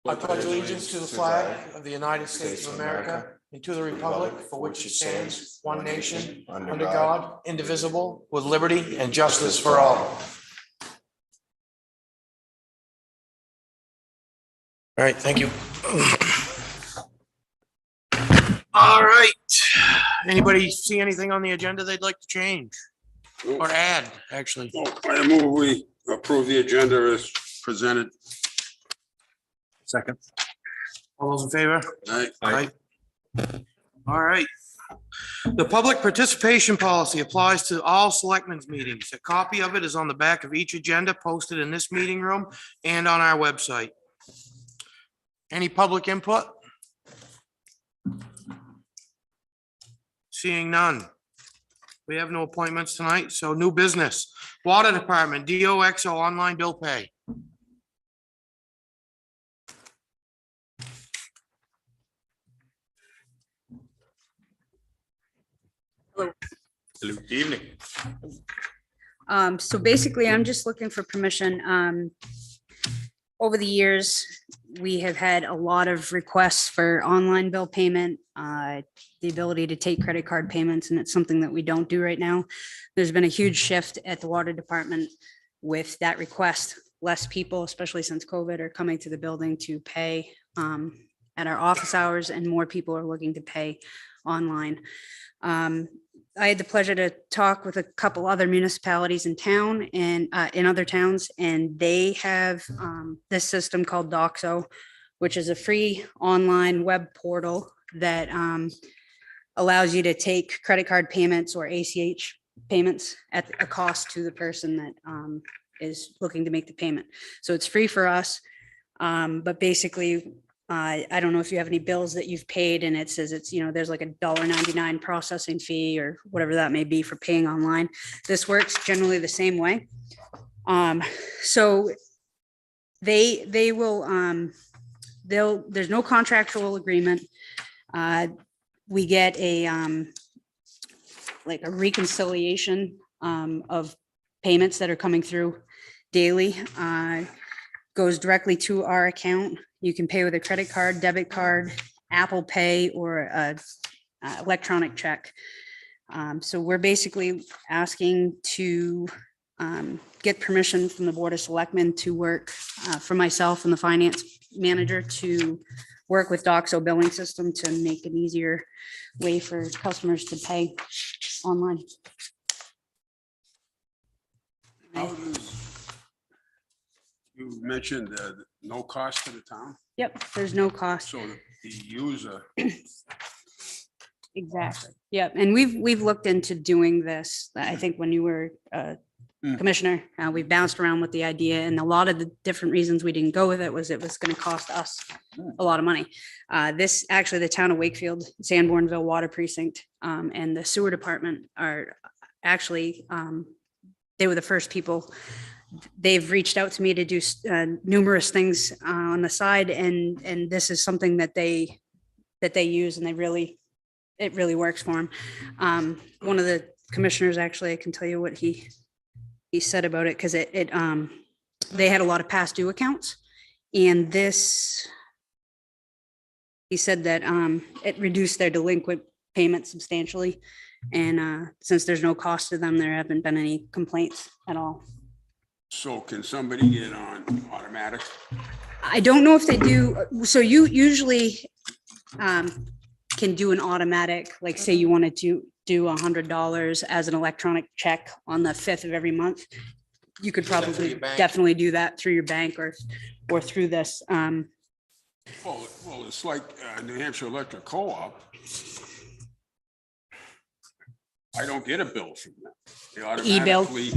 I pledge allegiance to the flag of the United States of America and to the republic for which it stands, one nation, under God, indivisible, with liberty and justice for all. All right, thank you. All right. Anybody see anything on the agenda they'd like to change or add, actually? I move we approve the agenda as presented. Second. All those in favor? Aye. All right. The public participation policy applies to all selectmen's meetings. A copy of it is on the back of each agenda posted in this meeting room and on our website. Any public input? Seeing none. We have no appointments tonight, so new business. Water Department, DOXO online bill pay. Good evening. So basically, I'm just looking for permission. Over the years, we have had a lot of requests for online bill payment, the ability to take credit card payments, and it's something that we don't do right now. There's been a huge shift at the water department with that request. Less people, especially since COVID, are coming to the building to pay at our office hours, and more people are looking to pay online. I had the pleasure to talk with a couple other municipalities in town and in other towns, and they have this system called DOXO, which is a free online web portal that allows you to take credit card payments or ACH payments at a cost to the person that is looking to make the payment. So it's free for us, but basically, I don't know if you have any bills that you've paid and it says it's, there's like $1.99 processing fee or whatever that may be for paying online. This works generally the same way. So they will, there's no contractual agreement. We get a like a reconciliation of payments that are coming through daily, goes directly to our account. You can pay with a credit card, debit card, Apple Pay, or a electronic check. So we're basically asking to get permission from the Board of Selectmen to work for myself and the finance manager to work with DOXO billing system to make an easier way for customers to pay online. How does, you mentioned no cost to the town, Yep, there's no cost. so the user, Exactly. Yep. And we've looked into doing this. I think when you were commissioner, we bounced around with the idea, and a lot of the different reasons we didn't go with it was going to cost us a lot of money. This actually, the town of Wakefield, Sanbornville Water Precinct, and the sewer department are actually, they were the first people. They've reached out to me to do numerous things on the side, and this is something that they use, and it really works for them. One of the commissioners, actually, I can tell you what he said about it, because they had a lot of past due accounts, and this, he said that it reduced their delinquent payments substantially, and since there's no cost to them, there haven't been any complaints at all. so can somebody get on automatic? I don't know if they do. So you usually can do an automatic, like say you wanted to do $100 as an electronic check on the 5th of every month. You could probably definitely do that through your bank or through this. Well, it's like New Hampshire Electric Co-op. I don't get a bill from them. They automatically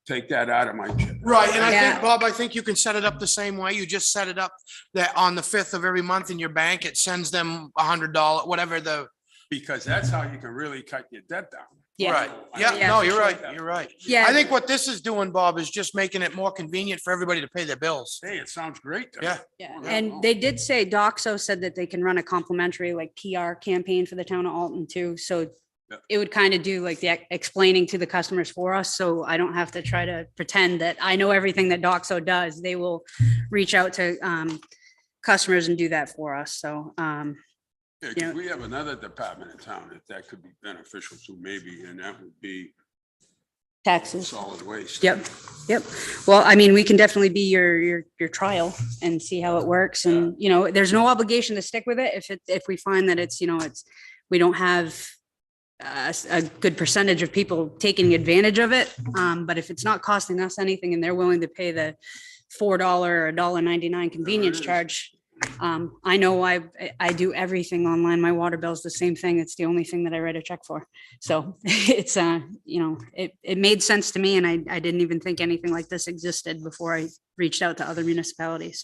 take that out of my check. Right, and I Yeah. think, Bob, I think you can set it up the same way. You just set it up that on the 5th of every month in your bank, it sends them $100, whatever the. Because that's how you can really cut your debt down. Yeah. Right, I yeah, know no, for you're sure right, that. you're right. Yeah. I think what this is doing, Bob, is just making it more convenient for everybody to pay their bills. Hey, it sounds great. to me. Yeah. Yeah, Yeah. and they did say, DOXO said that they can run a complimentary like PR campaign for the town of Alton too. So it would kind of do like the explaining to the customers for us. So I don't have to try to pretend that I know everything that Doxo does. They will reach out to customers and do that for us. So Yeah, You 'cause know- we have another department in town that could be beneficial to maybe, and that would be taxes. solid waste. Yep. Well, I mean, we can definitely be your trial and see how it works. And, there's no obligation to stick with it. If we find that it's, we don't have a good percentage of people taking advantage of it. But if it's not costing us anything and they're willing to pay the $4 or $1.99 convenience is. charge. I know I do everything online. My water bill's the same thing. It's the only thing that I write a check for. So it's, it made sense to me and I didn't even think anything like this existed before I reached out to other municipalities.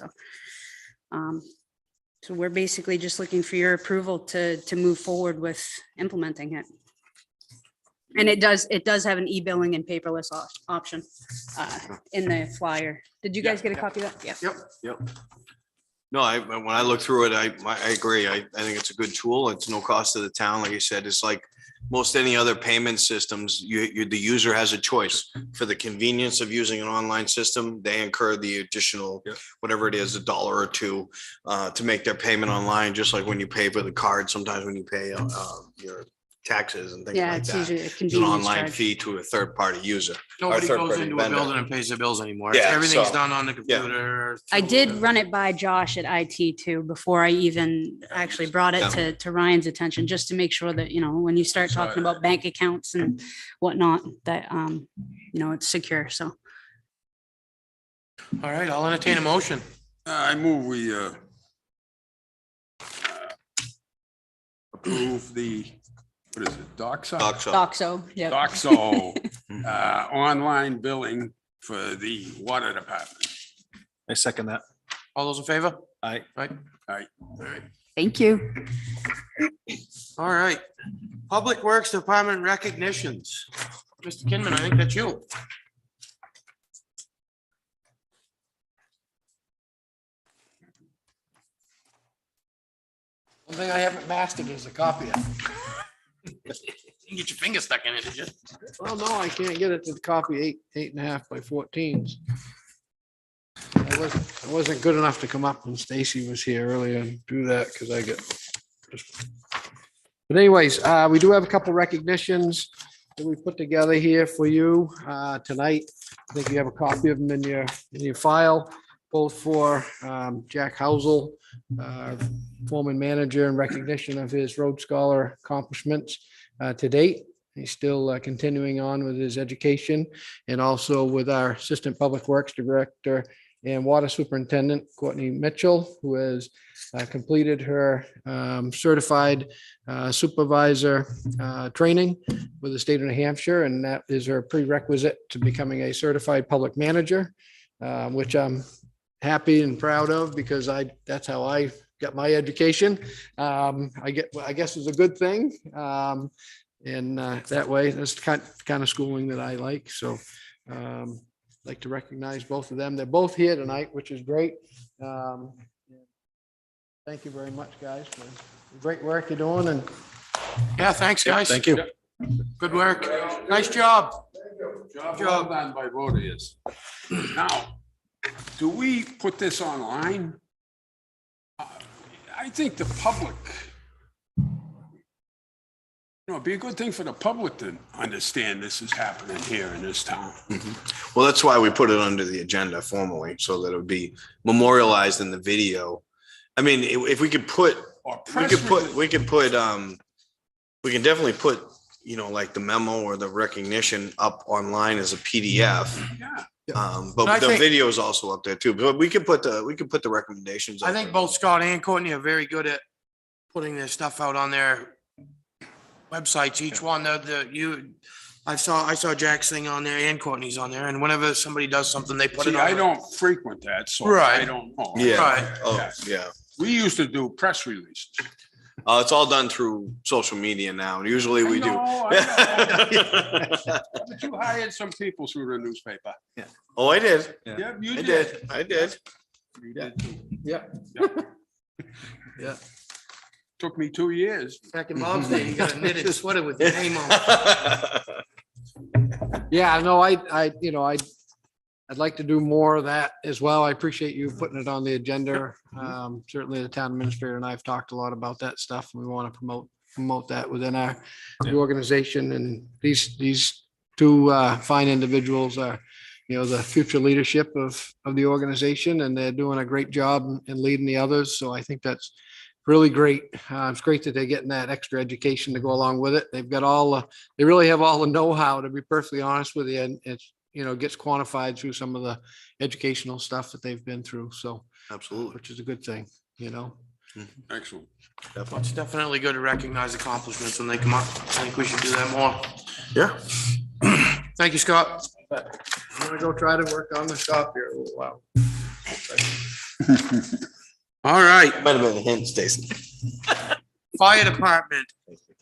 So we're basically just looking for your approval to move forward with implementing it. And it does have an e-billing and paperless option in the flyer. Did you guys get a copy of that? Yeah. Yep. No, when I look through it, I agree. I think it's a good tool. It's no cost to the town. Like you said, it's like most any other payment systems, the user has a choice. For the convenience of using an online system, they incur the additional, whatever it is, $1 or $2 to make their payment online, just like when you pay for the card, sometimes when you pay your taxes and things Yeah, like it's that. usually a It's an convenience online charge. fee to a third-party user. Nobody Our goes third-party into a vendor. building and pays their bills anymore. Yeah, Everything's so- done on the computer. I did run it by Josh at IT too, before I even actually brought it to Ryan's attention, just to make sure that, when you start talking about bank accounts and whatnot, that, it's secure. So All right, I'll entertain a motion. I move we approve the, what is it, Doxo? Doxo, yeah. Doxo online billing for the water department. I second that. All those in favor? Aye. Right. Aye. All right. Thank you. All right. Public Works Department recognitions. Mr. Kinman, I think that's you. One thing I haven't mastered is a copy of. You didn't get your finger stuck in it, did you? Well, no, I can't get it to the copy 8.5 by 14s. I wasn't good enough to come up when Stacy was here earlier and do that because I get. But anyways, we do have a couple recognitions that we put together here for you tonight. I think you have a copy of them in your file, both for Jack Housel, foreman manager, in recognition of his Road Scholar accomplishments to date. He's still continuing on with his education, and also with our Assistant Public Works Director and Water Superintendent, Courtney Mitchell, who has completed her certified supervisor training with the state of New Hampshire, and that is her prerequisite to becoming a certified public manager, which I'm happy and proud of, because that's how I got my education. I guess it's a good thing. And that way, that's the kind of schooling that I like. So like to recognize both of them. They're both here tonight, which is great. Thank you very much, guys, for the great work you're doing. And Yeah, thanks, guys. Thank you. Good work. Nice job. Job well done by both of you. Now, do we put this online? I think the public, it'd be a good thing for the public to understand this is happening here in this town. Well, that's why we put it under the agenda formally, so that it would be memorialized in the video. I mean, if we could put, Or we press could put, release. we can definitely put, like the memo or the recognition up online as a PDF. Yeah. I But the think- video is also up there too, but we could put the recommendations. I up think there. both Scott and Courtney are very good at putting their stuff out on their websites. Each one, I saw Jack's thing on there and Courtney's on there, and whenever somebody does something, they put it See, on. I don't frequent that, so Right. I don't know. Yeah. Right. Oh, yeah. We used to do press releases. It's all done through social media now. Usually we do. I know. But you hired some people through the newspaper. Oh, I did. Yeah, you I did. did. I did. yeah. Yeah. took me 2 years. Back in Bob's day, you got a knitted sweater with your name on it. Yeah, no, I'd like to do more of that as well. I appreciate you putting it on the agenda. Certainly the town administrator and I have talked a lot about that stuff. And we want to promote that within the organization. And these two fine individuals are, the future leadership of the organization, and they're doing a great job in leading the others. So I think that's really great. It's great that they're getting that extra education to go along with it. They've got they really have all the know-how, to be perfectly honest with you. And it's, gets quantified through some of the educational stuff that they've been through. So, Absolutely. which is a good thing, Excellent. It's definitely good to recognize accomplishments when they come up. I think we should do that more. Yeah. Thank you, Scott. I'm gonna go try to work on the shop here a little while. All right, Might have been a hint, Stacy. fire department,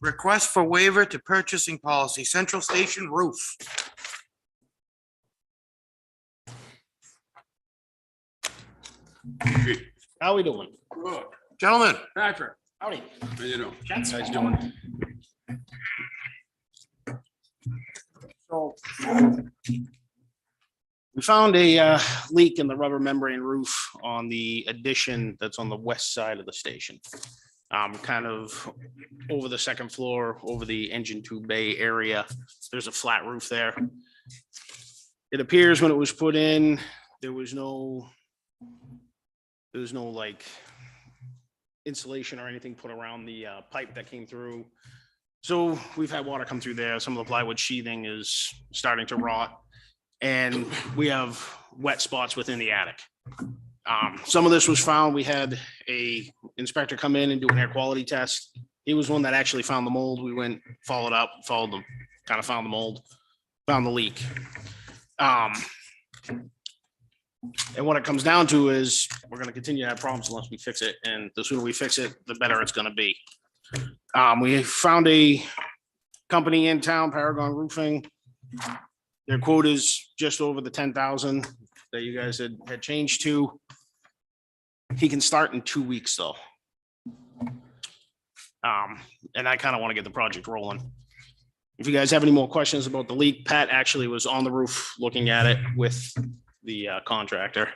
request for waiver to purchasing policy, central station roof. How we doing? Good. Gentlemen, Patrick, Howdy. how you doing? Gents, guys doing? So we found a leak in the rubber membrane roof on the addition that's on the west side of the station. Kind of over the second floor, over the engine tube bay area. There's a flat roof there. It appears when it was put in, there was no like insulation or anything put around the pipe that came through. So we've had water come through there. Some of the plywood sheathing is starting to rot. And we have wet spots within the attic. Some of this was found. We had a inspector come in and do an air quality test. He was one that actually found the mold. We went, followed them, kind of found the mold, found the leak. And what it comes down to is we're going to continue to have problems unless we fix it. And the sooner we fix it, the better it's going to be. We found a company in town, Paragon Roofing. Their quote is just over the 10,000 that you guys had changed to. He can start in 2 weeks though. And I kind of want to get the project rolling. If you guys have any more questions about the leak, Pat actually was on the roof looking at it with the contractor.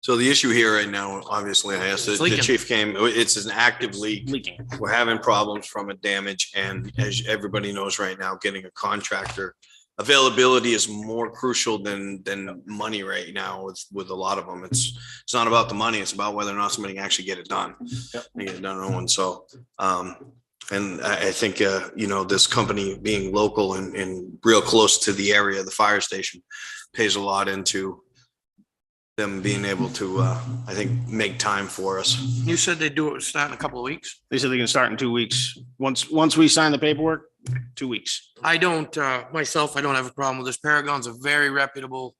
So the issue here right now, obviously, I asked, It's the leaking. chief came, it's an active leak. Leaking. We're having problems from a damage, and as everybody knows right now, getting a contractor availability is more crucial than money right now with a lot of them. It's not about the money, it's about whether or not somebody can actually get it done. And get it done. And so, and I think, this company being local and real close to the area, the fire station, pays a lot into them being able to, I think, make time for us. you said they do it start in a couple of weeks. They said they can start in 2 weeks. Once we sign the paperwork, 2 weeks. I don't, myself, I don't have a problem with this. Paragon's a very reputable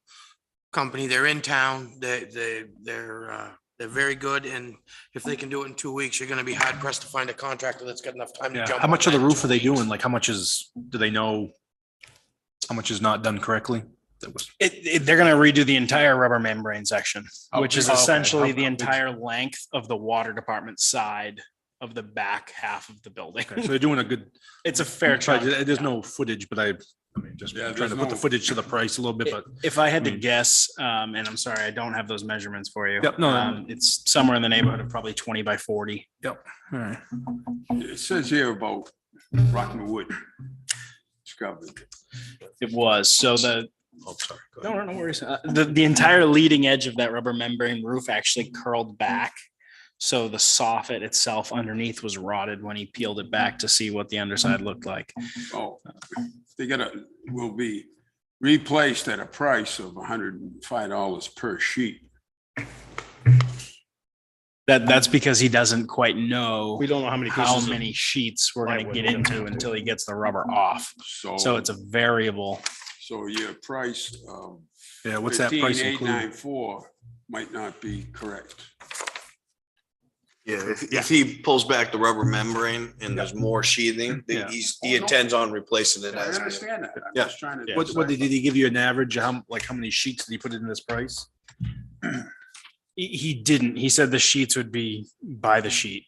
company. They're in town. They're very good. And if they can do it in 2 weeks, you're gonna be hard pressed to find a contractor that's got enough time to Yeah, jump. how much of on the that in roof 2 are they weeks. doing? Like, how much do they know? How much is not done correctly? That was, They're gonna redo the entire rubber membrane section, which is okay. essentially How the big? entire length of the water department side of the back half of the building. okay, so they're doing a good. It's a fair try. chunk. There's no footage, but I mean, just Yeah, trying there's to put the no- footage to the price a little bit, but. If I had to Mm. guess, and I'm sorry, I don't have those measurements for you. Yep, no. It's somewhere in the neighborhood of probably 20 by 40. Yep. All right. It says here about rotten wood. Discovered. It was, so the, Oh, sorry. Go ahead. no worries. The entire leading edge of that rubber membrane roof actually curled back. So the soffit itself underneath was rotted when he peeled it back to see what the underside looked like. Oh, will be replaced at a price of $105 per sheet. That's because he doesn't quite know We don't know how many how pieces. many sheets we're gonna plywood get we're gonna into do. until he gets the rubber off. So. So it's a variable. So your price of Yeah, what's that price include? 15,894 might not be correct. Yeah, if he pulls back the rubber membrane and there's more sheathing, Yeah. he intends on replacing it I as. understand that. I'm Yeah. just trying to. What did he give you an average? How many sheets did he put in this price? He didn't. He said the sheets would be by the sheet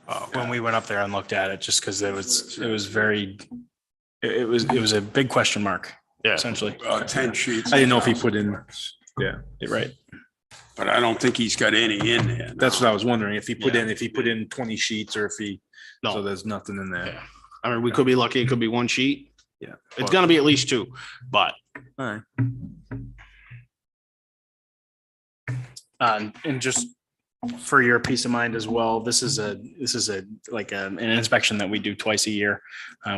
Oh, when we went up there and looked at it, just because it was very, it was a big question mark, Yeah. essentially. 10 sheets. I didn't know if he put in, yeah, You're right. But I don't think he's got any in there. that's what I was wondering, if he put Yeah. in, 20 sheets or if he, so No, there's nothing in there. Yeah. I mean, we could be lucky. It could be one sheet. Yeah. It's gonna be at least two, but All right. And just for your peace of mind as well, this is a like an inspection that we do twice a year.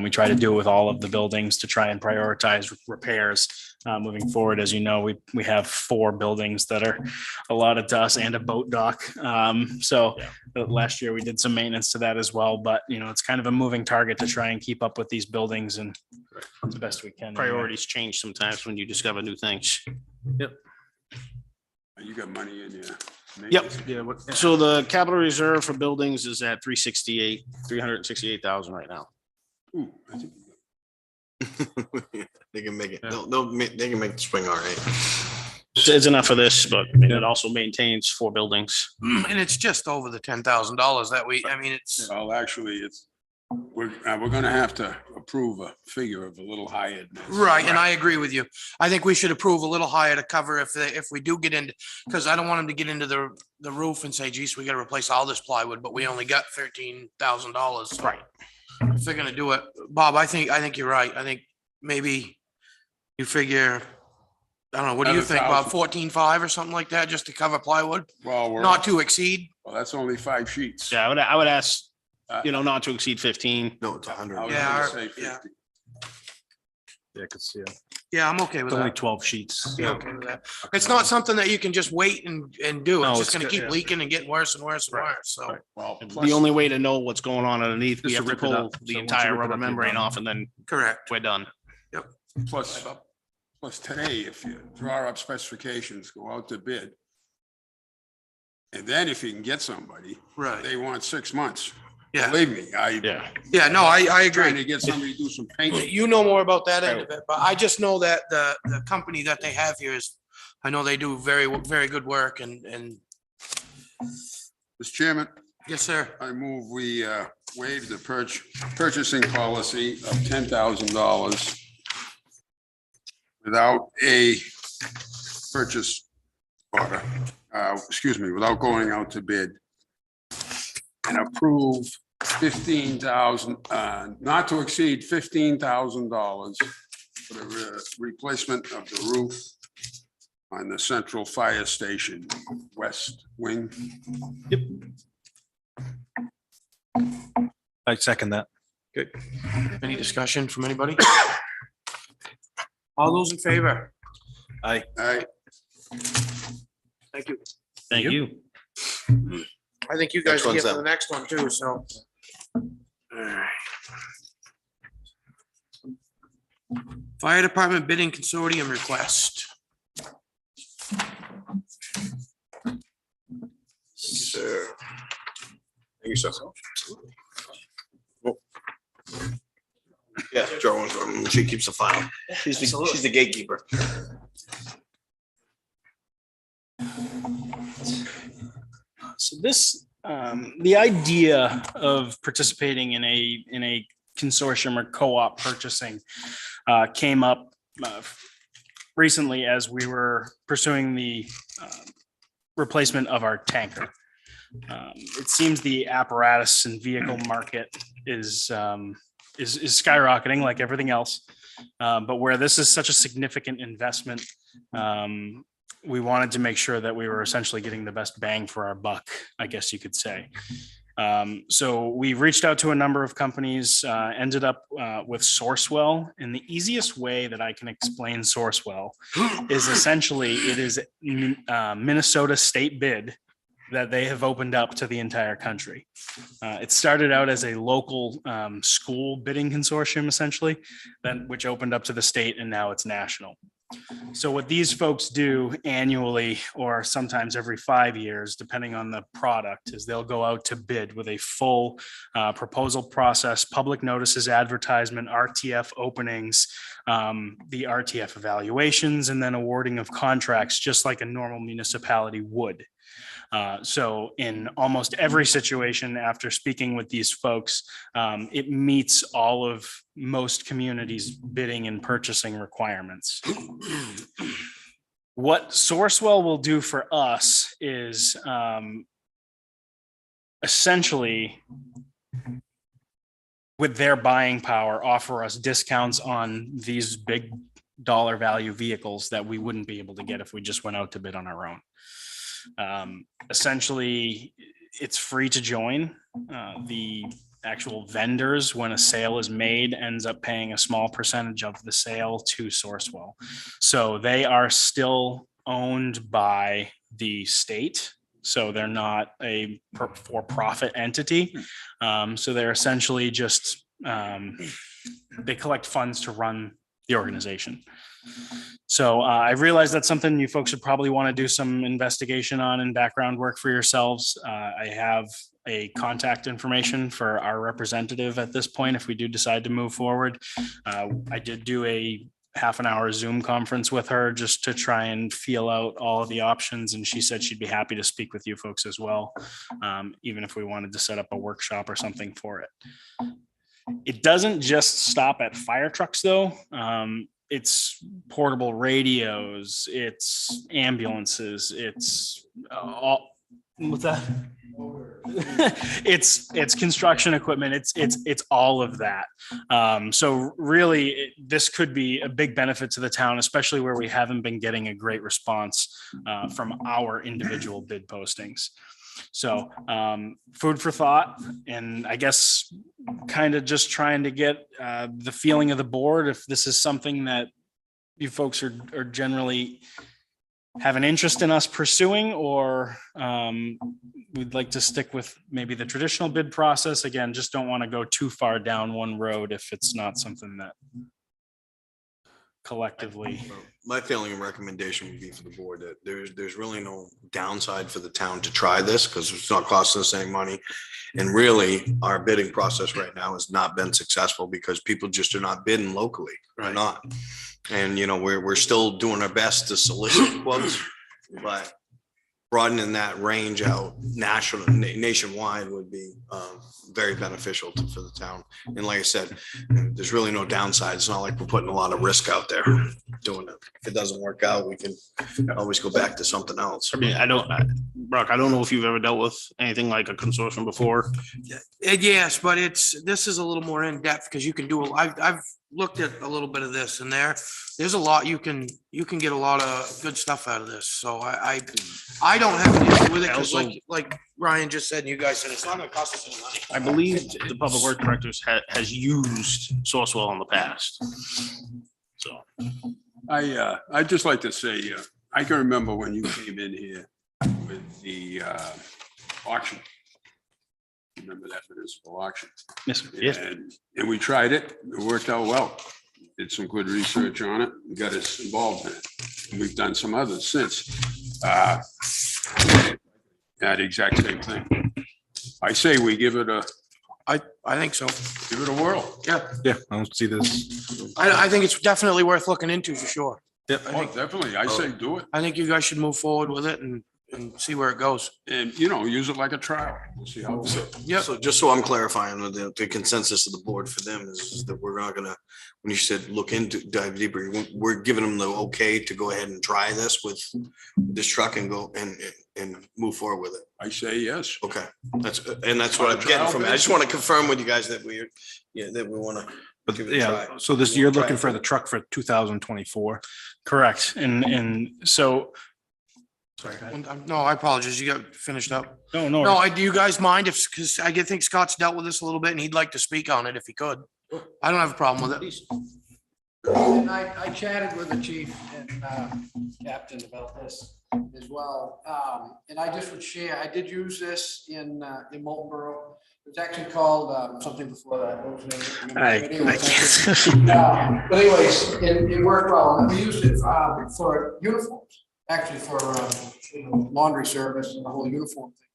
We try to do it with all of the buildings to try and prioritize repairs moving forward. As you know, we have 4 buildings that are a lot of dust and a boat dock. So last year we did some maintenance to that as well, but it's kind of a moving target to try and keep up with these buildings and the best we can. priorities change sometimes when you discover new things. You got money in there. Yep. So the capital reserve for buildings is at 368,000 right now. Ooh, I think- They can make it, they can make the swing all right. It's enough for this, but it also maintains 4 buildings. And it's just over the $10,000 that it's, Well, actually, we're gonna have to approve a figure of a little higher. than this. right, and I agree with you. I think we should approve a little higher to cover if we do get into, because I don't want them to get into the roof and say, geez, we gotta replace all this plywood, but we only got $13,000. Right. If they're gonna do it, Bob, I think you're right. I think maybe you figure, I don't know, what do you think, Bob, 14.5 or something like that, just to cover plywood, Well, not to exceed? well, that's only 5 sheets. Yeah, I would ask, not to exceed 15. No, it's 100. I was Yeah, gonna our- say yeah. 50. Yeah, cause yeah, Yeah, I'm okay with it's only that. 12 sheets. Yeah, okay with that. It's not something that you can just wait and do. No, It's it's just gonna good, keep yeah. leaking and getting worse and worse and Right, worse, so. right. Well, The plus, only way to know what's going on underneath, we Just have to to rip it pull up. So the once you entire rip it rubber up, you're membrane done. off and then Correct. we're done. plus today, if you draw up specifications, go out to bid. And then if you can get somebody, Right, they want 6 months. yeah, Believe me, Yeah. yeah, no, I trying agree. to get somebody to do some painting. You know more about that end of it, but I just know that the company that they have here is, I know they do very, very good work and, Mr. Chairman, yes, sir. I move we waive the purchasing policy of $10,000 without a purchase order, without going out to bid. And approve 15,000, not to exceed $15,000 for the replacement of the roof on the central fire station west wing. I second that. Any discussion from anybody? All those in favor? All right, Thank you. Thank you. I think you guys Next are one's here for them. the next one too, so. Alright. Fire Department bidding consortium request. Sir. Thank you, sir. Yeah, Joe, she keeps the file. She's the gatekeeper. So this, the idea of participating in a consortium or co-op purchasing came up recently as we were pursuing the replacement of our tanker. It seems the apparatus and vehicle market is skyrocketing like everything else. But where this is such a significant investment, we wanted to make sure that we were essentially getting the best bang for our buck, I guess you could say. So we reached out to a number of companies, ended up with Sourcewell. And the easiest way that I can explain Sourcewell is essentially it is Minnesota state bid that they have opened up to the entire country. It started out as a local school bidding consortium, essentially, then which opened up to the state, and now it's national. So what these folks do annually, or sometimes every 5 years, depending on the product, is they'll go out to bid with a full proposal process, public notices, advertisement, RTF openings, the RTF evaluations, and then awarding of contracts, just like a normal municipality would. So in almost every situation, after speaking with these folks, it meets all of most communities' bidding and purchasing requirements. What Sourcewell will do for us is essentially, with their buying power, offer us discounts on these big dollar value vehicles that we wouldn't be able to get if we just went out to bid on our own. Essentially, it's free to join. The actual vendors, when a sale is made, ends up paying a small percentage of the sale to Sourcewell. So they are still owned by the state. So they're not a for-profit entity. So they're essentially just, they collect funds to run the organization. So I realize that's something you folks should probably want to do some investigation on and background work for yourselves. I have a contact information for our representative at this point if we do decide to move forward. I did do a half an hour Zoom conference with her just to try and feel out all of the options. And she said she'd be happy to speak with you folks as well, even if we wanted to set up a workshop or something for it. It doesn't just stop at fire trucks though. It's portable radios, it's ambulances, it's all, what's that? It's construction equipment. It's all of that. So really, this could be a big benefit to the town, especially where we haven't been getting a great response from our individual bid postings. So food for thought, and I guess kind of just trying to get the feeling of the board if this is something that you folks are generally have an interest in us pursuing, or we'd like to stick with maybe the traditional bid process. Again, just don't want to go too far down one road if it's not something that collectively. My feeling and recommendation would be for the board that there's really no downside for the town to try this because it's not costing us any money. And really, our bidding process right now has not been successful because people just are not bidding locally. They're not. And, you know, we're still doing our best to solicit quotes, but broadening that range out nationwide would be very beneficial for the town. And like I said, there's really no downside. It's not like we're putting a lot of risk out there doing it. If it doesn't work out, we can always go back to something else. I mean, Brock, I don't know if you've ever dealt with anything like a consortium before. Yes, but this is a little more in depth because you can do, I've looked at a little bit of this and there's a lot you can get a lot of good stuff out of this. So I don't have an issue with it because like Ryan just said, and you guys said, it's not gonna cost us any money. I believe the public works directors has used Sourcewell in the past. So I'd just like to say, I can remember when you came in here with the auction. Remember that municipal auction? yes, yes. And we tried it. It worked out well. Did some good research on it, got us involved in it. And we've done some others since. That exact same thing. I say we give it I think so. give it a whirl. Yeah, Yeah, I don't see this. I think it's definitely worth looking into for sure. Oh, definitely. I say do it. I think you guys should move forward with it and see where it goes. And, you know, use it like a trial. We'll see how it goes. Yeah. So just so I'm clarifying, the consensus of the board for them is that we're not gonna, when you said look into, dive deeper, we're giving them the okay to go ahead and try this with this truck and go and move forward with it. I say yes. Okay, that's what I'm getting from it. I just want to confirm with you guys that we want to. But yeah, so this, you're looking for the truck for 2024. Correct. And so, sorry. go ahead. No, I apologize. You got finished up. No. No, do you guys mind because I think Scott's dealt with this a little bit and he'd like to speak on it if he could. I don't have a problem with it. And I chatted with the chief and captain about this as well. And I just would share, I did use this in Molten Borough. It was actually called something before that. What was the name? I can't. But anyways, it worked well. And we used it for uniforms, actually for laundry service and the whole uniform thing.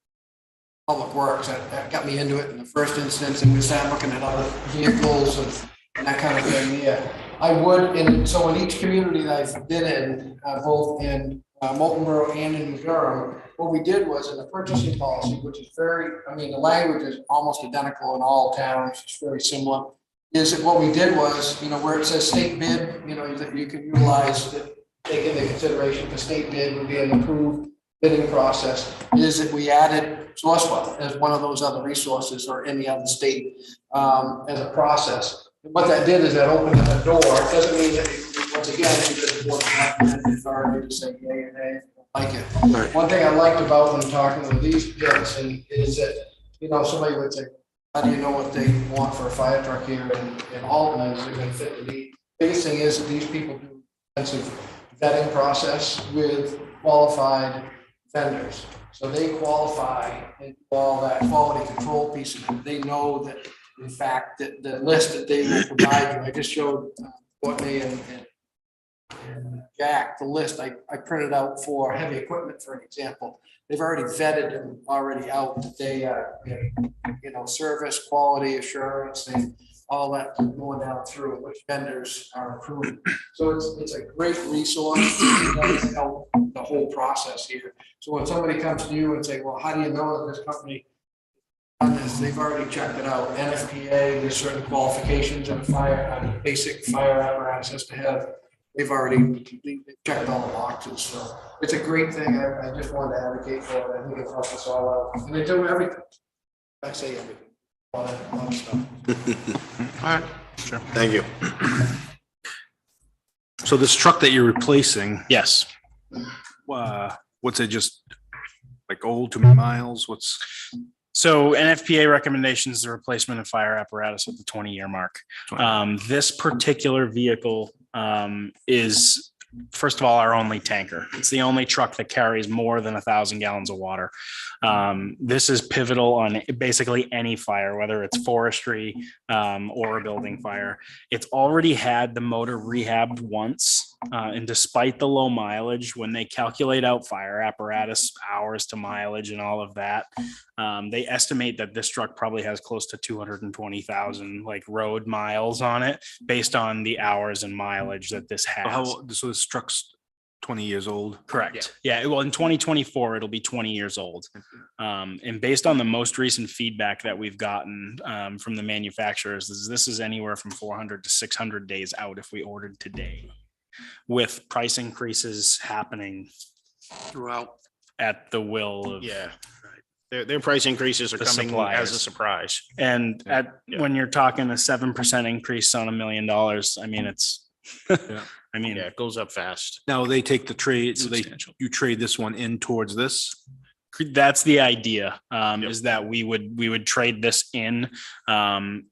Public Works, that got me into it in the first instance, and we started looking at other vehicles and that kind of thing. Yeah, I would, and so in each community that I've been in, both in Moltenboro and in New Durham. What we did was in the purchasing policy, which is very, I mean, the language is almost identical in all towns, it's very similar. Is that what we did was, where it says state bid, that you can utilize, take into consideration the state bid would be an approved bidding process, is that we added Sourcewell as one of those other resources or any other state as a process. What that did is that opened up a door. It doesn't mean that, once again, because the board has the authority to say yay or nay, like it. Right. One thing I liked about when talking with these gents is that, somebody would say, how do you know what they want for a fire truck here in Alton? Is it going to fit the need? Biggest thing is that these people do extensive vetting process with qualified vendors. So they qualify and all that quality control piece of it. They know that, in fact, that the list that they will provide you, I just showed Whitney and Jack the list I printed out for heavy equipment, for an example. They've already vetted them already out that they service, quality assurance, and all that going down through which vendors are approved. So it's a great resource to help the whole process here. So when somebody comes to you and say, well, how do you know that this company done this? They've already checked it out. NFPA, there's certain qualifications in a basic fire apparatus has to have. They've already checked all the boxes. So it's a great thing. I just wanted to advocate for it. I think it helps us all out. And they do everything. I say everything. A lot of stuff. All right. Sure. Thank you. So this truck that you're replacing, Yes. what's it, just like old, too many miles? So NFPA recommendations the replacement of fire apparatus at the 20-year mark. This particular vehicle is, first of all, our only tanker. It's the only truck that carries more than 1,000 gallons of water. This is pivotal on basically any fire, whether it's forestry or a building fire. It's already had the motor rehabbed once. And despite the low mileage, when they calculate out fire apparatus hours to mileage and all of that, they estimate that this truck probably has close to 220,000 like road miles on it based on the hours and mileage that this has. So this truck's 20 years old? Correct. Yeah. Well, in 2024, it'll be 20 years old. And based on the most recent feedback that we've gotten from the manufacturers, this is anywhere from 400 to 600 days out if we ordered today, with price increases happening Throughout. at the will of. Yeah. Their price increases are The coming suppliers. as a surprise. And when you're talking a 7% increase on $1 million, I mean, it's, I mean, Yeah, it goes up fast. Now they take the trade, so substantial. you trade this one in towards this? That's the idea, is that we would trade this in and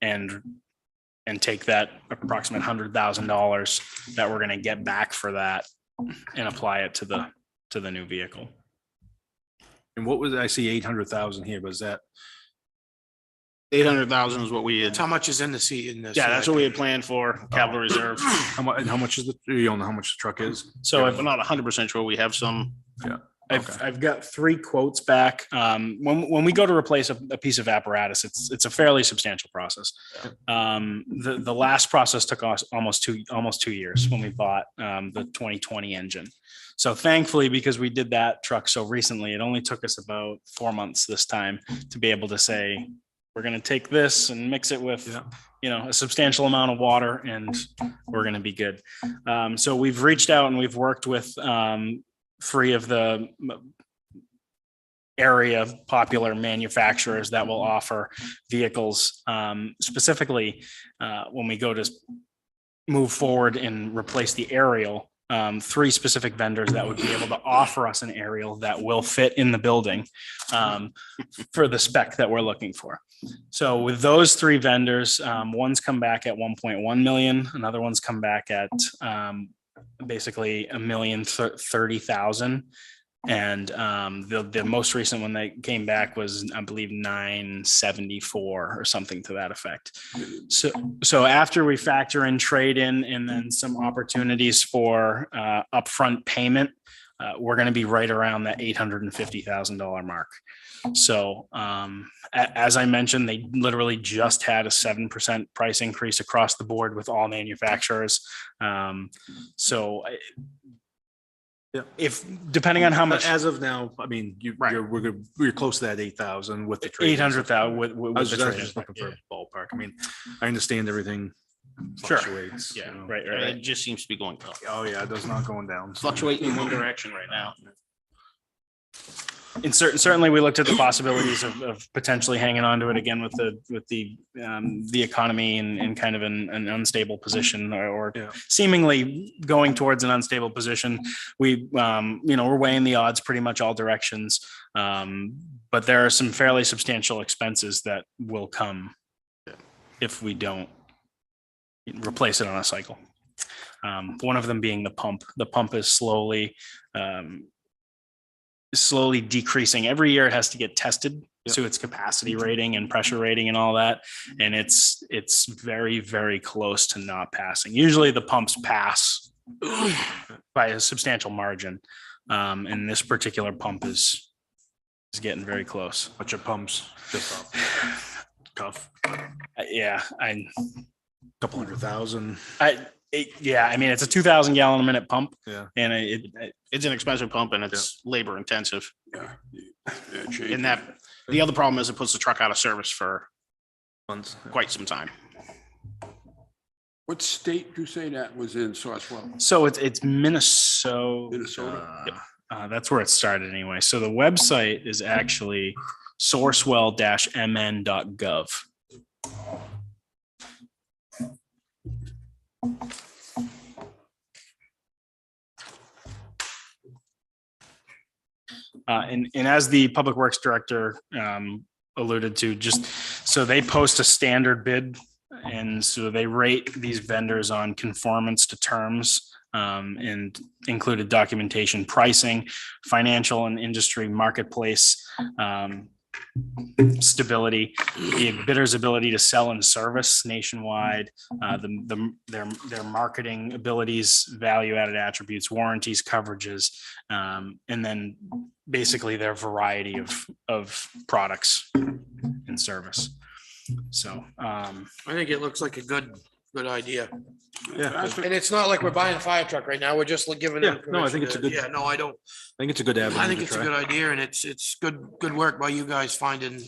take that approximate $100,000 that we're going to get back for that and apply it to the new vehicle. And what was, I see 800,000 here, was that? 800,000 is what we had. That's how much is in the seat in this. Yeah, that's what we had planned for capital reserve. How much, and how much is you don't know how much the truck is? So We're not 100% sure. We have some. I've got 3 quotes back. When we go to replace a piece of apparatus, it's a fairly substantial process. The last process took us almost 2 years when we bought the 2020 engine. So thankfully, because we did that truck so recently, it only took us about 4 months this time to be able to say, we're going to take this and mix it with, a substantial amount of water, and we're going to be good. So we've reached out and we've worked with 3 of the area popular manufacturers that will offer vehicles. Specifically, when we go to move forward and replace the aerial, 3 specific vendors that would be able to offer us an aerial that will fit in the building for the spec that we're looking for. So with those 3 vendors, one's come back at 1.1 million, another one's come back at basically $1,030,000. And the most recent one that came back was, I believe, 974 or something to that effect. So after we factor in trade-in and then some opportunities for upfront payment, we're going to be right around that $850,000 mark. So as I mentioned, they literally just had a 7% price increase across the board with all manufacturers. So If, depending on how But much, as of now, I mean, Right. we're close to that 8,000 with the. trade-ins. 800,000 with I with was the just trade. just looking for a ballpark. I mean, I understand everything Sure. fluctuates. Yeah, you know. Right, It just seems to be going up. Oh, yeah, it does not going down. Fluctuating in one direction right now. And certainly we looked at the possibilities of potentially hanging on to it again with the economy and kind of an unstable position or Yeah. seemingly going towards an unstable position. We, we're weighing the odds pretty much all directions. But there are some fairly substantial expenses that will come if we don't replace it on a cycle. One of them being the pump. The pump is slowly decreasing. Every year it has to get tested to its capacity rating and pressure rating and all that. And it's very, very close to not passing. Usually the pumps pass by a substantial margin. And this particular pump is getting very close. But your pumps just up. Tough. Yeah, Couple 100,000. I mean, it's a 2,000 gallon a minute pump. Yeah. And It's an expensive pump and it's labor intensive. Yeah. Yeah, And that, the other problem is it puts the truck out of service for Months. quite some time. What state do you say that was in Sourcewell? so it's Minnesota. Minnesota? That's where it started anyway. So the website is actually sourcewell-mn.gov. And as the Public Works Director alluded to, just so they post a standard bid. And so they rate these vendors on conformance to terms and included documentation, pricing, financial and industry marketplace stability, the bidder's ability to sell and service nationwide, their marketing abilities, value-added attributes, warranties, coverages, and then basically their variety of products and service. So I think it looks like a good idea. Yeah. And it's not like we're buying a fire truck right now. We're just giving them. Yeah, no, I think permission it's a to- good- Yeah, no, I don't. I think it's a good avenue. I think to it's a try. good idea and it's good work by you guys finding.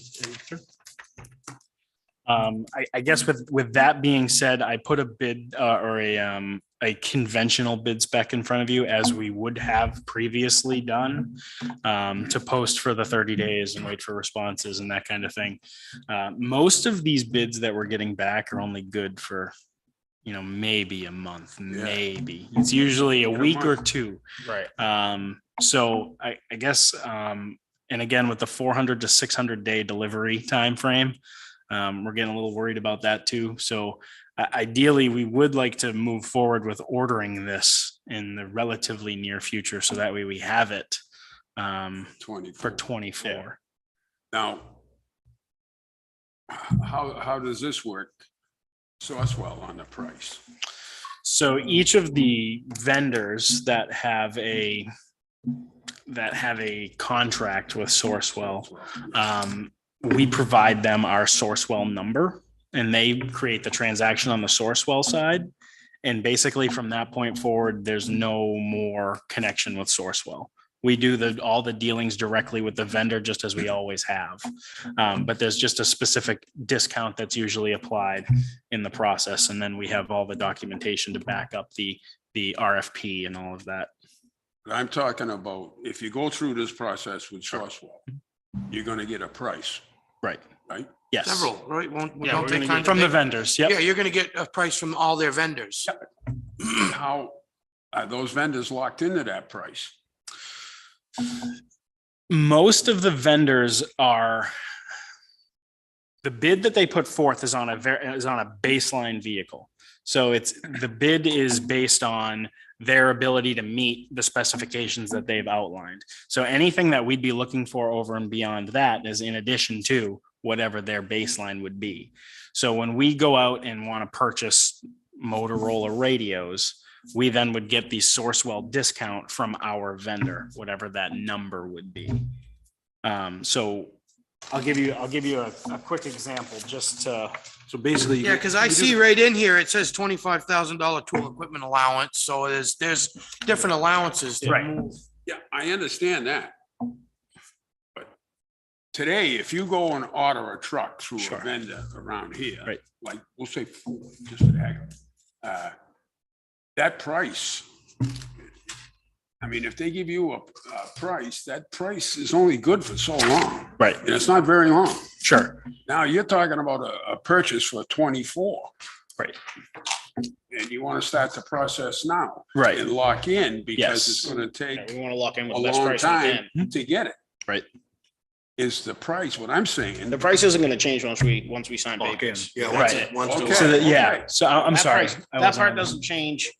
I guess with that being said, I put a bid or a conventional bid spec in front of you as we would have previously done to post for the 30 days and wait for responses and that kind of thing. Most of these bids that we're getting back are only good for, maybe a month, maybe. It's usually a week or two. Right. So I guess, and again, with the 400 to 600 day delivery time frame, we're getting a little worried about that too. So ideally, we would like to move forward with ordering this in the relatively near future. So that way we have it for 24. Now, how does this work? Sourcewell on the price. So each of the vendors that have a contract with Sourcewell, we provide them our Sourcewell number and they create the transaction on the Sourcewell side. And basically from that point forward, there's no more connection with Sourcewell. We do all the dealings directly with the vendor, just as we always have. But there's just a specific discount that's usually applied in the process. And then we have all the documentation to back up the RFP and all of that. But I'm talking about if you go through this process with Sourcewell, you're gonna get a price, Right. right? Yes. Several, right? Yeah, Don't we're they gonna kind get of From the make- vendors. Yeah, Yep. you're gonna get a price from all their vendors. How are those vendors locked into that price? Most of the vendors are, the bid that they put forth is on a baseline vehicle. So the bid is based on their ability to meet the specifications that they've outlined. So anything that we'd be looking for over and beyond that is in addition to whatever their baseline would be. So when we go out and want to purchase Motorola radios, we then would get the Sourcewell discount from our vendor, whatever that number would be. So I'll give you a quick example just to, So basically. Yeah, because I see right in here, it says $25,000 tool equipment allowance, so there's different allowances to Right. move. Yeah, I understand that. But today, if you go and order a truck through Sure. a vendor around here, Right. like, we'll say, Ford, just for the heck, of it, that price, I mean, if they give you a price, that price is only good for so long, right, and it's not very long. sure, Now, you're talking about a purchase for 24. Right. And you want to start the process now. Right. And lock in, because Yes. it's going to Yeah, take we want to lock in a with the best long price we time can. to get it. Right. Is the price, what I'm saying. The price isn't gonna change once we sign Lock in. papers. Yeah, Right. once Okay. the- so that, yeah, Okay. so I'm That sorry. price- I That wasn't part on- doesn't change.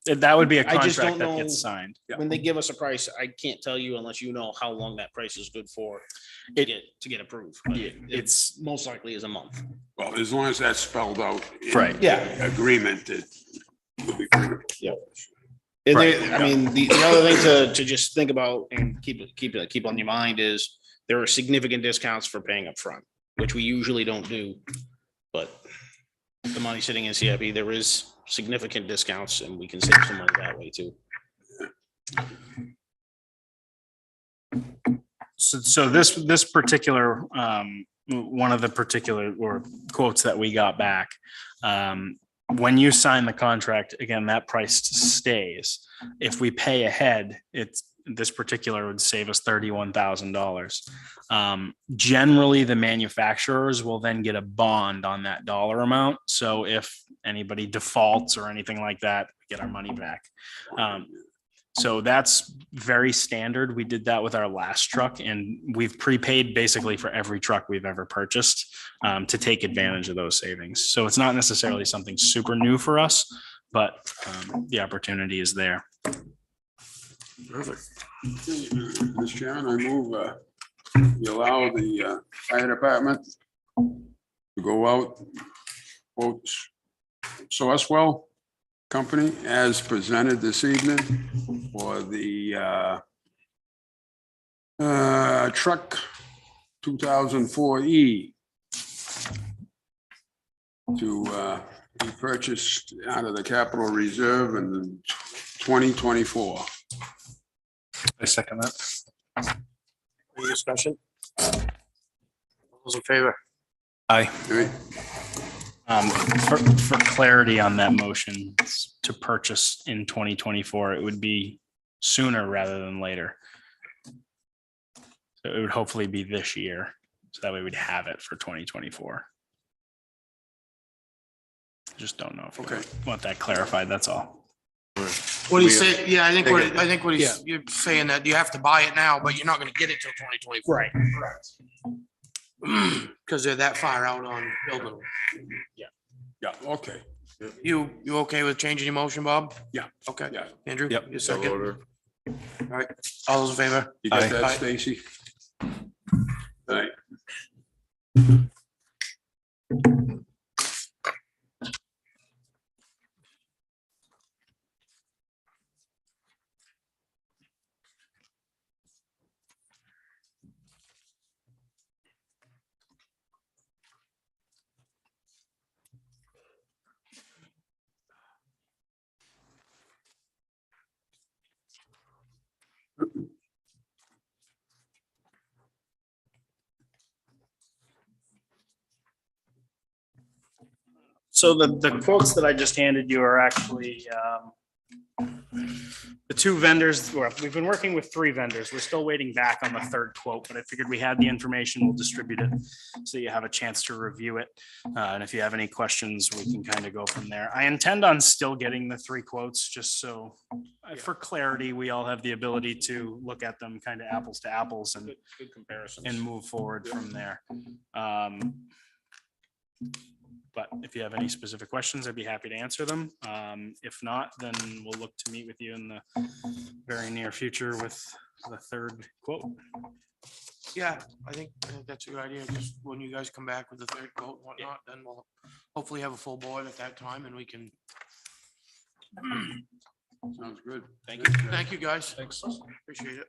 That would be a I just contract don't that know- gets signed. Yeah. When they give us a price, I can't tell you unless you know how long that price is good for to get approved. But Yeah, it's most likely is a month. Well, as long as that's spelled out. in Right. the Yeah. Agreement that. will be agreeable. And Right. I mean, the other thing to just think about and keep on your mind is there are significant discounts for paying up front, which we usually don't do. But the money sitting in CIP, there is significant discounts and we can save some money that way too. So this particular, one of the particular or quotes that we got back, when you sign the contract, again, that price stays. If we pay ahead, this particular would save us $31,000. Generally, the manufacturers will then get a bond on that dollar amount. So if anybody defaults or anything like that, we get our money back. So that's very standard. We did that with our last truck, and we've prepaid basically for every truck we've ever purchased to take advantage of those savings. So it's not necessarily something super new for us, but the opportunity is there. Perfect. Mr. Chairman, I move, we allow the fire department to go out, quotes, Sourcewell Company as presented this evening for the truck 2004E to be purchased out of the capital reserve in 2024. I second that. Any discussion? All those in favor? Aye. Right? For clarity on that motion to purchase in 2024, it would be sooner rather than later. So it would hopefully be this year. So that way we'd have it for 2024. Just don't know if Okay. you want that clarified, that's all. What he's saying, yeah, I think what Yeah. he's, you're saying that you have to buy it now, but you're not gonna get it till 2024. Right. Because they're that far out on building them. Yeah, okay. You okay with changing your motion, Bob? Yeah. Okay. Yeah. Andrew? Yep. You second? All right, all those in favor? You got Aye. that, Aye. Stacy? All right. So the quotes that I just handed you are actually the two vendors, we've been working with three vendors. We're still waiting back on the third quote, but I figured we had the information, we'll distribute it so you have a chance to review it. And if you have any questions, we can kind of go from there. I intend on still getting the three quotes, just so for clarity, we all have the ability to look at them kind of apples to apples and Good comparisons. and move forward from there. But if you have any specific questions, I'd be happy to answer them. If not, then we'll look to meet with you in the very near future with the third quote. Yeah, I think that's a good idea. Just when you guys come back with the third quote and whatnot, then we'll hopefully have a full board at that time and we can. Sounds good. Thank you, guys. Thanks. Appreciate it.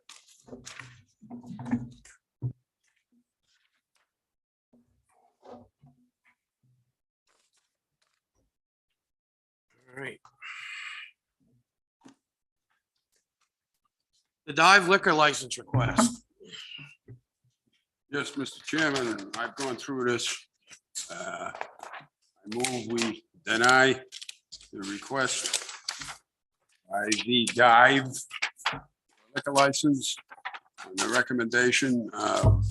The Dive liquor license request. Yes, Mr. Chairman, I've gone through this. I move we deny the request by the Dive liquor license on the recommendation of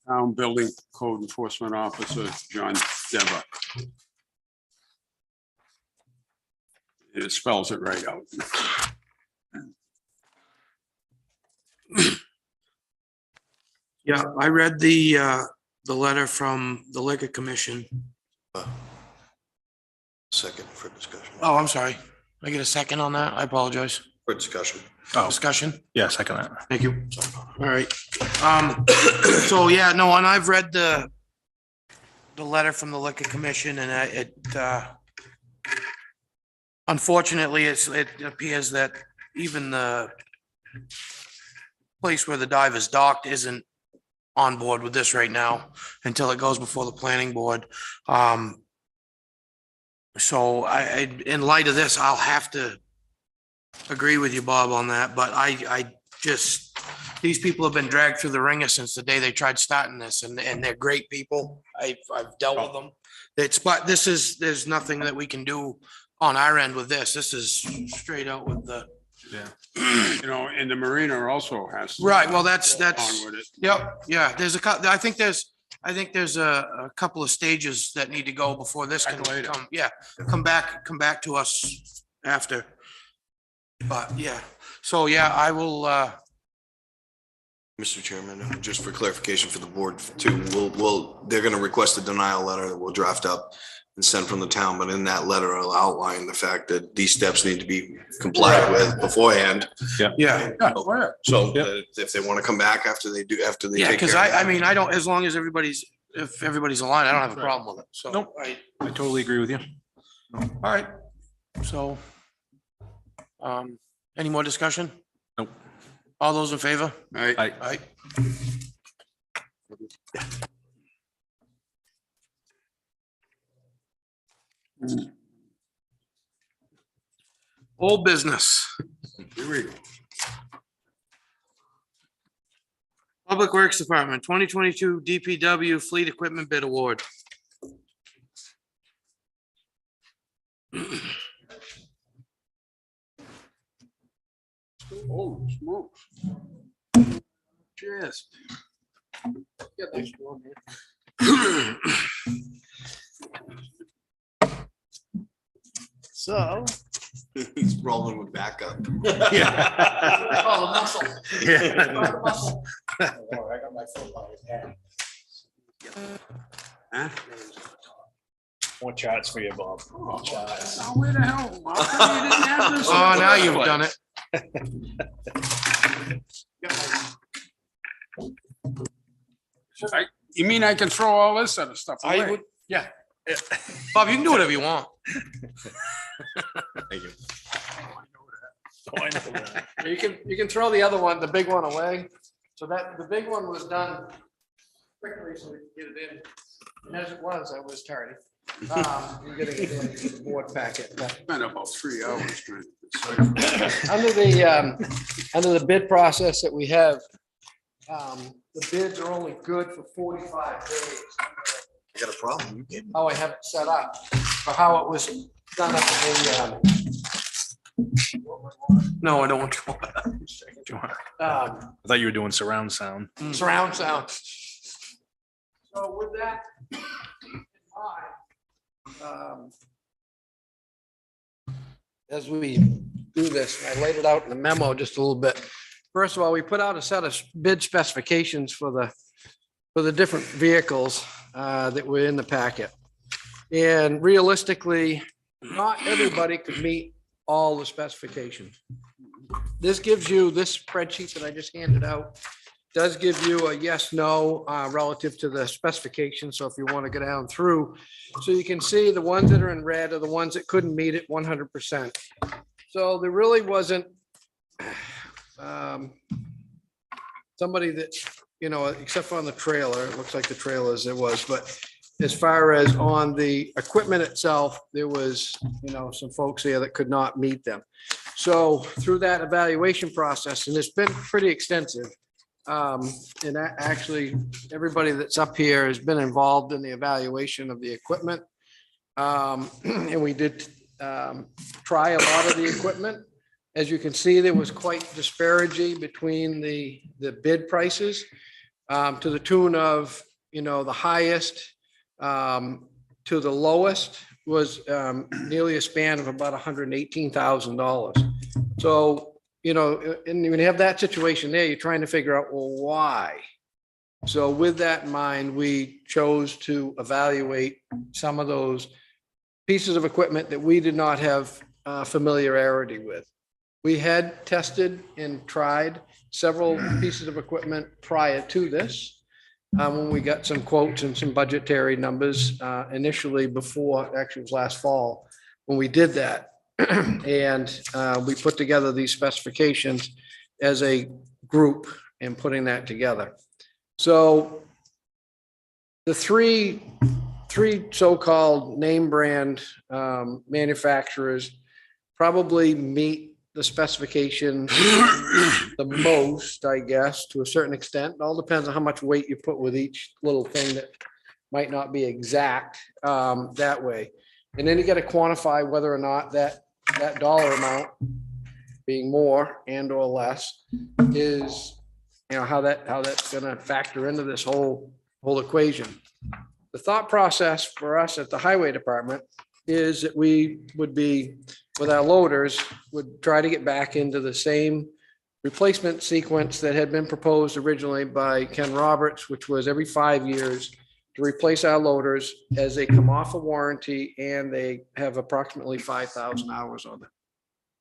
Town Building Code Enforcement Officer John Dever. It spells it right out. Yeah, I read the letter from the Liquor Commission. Second for discussion. Oh, I'm sorry. I get a second on that? I apologize. For discussion. Oh, Discussion? yeah, second that. Thank you. All right. So yeah, no, and I've read the letter from the Liquor Commission and unfortunately, it appears that even the place where the dive is docked isn't on board with this right now until it goes before the planning board. So in light of this, I'll have to agree with you, Bob, on that, but I just, these people have been dragged through the ringer since the day they tried starting this, and they're great people. I've dealt with them. But there's nothing that we can do on our end with this. This is straight out with the. Yeah. You know, and the marina also has. to Right, well, that's, go on with it. yep, yeah, I think there's a couple of stages that need to go before this can Later. come back to us after. But yeah, so yeah, I will, Mr. Chairman, just for clarification for the board too, they're gonna request a denial letter that we'll draft up and send from the town, but in that letter, I'll outline the fact that these steps need to be complied with beforehand. yeah, Yeah, oh, yeah. So if they want to come back after they yeah, take because care of I that. mean, I don't, as long as if everybody's aligned, I don't have a problem with it, so. Nope. I totally agree with you. All right, so, any more discussion? Nope. All those in favor? Right. I, Aye. Old business, Here we go. Public Works Department, 2022 DPW Fleet Equipment Bid Award. Oh, smokes. Cheers. Get this one here. So. He's rolling with backup. Oh, the muscle. Yeah. I got my foot on his head. Huh? More charts for you, Bob. More charts. Now, where the hell? How come you didn't have this? Oh, now you've done it. You mean I can throw all this other stuff I away? would, yeah. Bob, you can do whatever you want. Thank you. Oh, I know that. You can throw the other one, the big one away. So that, the big one was done quickly, so we could get it in. And as it was, I was tardy. You're getting it in the board packet. But Spent about 3 hours trying to decipher. under the bid process that we have, the bids are only good for 45 days. I got a problem. You gave me. How I have it set up, for how it was done up at No, I don't want to. I thought you were doing surround sound. surround sound. So with that in mind, as we do this, I laid it out in the memo just a little bit. First of all, we put out a set of bid specifications for the different vehicles that were in the packet. And realistically, not everybody could meet all the specifications. This gives you, this spreadsheet that I just handed out does give you a yes, no relative to the specifications. So if you want to go down through, so you can see the ones that are in red are the ones that couldn't meet it 100%. So there really wasn't somebody that, you know, except for on the trailer, it looks like the trailers there was, but as far as on the equipment itself, there was, you know, some folks here that could not meet them. So through that evaluation process, and it's been pretty extensive. And actually, everybody that's up here has been involved in the evaluation of the equipment. And we did try a lot of the equipment. As you can see, there was quite disparity between the bid prices to the tune of, the highest to the lowest was nearly a span of about $118,000. So, and when you have that situation there, you're trying to figure out, well, why? So with that in mind, we chose to evaluate some of those pieces of equipment that we did not have familiarity with. We had tested and tried several pieces of equipment prior to this. When we got some quotes and some budgetary numbers initially before, actually it was last fall, when we did that. And we put together these specifications as a group and putting that together. So the three so-called name brand manufacturers probably meet the specifications the most, I guess, to a certain extent. It all depends on how much weight you put with each little thing that might not be exact that way. And then you got to quantify whether or not that dollar amount being more and or less is, how that's going to factor into this whole equation. The thought process for us at the highway department is that we would be, with our loaders, would try to get back into the same replacement sequence that had been proposed originally by Ken Roberts, which was every 5 years to replace our loaders as they come off a warranty and they have approximately 5,000 hours on them.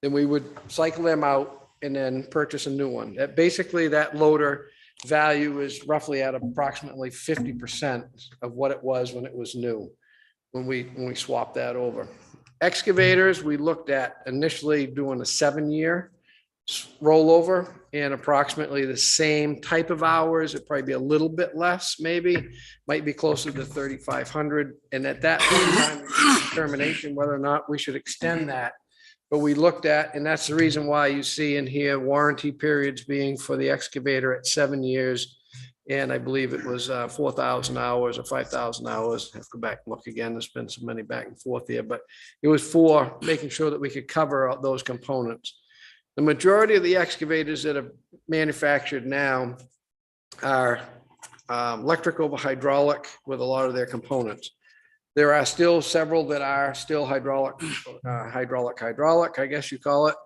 Then we would cycle them out and then purchase a new one. Basically, that loader value is roughly at approximately 50% of what it was when it was new, when we swapped that over. Excavators, we looked at initially doing a 7-year rollover and approximately the same type of hours. It'd probably be a little bit less, maybe, might be closer to 3,500. And at that point in time, determination whether or not we should extend that. But we looked at, and that's the reason why you see in here warranty periods being for the excavator at 7 years. And I believe it was 4,000 hours or 5,000 hours. I have to go back and look again. There's been so many back and forth here, but it was for making sure that we could cover out those components. The majority of the excavators that are manufactured now are electrical or hydraulic with a lot of their components. There are still several that are still hydraulic, I guess you call it,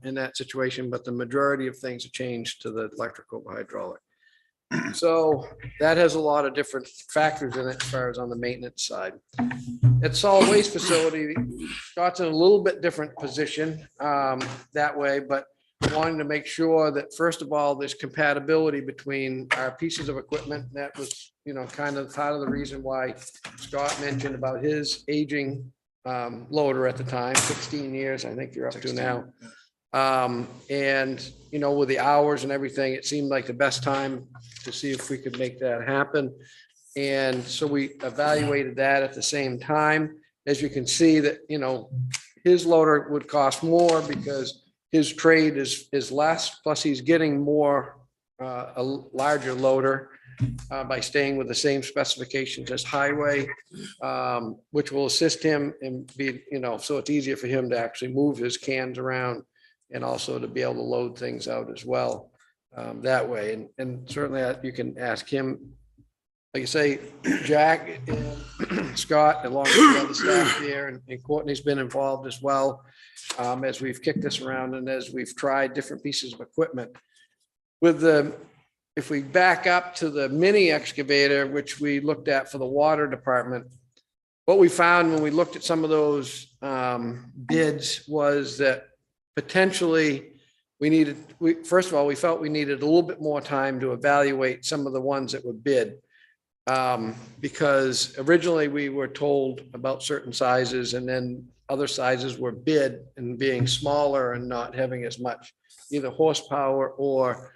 in that situation, but the majority of things have changed to the electrical or hydraulic. So that has a lot of different factors in it as far as on the maintenance side. At solid waste facility, Scott's in a little bit different position that way, but wanting to make sure that first of all, there's compatibility between our pieces of equipment. That was, kind of part of the reason why Scott mentioned about his aging loader at the time, 16 years, I think you're up to now. And, with the hours and everything, it seemed like the best time to see if we could make that happen. And so we evaluated that at the same time. As you can see that, his loader would cost more because his trade is less, plus he's getting more, a larger loader by staying with the same specifications as highway, which will assist him and be, so it's easier for him to actually move his cans around and also to be able to load things out as well that way. And certainly you can ask him, like you say, Jack and Scott, along with the other staff here, and Courtney's been involved as well as we've kicked this around and as we've tried different pieces of equipment. If we back up to the mini excavator, which we looked at for the water department, what we found when we looked at some of those bids was that potentially first of all, we felt we needed a little bit more time to evaluate some of the ones that were bid. Because originally we were told about certain sizes and then other sizes were bid and being smaller and not having as much either horsepower or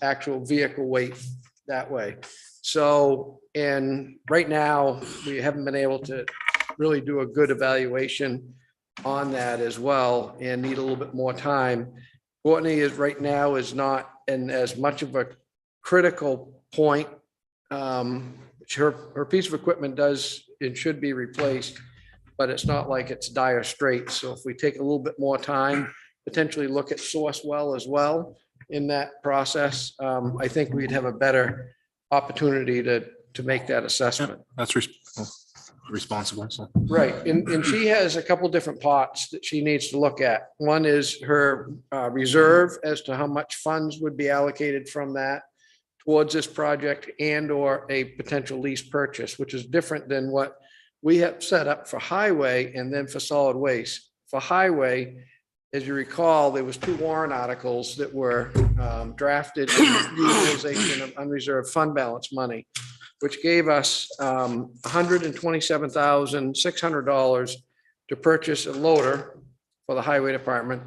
actual vehicle weight that way. So, and right now we haven't been able to really do a good evaluation on that as well and need a little bit more time. Whitney is right now is not in as much of a critical point. Her piece of equipment does, it should be replaced, but it's not like it's dire straits. So if we take a little bit more time, potentially look at Sourcewell as well in that process, I think we'd have a better opportunity to make that assessment. That's responsible. So Right, and she has a couple different pots that she needs to look at. One is her reserve as to how much funds would be allocated from that towards this project and or a potential lease purchase, which is different than what we have set up for highway and then for solid waste. For highway, as you recall, there was 2 warrant articles that were drafted in the utilization of unreserved fund balance money, which gave us $127,600 to purchase a loader for the highway department,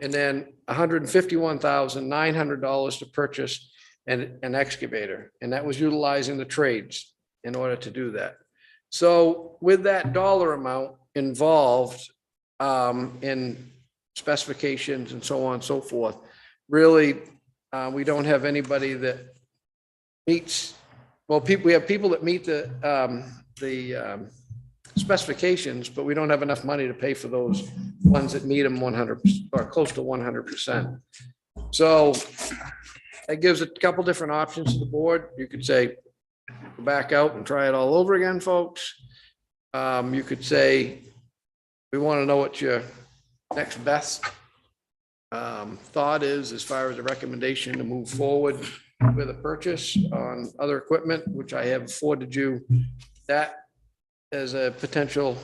and then $151,900 to purchase an excavator. And that was utilizing the trades in order to do that. So with that dollar amount involved in specifications and so on and so forth, really, we don't have anybody that meets. Well, we have people that meet the specifications, but we don't have enough money to pay for those ones that meet them 100 or close to 100%. So that gives a couple different options to the board. You could say, go back out and try it all over again, folks. You could say, we want to know what your next best thought is as far as a recommendation to move forward with a purchase on other equipment, which I have afforded you that as a potential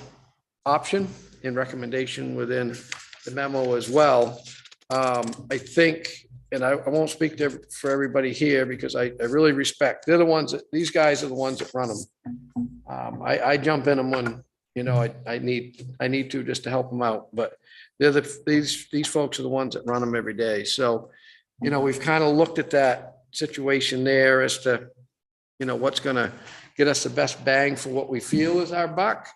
option in recommendation within the memo as well. I think, and I won't speak for everybody here because I really respect, they're the ones that, these guys are the ones that run them. I jump in them when, you know, I need to just to help them out, but these folks are the ones that run them every day. So, you know, we've kind of looked at that situation there as to, you know, what's going to get us the best bang for what we feel is our buck.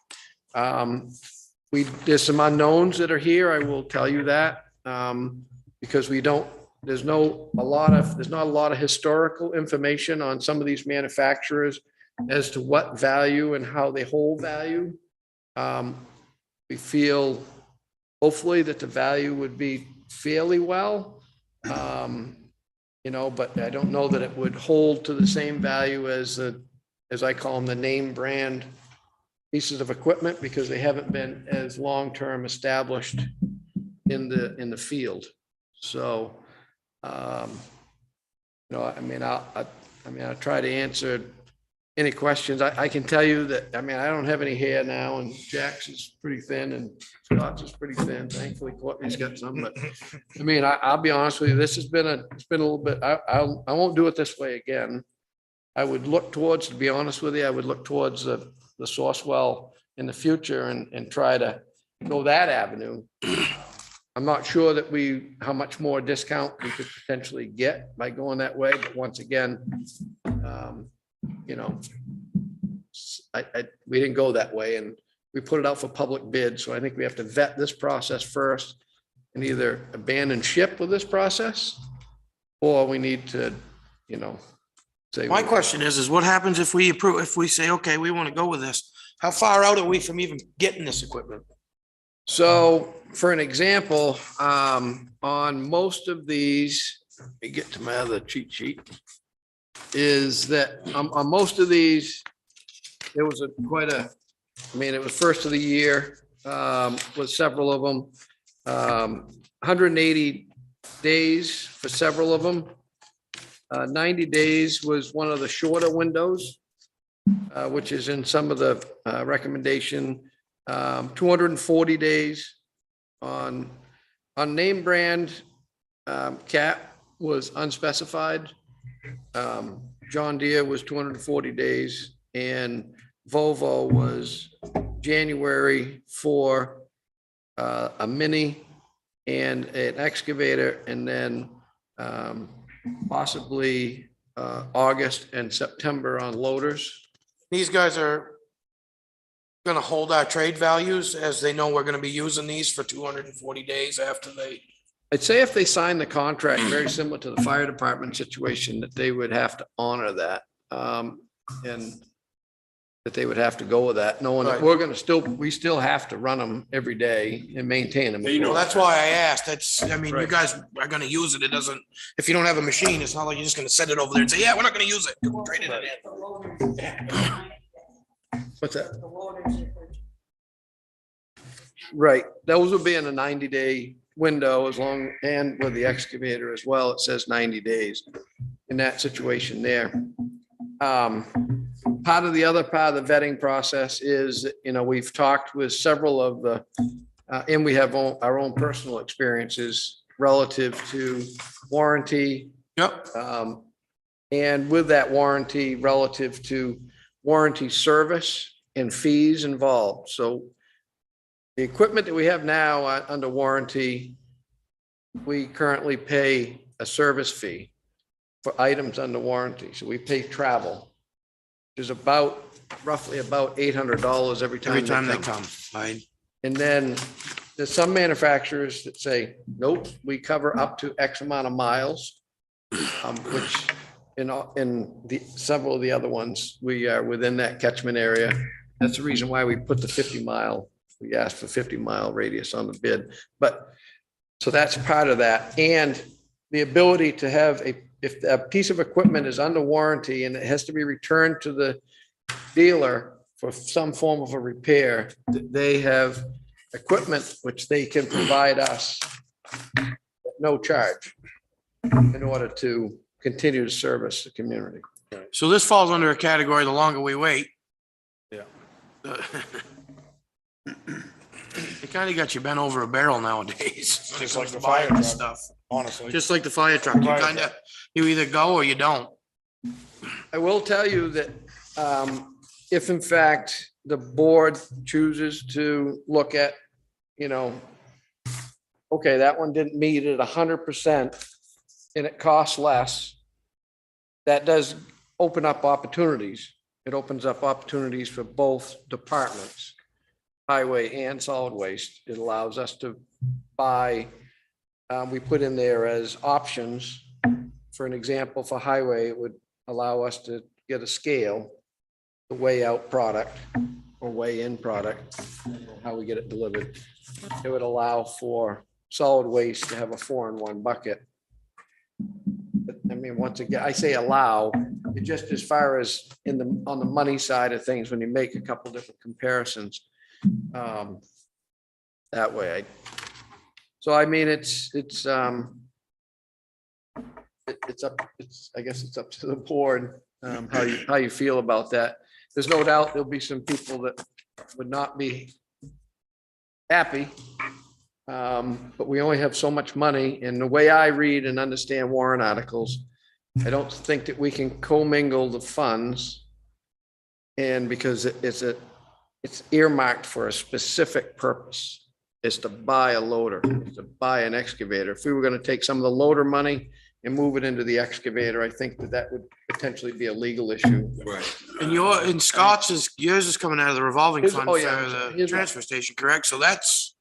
There's some unknowns that are here. I will tell you that because there's not a lot of historical information on some of these manufacturers as to what value and how they hold value. We feel hopefully that the value would be fairly well. You know, but I don't know that it would hold to the same value as I call them, the name brand pieces of equipment, because they haven't been as long-term established in the field. So, you know, I mean, I'll try to answer any questions. I can tell you that, I mean, I don't have any hair now, and Jack's is pretty thin and Scott's is pretty thin. Thankfully, Courtney's got some, but I mean, I'll be honest with you, this has been it's been a little bit, I won't do it this way again. I would look towards, to be honest with you, I would look towards the Sourcewell in the future and try to go that avenue. I'm not sure that how much more discount we could potentially get by going that way, but once again, you know, we didn't go that way, and we put it out for public bid. So I think we have to vet this process first and either abandon ship with this process, or we need to, you know, say. My question is what happens if we approve, if we say, okay, we want to go with this? How far out are we from even getting this equipment? So for an example, on most of these, let me get to my other cheat sheet, is that on most of these, it was I mean, it was first of the year with several of them, 180 days for several of them. 90 days was one of the shorter windows, which is in some of the recommendation. 240 days on name brand. Cap was unspecified. John Deere was 240 days, and Volvo was January for a mini and an excavator, and then possibly August and September on loaders. These guys are gonna hold our trade values as they know we're gonna be using these for 240 days after they? I'd say if they sign the contract, very similar to the fire department situation, that they would have to honor that. And that they would have to go with that, knowing that Right. we still have to run them every day and maintain them. Well, that's why I asked. That's, I mean, you Right. guys are gonna use it. It doesn't, if you don't have a machine, it's not like you're just gonna set it over there and say, yeah, we're not gonna use it. Trade it in. What's that? Right, those will be in a 90-day window as long, and with the excavator as well, it says 90 days in that situation there. Part of the vetting process is, we've talked with several of the, and we have our own personal experiences relative to warranty. Yep. And with that warranty relative to warranty service and fees involved. So the equipment that we have now under warranty, we currently pay a service fee for items under warranty. So we pay travel, which is roughly about $800 every time they come. Right. And then there's some manufacturers that say, nope, we cover up to X amount of miles, which several of the other ones, we are within that catchment area. That's the reason why we put the 50-mile, we asked for 50-mile radius on the bid. But, so that's part of that. And the ability to have if a piece of equipment is under warranty and it has to be returned to the dealer for some form of a repair, they have equipment which they can provide us at no charge in order to continue to service the community. So this falls under a category, the longer we wait. Yeah. They kind of got you bent over a barrel nowadays. when it Just comes like to the buying fire this truck. Stuff, Honestly. just like the fire truck. You Fire kind of, truck. you either go or you don't. I will tell you that if in fact the board chooses to look at, okay, that one didn't meet it 100% and it costs less, that does open up opportunities. It opens up opportunities for both departments, highway and solid waste. It allows us to buy, we put in there as options. For an example, for highway, it would allow us to get a scale, the weigh out product or weigh in product, how we get it delivered. It would allow for solid waste to have a 4-in-1 bucket. But, I mean, once again, I say allow, it just as far as on the money side of things, when you make a couple different comparisons, that way. So I mean, I guess it's up to the board, how you feel about that. There's no doubt there'll be some people that would not be happy. But we only have so much money, and the way I read and understand warrant articles, I don't think that we can commingle the funds. And because it's earmarked for a specific purpose. It's to buy a loader, it's to buy an excavator. If we were gonna take some of the loader money and move it into the excavator, I think that would potentially be a legal issue. Right. And Scott's yours is coming out of the revolving His- fund oh, for yeah, the his- transfer station, correct? So that's,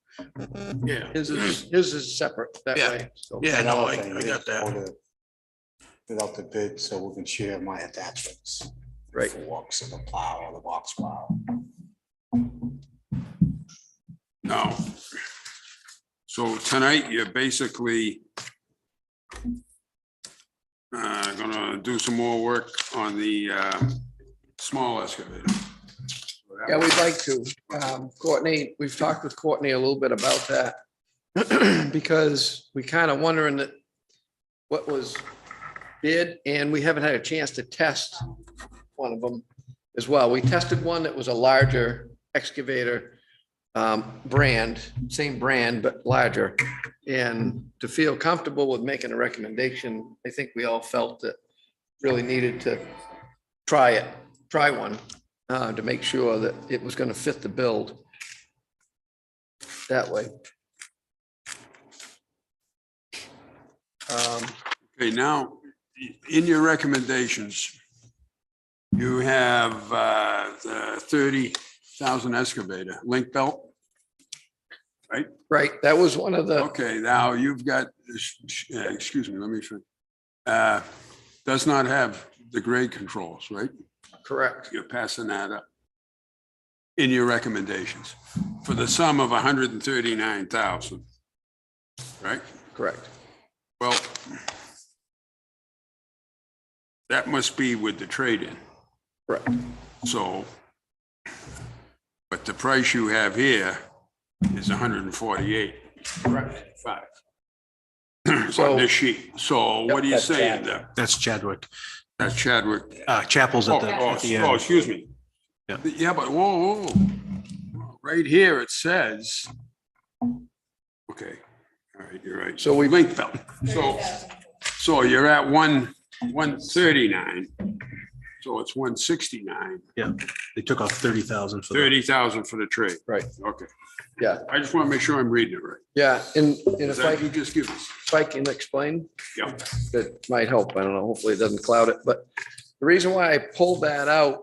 yeah, His is separate that Yeah. way. So yeah, no, Another thing I is got that. order without the bid, so we can share my attachments. Right. Forks and the plow or the box plow. No. So tonight, you're basically gonna do some more work on the small excavator. Yeah, we'd like to. Courtney, we've talked with Courtney a little bit about that. Because we kind of wondering that what was bid, and we haven't had a chance to test one of them as well. We tested one that was a larger excavator brand, same brand, but larger. And to feel comfortable with making a recommendation, I think we all felt that really needed to try one to make sure that it was going to fit the build that way. Okay, now, in your recommendations, you have the thousand excavator, link belt. Right, that was one of the, Okay, now you've got, excuse me, let me finish. Does not have the grade controls, right? correct, You're passing that up in your recommendations for the sum of 139,000, right? correct. Well, that must be with the trade-in. Correct. So, but the price you have here is 148. Correct. Five. So- On this sheet. So what are you That's saying Chadwick. there? That's Chadwick. That's Chadwick. Chapel's Oh, at the, oh, at the oh, end. excuse me. Yeah. Yeah, but whoa, whoa. Right here, it says. Okay, all right, you're right. So we- Link belt. So you're at 139. So it's 169, They took off 30,000 for that. 30,000 for the trade. Right. Okay. Yeah. I just want to make sure I'm reading it right. Yeah, and Is if I, that you just give us? if I can explain, Yeah. that might help. I don't know. Hopefully it doesn't cloud it, but the reason why I pulled that out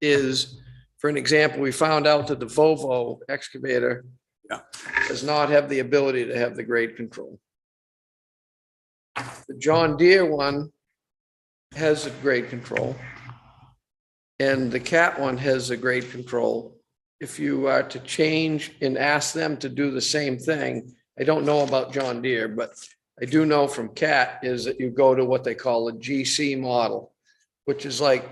is, for an example, we found out that the Volvo excavator Yeah. does not have the ability to have the grade control. The John Deere one has a grade control. And the Cat one has a grade control. If you are to change and ask them to do the same thing, I don't know about John Deere, but I do know from Cat is that you go to what they call a GC model, which is like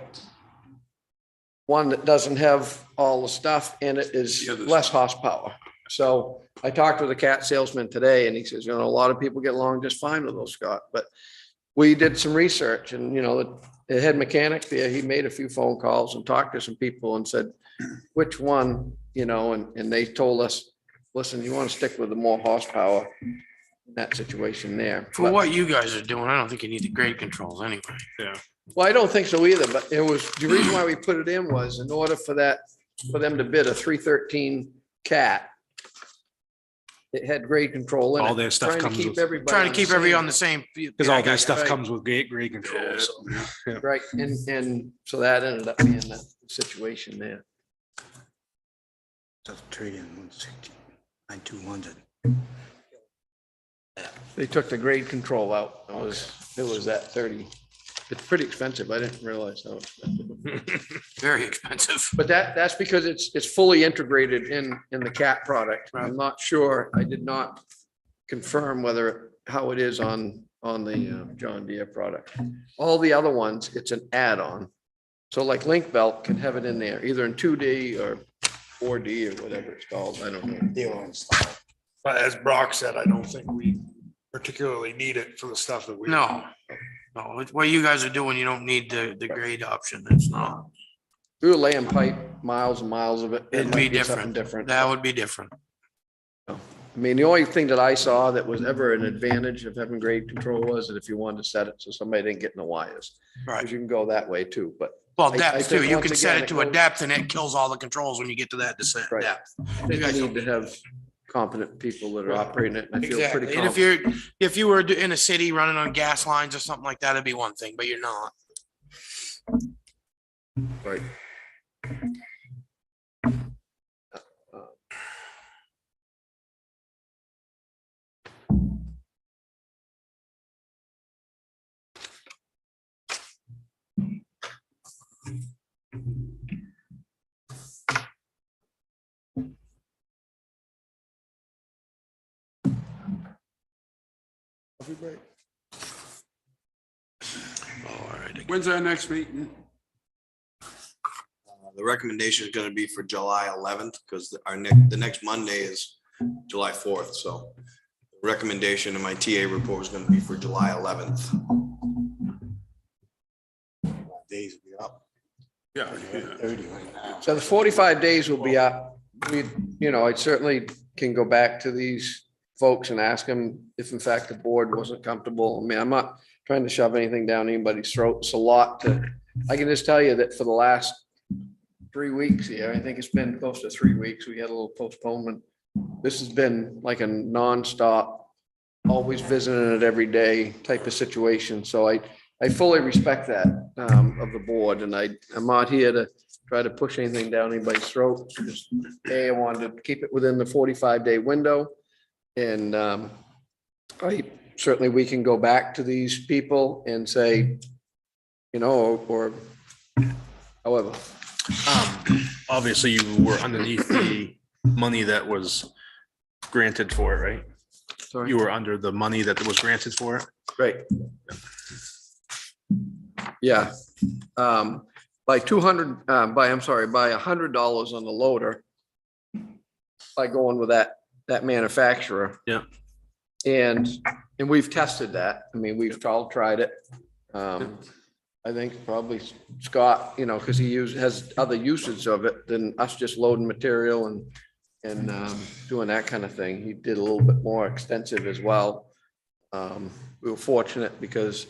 one that doesn't have all the stuff and it is The other less horsepower. So I talked with a Cat salesman today and he says, you know, a lot of people get along just fine with those, Scott, but we did some research and, you know, the head mechanic there, he made a few phone calls and talked to some people and said, which one, you know, and they told us, listen, you want to stick with the more horsepower in that situation there. For what you guys are doing, I don't think you need the grade controls anyway. Well, I don't think so either, but it was, the reason why we put it in was in order for that, for them to bid a 313 Cat. It had grade control in it. All their stuff trying to comes keep with- everybody Trying to keep everybody on same- the same. Because all their stuff right. comes with grade control, so. Right, and so that ended up being the situation there. Trade-in 160, 9200. They took the grade control out. It was that 30. It's pretty expensive. I didn't realize how expensive. Very expensive. But that's because it's fully integrated in the Cat product. I'm not sure. I did not confirm how it is on the John Deere product. All the other ones, it's an add-on. So like Link Belt can have it in there, either in 2D or 4D or whatever it's called. I don't know. Deal installed. But as Brock said, I don't think we particularly need it for the stuff that we. No, no, what you guys are doing, you don't need the grade option. It's not. We were laying pipe, miles and miles of it. It It'd be might something different. Different. That would be different. I mean, the only thing that I saw that was ever an advantage of having grade control was that if you wanted to set it so somebody didn't get in the wires. Right. Because you can go that way too, but. Well, I depth think too. You once can set again, it to it a goes- depth and it kills all the controls when you get to that descent Right. depth. I You think guys you don't need to have competent people that are operating it. And I feel pretty Exactly. And confident. if you were in a city running on gas lines or something like that, it'd be one thing, but you're not. Right. All right. When's our next meeting? The recommendation is gonna be for July 11th, because the next Monday is July 4th, so. the Recommendation in my TA report is gonna be for July 11th. Days will be up. Yeah. 30 right now. So the 45 days will be up. We, you know, I certainly can go back to these folks and ask them if in fact the board wasn't comfortable. I mean, I'm not trying to shove anything down anybody's throat. It's a lot to, I can just tell you that for the last 3 weeks here, I think it's been close to 3 weeks. We had a little postponement. This has been like a nonstop, always visiting it every day type of situation. So I fully respect that of the board, and I'm not here to try to push anything down anybody's throat. Just, I wanted to keep it within the 45-day window. And certainly we can go back to these people and say, you know, or however. Obviously you were underneath the money that was granted for it, right? Sorry. You were under the money that was granted for it? Right. Yeah. By 200, by $100 on the loader. By going with that manufacturer. Yeah. And we've tested that. I mean, we've all tried it. I think probably Scott, you know, because he has other uses of it than us just loading material and doing that kind of thing. He did a little bit more extensive as well. We were fortunate because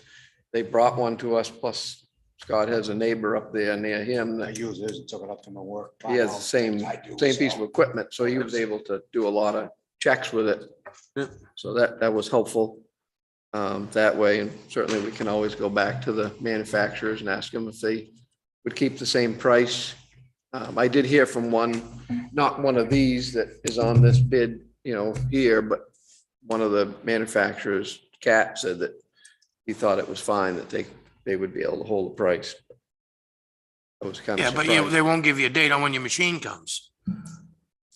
they brought one to us, plus Scott has a neighbor up there near him I that use this and took it up to my work. he has the same piece of equipment, so he was able to do a lot of checks with it. So that was helpful that way, and certainly we can always go back to the manufacturers and ask them if they would keep the same price. I did hear from one, not one of these that is on this bid, you know, here, but one of the manufacturers, Cat, said that he thought it was fine, that they would be able to hold the price. I was kind of Yeah, but surprised. they won't give you a date on when your machine comes.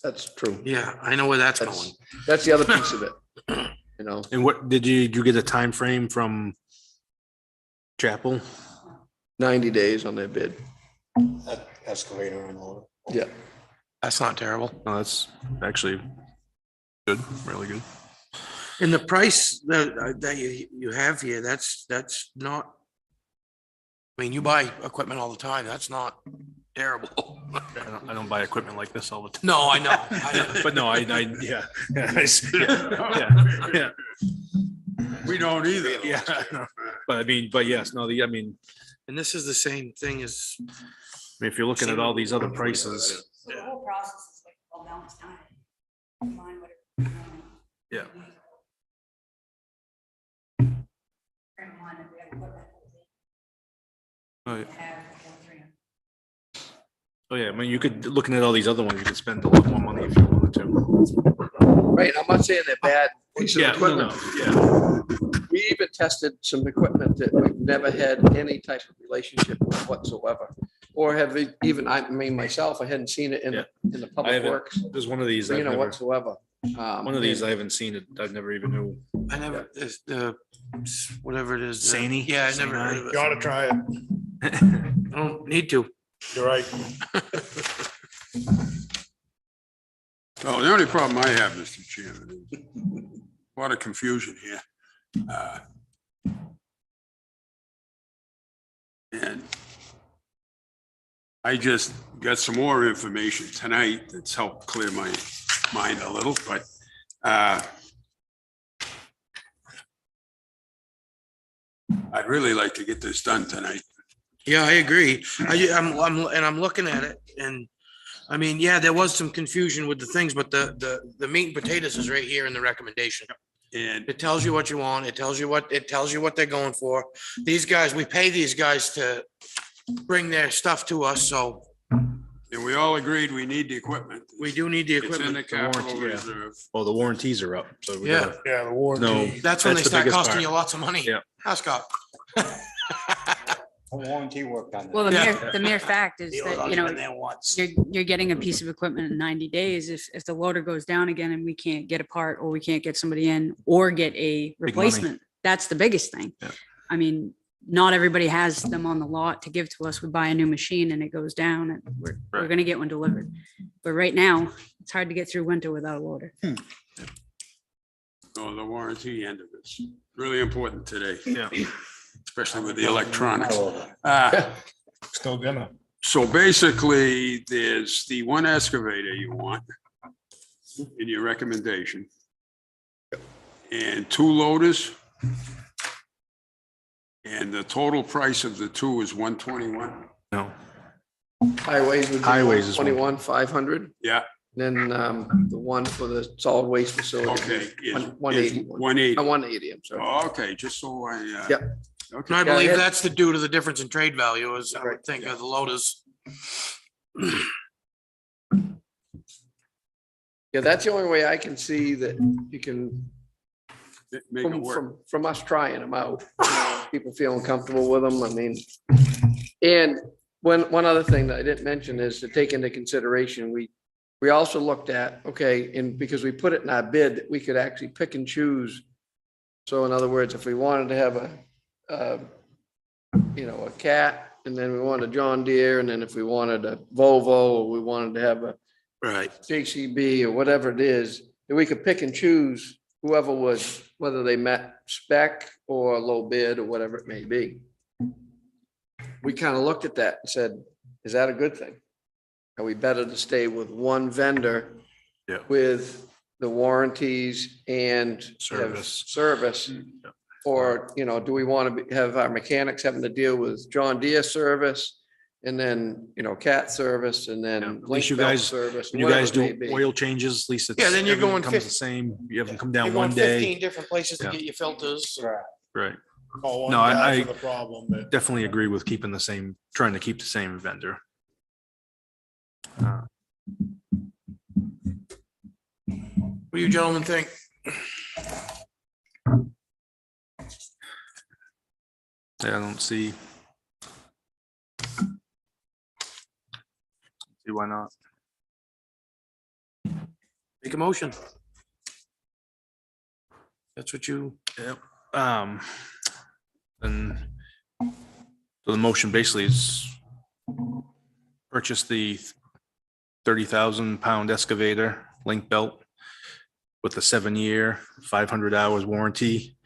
That's true. Yeah, I know where that's going. That's the other piece of it, you know. And what, did you get a time frame from Chapel? 90 days on their bid. Excavator and all. Yeah. That's not terrible. Oh, that's actually good, really good. And the price that you have here, that's not. I mean, you buy equipment all the time. That's not terrible. I don't buy equipment like this all the time. No, I know. But no, yeah. Yeah. We don't either. Yeah. But yes, no, I mean, And this is the same thing as, if you're looking at all these other prices, So the whole process is like all balanced out. Combine whatever. yeah. Oh, yeah. Oh, yeah, I mean, you could, looking at all these other ones, you could spend a lot more money if you wanted to. Right, I'm not saying they're bad pieces of Yeah, no, equipment. yeah, We even tested some equipment that we've never had any type of relationship with whatsoever. Or have even, I mean, myself, I hadn't seen it in the I public haven't, works, there's one of these, you I've know, never, whatsoever. one of these I haven't seen it, I've never even knew. I never, the, whatever it is. Saney? Yeah, I never heard of You ought to it. try it. I don't need to. You're right. Oh, the only problem I have, Mr. Chairman, is a lot of confusion here. And I just got some more information tonight that's helped clear my mind a little, but I'd really like to get this done tonight. Yeah, I agree. I'm looking at it and, I mean, yeah, there was some confusion with the things, but the meat and potatoes is right here in the recommendation. And It tells you what you want. It tells you what they're going for. These guys, we pay these guys to bring their stuff to us, so we all agreed we need the equipment. we do need the It's in the equipment. capital warranty, yeah. reserve. Oh, the warranties are up, so. we Yeah. gotta- Yeah, the warranty. That's when they That's the start biggest costing part. you lots of money. Yeah. Huh, Scott? A warranty work on that. Well, Yeah. the mere fact is that, you know, there once. you're getting a piece of equipment in 90 days. If the loader goes down again and we can't get a part, or we can't get somebody in or get a replacement, that's the biggest thing. Yeah. I mean, not everybody has them on the lot to give to us. We buy a new machine and it goes down and we're Right. gonna get one delivered. But right now, it's hard to get through winter without a loader. So the warranty end of it's really important today, Yeah. especially with the electronics. Still gonna. So basically, there's the one excavator you want in your recommendation. And 2 loaders. And the total price of the 2 is 121. No, Highways would be Highways is 21,500. Yeah, Then the one for the solid waste facility. okay. is- 180. is 180. 180, I'm sorry. Oh, okay, just so I. Yep. Okay. And I Yeah, believe it- that's the due to the difference in trade value, as I would Right. think of the loaders. Yeah, that's the only way I can see that you can, Make it work. from us trying them out, people feeling comfortable with them, I mean. And one other thing that I didn't mention is to take into consideration, we also looked at, okay, and because we put it in our bid, that we could actually pick and choose. So in other words, if we wanted to have a cat, and then we wanted a John Deere, and then if we wanted a Volvo, or we wanted to have a Right. JCB or whatever it is, that we could pick and choose whoever was, whether they met spec or low bid or whatever it may be. We kind of looked at that and said, is that a good thing? Are we better to stay with one vendor? Yeah. With the warranties and have service? Or, do we want to have our mechanics having to deal with John Deere service? And then, cat service, and then At least link you belt guys, service. when you whatever guys it may do be. oil changes, at least it's. Yeah, then you're everything going comes the 50 same. You have them come You're down going one day. 15 different places to Yeah. get your filters. Right. Call one No, guy I for the problem, but definitely agree with keeping the same, trying to keep the same vendor. What do you gentlemen think? I don't see. See why not? Make a motion. That's what you, Yep. And so the motion basically is purchase the 30,000 pound excavator link belt with a 7-year, 500 hours warranty.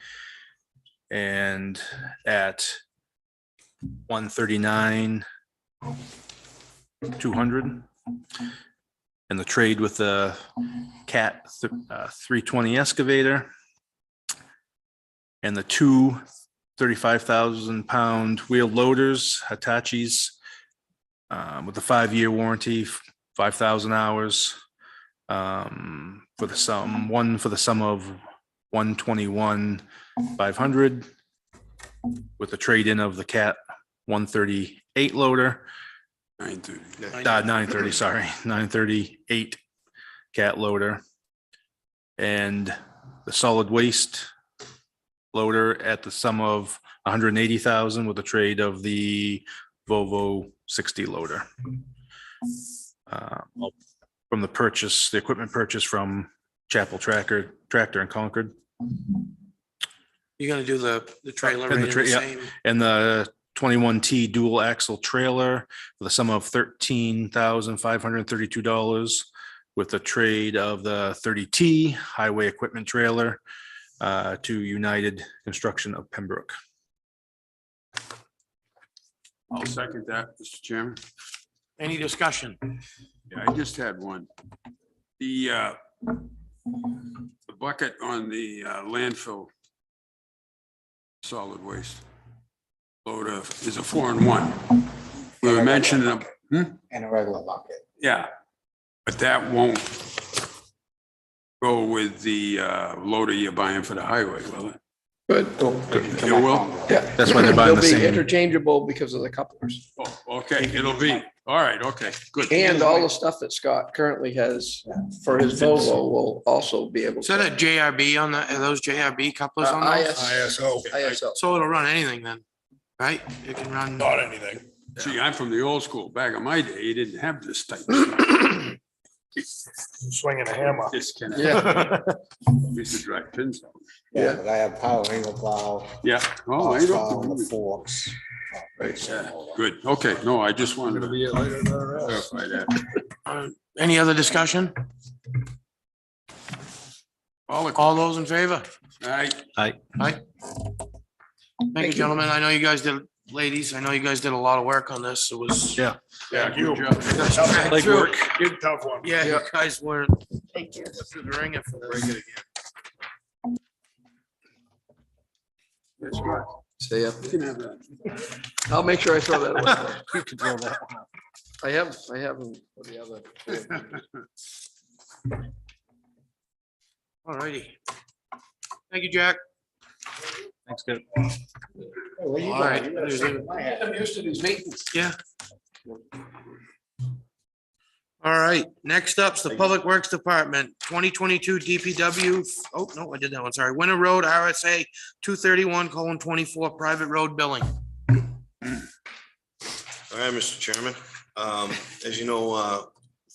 And at 139,200, and the trade with the Cat 320 excavator and the two 35,000 pound wheel loaders, Hitachis, with a 5-year warranty, 5,000 hours, for the sum, one for the sum of 121,500, with the trade-in of the Cat 138 loader, 930, sorry, 938 Cat loader, and the solid waste loader at the sum of 180,000 with the trade of the Volvo 60 loader. From the purchase, the equipment purchase from Chapel Tractor in Concord. you're gonna do the trailer And the rate the yeah. same. And the 21T dual axle trailer for the sum of $13,532 with the trade of the 30T highway equipment trailer to United Construction of Pembroke. I'll second that, Mr. Chairman. Any discussion? Yeah, I just had one. The bucket on the landfill solid waste loader is a 4-in-1. We were mentioning, And a regular bucket. yeah, but that won't go with the loader you're buying for the highway, will it? Good. It will? Yeah. That's why they're buying They'll the be same. interchangeable because of the couplers. Oh, okay, it'll be, all right, okay, good. And all the stuff that Scott currently has for his Volvo will also be able Is that a to. JRB on that, are those JRB couplers on those? ISO, ISO. So it'll run anything then, right? It can run. not anything. See, I'm from the old school. Back in my day, you didn't have this type of stuff. Swinging a hammer. Disconnect. Yeah, Used to drive pins. out. Yeah. But I have power angle plow. Yeah, oh, I plow, don't. the forks. Yeah, good, okay, no, I just wanted to clarify that. Any other discussion? All those in favor? All right, Thank you, gentlemen. I know you guys did, ladies, I know you guys did a lot of work on this. It was. Yeah. yeah, You. good job. Back Like through. work. Good tough one. Yeah, you guys were. Thank you. Through the ringer for this. That's right. see ya. You can have that. I'll make sure I throw that away. You can throw that one out. I have them for the other. All righty. Thank you, Jack. Thanks, good. All right. I'm used to these meetings. Yeah. All right, next up's the Public Works Department, 2022 DPW. Oh, no, I did that one. Sorry. Winter Road RSA 231:24 private road billing. All right, Mr. Chairman. As you know, a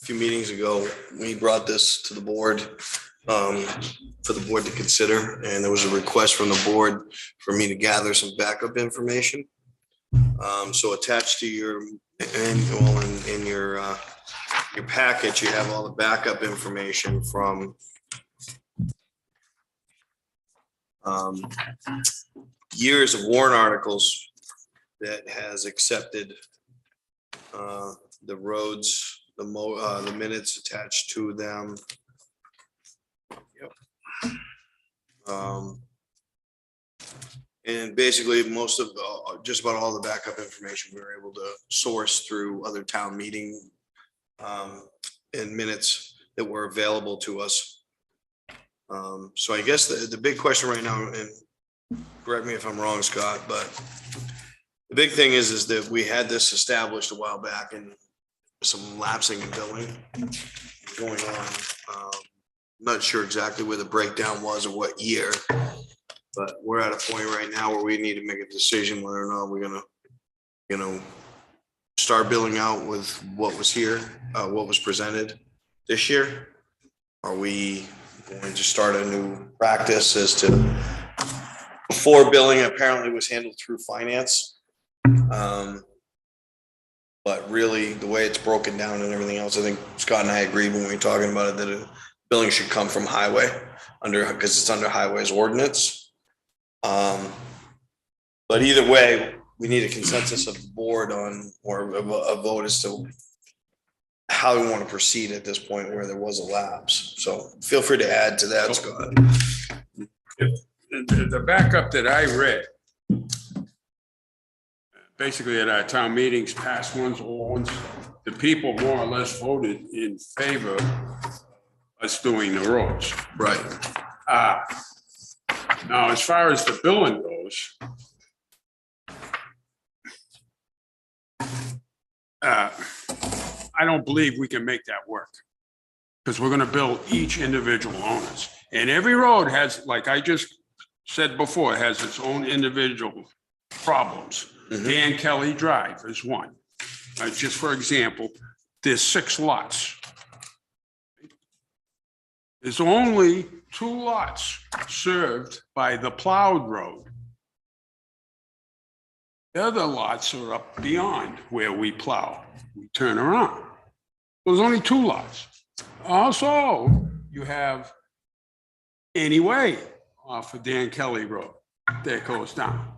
few meetings ago, we brought this to the board for the board to consider, and there was a request from the board for me to gather some backup information. So attached to your annual in your package, you have all the backup information from years of warrant articles that has accepted the roads, the minutes attached to them. Yep. And basically most of just about all the backup information we were able to source through other town meeting and minutes that were available to us. So I guess the big question right now, and correct me if I'm wrong, Scott, but the big thing is that we had this established a while back and some lapsing in billing going on. Not sure exactly where the breakdown was or what year, but we're at a point right now where we need to make a decision whether or not we're gonna, start billing out with what was here, what was presented this year. Are we going to start a new practice as to before billing apparently was handled through finance? But really the way it's broken down and everything else, I think Scott and I agreed when we were talking about it that billing should come from highway because it's under highways ordinance. But either way, we need a consensus of the board on, or a vote as to how we want to proceed at this point where there was a lapse. So feel free to add to that, Scott. The backup that I read, basically at our town meetings, past ones, old ones, the people more or less voted in favor of us doing the roads. Right. Now, as far as the billing goes, I don't believe we can make that work because we're going to bill each individual owners. And every road has, like I just said before, has its own individual problems. Mm-hmm. Dan Kelly Drive is one. Just for example, there's 6 lots. There's only 2 lots served by the plowed road. The other lots are up beyond where we plow. We turn around. There's only 2 lots. Also, you have Anyway off of Dan Kelly Road that goes down.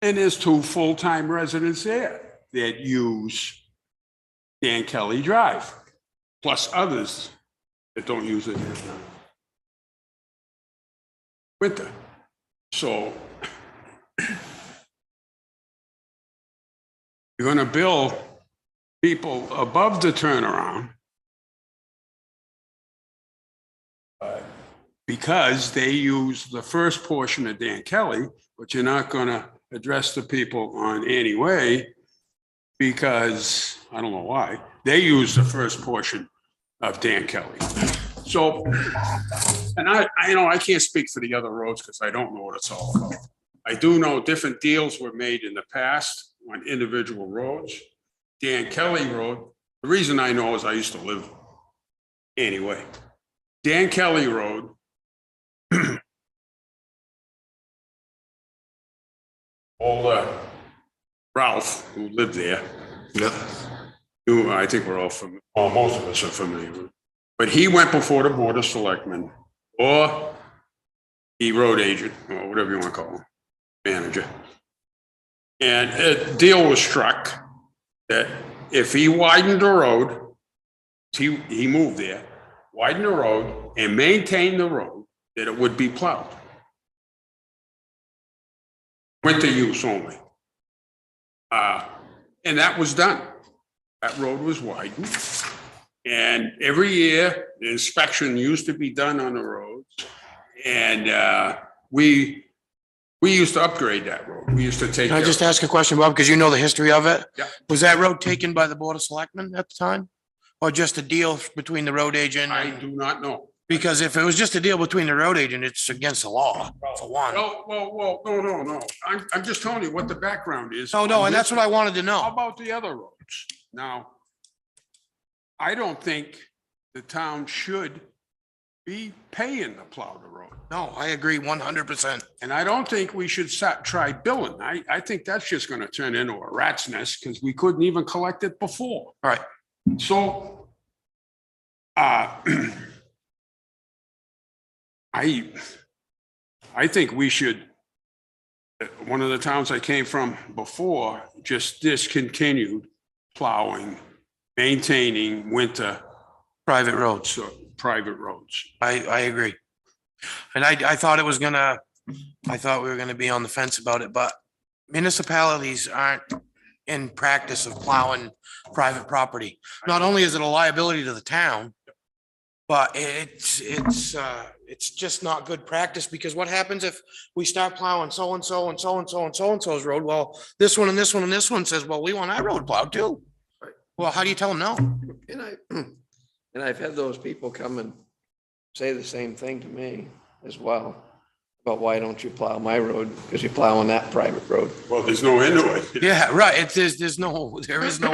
And there's 2 full-time residents there that use Dan Kelly Drive, plus others that don't use it in the winter. So you're gonna bill people above the turnaround because they use the first portion of Dan Kelly, but you're not gonna address the people on Anyway because, I don't know why, they use the first portion of Dan Kelly. So, and I can't speak for the other roads because I don't know what it's all about. I do know different deals were made in the past on individual roads. Dan Kelly Road, the reason I know is I used to live anyway. Dan Kelly Road, old Ralph, who lived there, who I think we're all familiar, well, most of us are familiar with. But he went before the Board of Selectmen, or the road agent, or whatever you want to call him, manager. And a deal was struck that if he widened the road, he moved there, widened the road, and maintained the road, that it would be plowed. Winter use only. And that was done. That road was widened. And every year, the inspection used to be done on the roads. And we used to upgrade that road. We used to take. Can I just ask a question, Bob, because you know the history of it? Yeah. Was that road taken by the Board of Selectmen at the time? Or just a deal between the road agent? I do not know. Because if it was just a deal between the road agent, it's against the law, for one. Well, no. I'm just telling you what the background is. No, and that's what I wanted to How know. about the other roads? Now, I don't think the town should be paying to plow the road. No, I agree 100%. And I don't think we should try billing. I think that's just gonna turn into a rat's nest because we couldn't even collect it before. Right. So, I think we should, one of the towns I came from before, just discontinued plowing, maintaining winter Private roads. private roads. I agree. And I thought it was gonna, I thought we were gonna be on the fence about it, but municipalities aren't in practice of plowing private property. Not only is it a liability to the town, but it's just not good practice, because what happens if we start plowing so-and-so and so-and-so and so-and-so's road? Well, this one and this one and this one says, well, we want our road plowed too. Well, how do you tell them no? And I've had those people come and say the same thing to me as well. But why don't you plow my road? Because you're plowing that private road. Well, there's no end to it. Yeah, right. There is no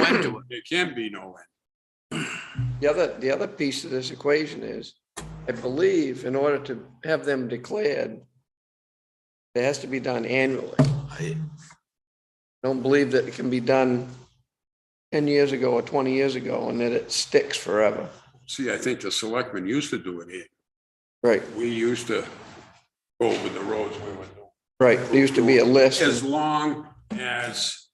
end to it. There can be no end. The other piece of this equation is, I believe in order to have them declared, it has to be done annually. I don't believe that it can be done 10 years ago or 20 years ago and that it sticks forever. See, I think the selectmen used to do it here. Right, We used to go over the roads we were doing. right. There used to be a list. As long as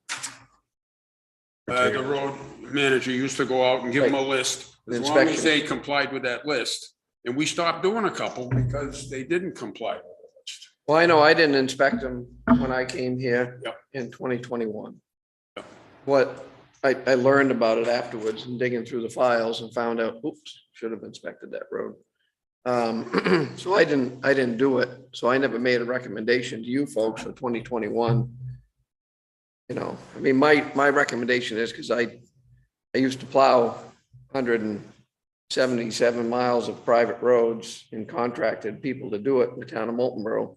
the road manager used to go out and give them a list, as long as Inspection. they complied with that list. And we stopped doing a couple because they didn't comply with the list. Well, I know I didn't inspect them when I came here Yep. in 2021. Yep. What I learned about it afterwards and digging through the files and found out, oops, should have inspected that road. So I didn't do it. So I never made a recommendation to you folks for 2021. You know, I mean, my recommendation is, because I used to plow 177 miles of private roads and contracted people to do it in the town of Moultonborough.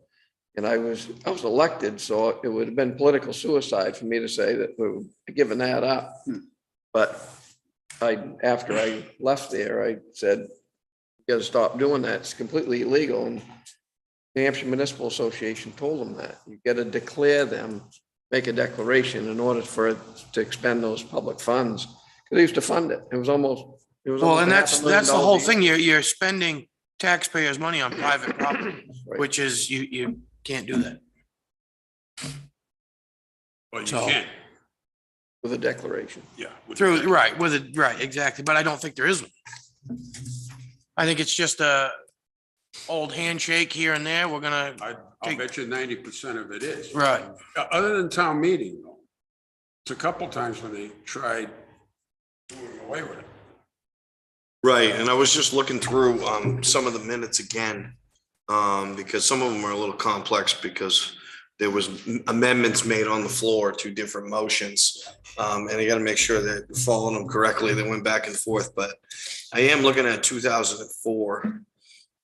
And I was elected, so it would have been political suicide for me to say that we were giving that up. But after I left there, I said, you gotta stop doing that. It's completely illegal. And the Hampshire Municipal Association told them that. You gotta declare them, make a declaration in order for it to expend those public funds. Because they used to fund it. It was almost. Well, and that's the $500,000 whole a year. thing. You're spending taxpayers' money on private property, Right. which is, you can't do that. But you So- can, With a declaration. yeah. with Through, that. right, with it, right, exactly. But I don't think there is one. I think it's just a old handshake here and there. We're gonna, I'll bet you 90% of it is. right. Other than town meeting, though, it's a couple times when they tried doing away with it. Right, and I was just looking through some of the minutes again, because some of them are a little complex because there was amendments made on the floor to different motions. And I gotta make sure that you're following them correctly. They went back and forth, but I am looking at 2004.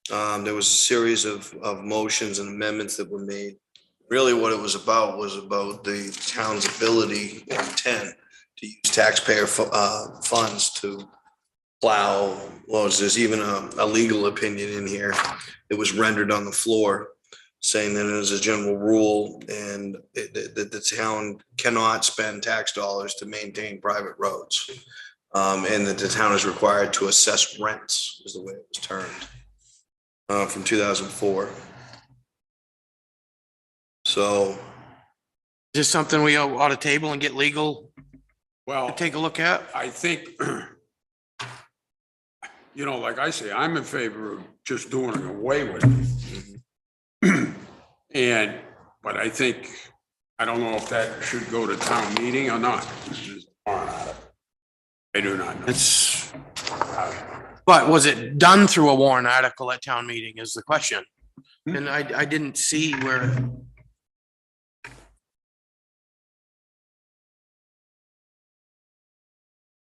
There was a series of motions and amendments that were made. Really what it was about the town's ability and intent to use taxpayer funds to plow. Well, there's even a legal opinion in here. It was rendered on the floor saying that it is a general rule and that the town cannot spend tax dollars to maintain private roads. And that the town is required to assess rents, is the way it was termed, from 2004. So. Is this something we ought to table and get legal Well, to take a look at? I think, like I say, I'm in favor of just doing away with it. But I think, I don't know if that should go to town meeting or not. I do not know. It's, but was it done through a warrant article at town meeting is the question. And I didn't see where.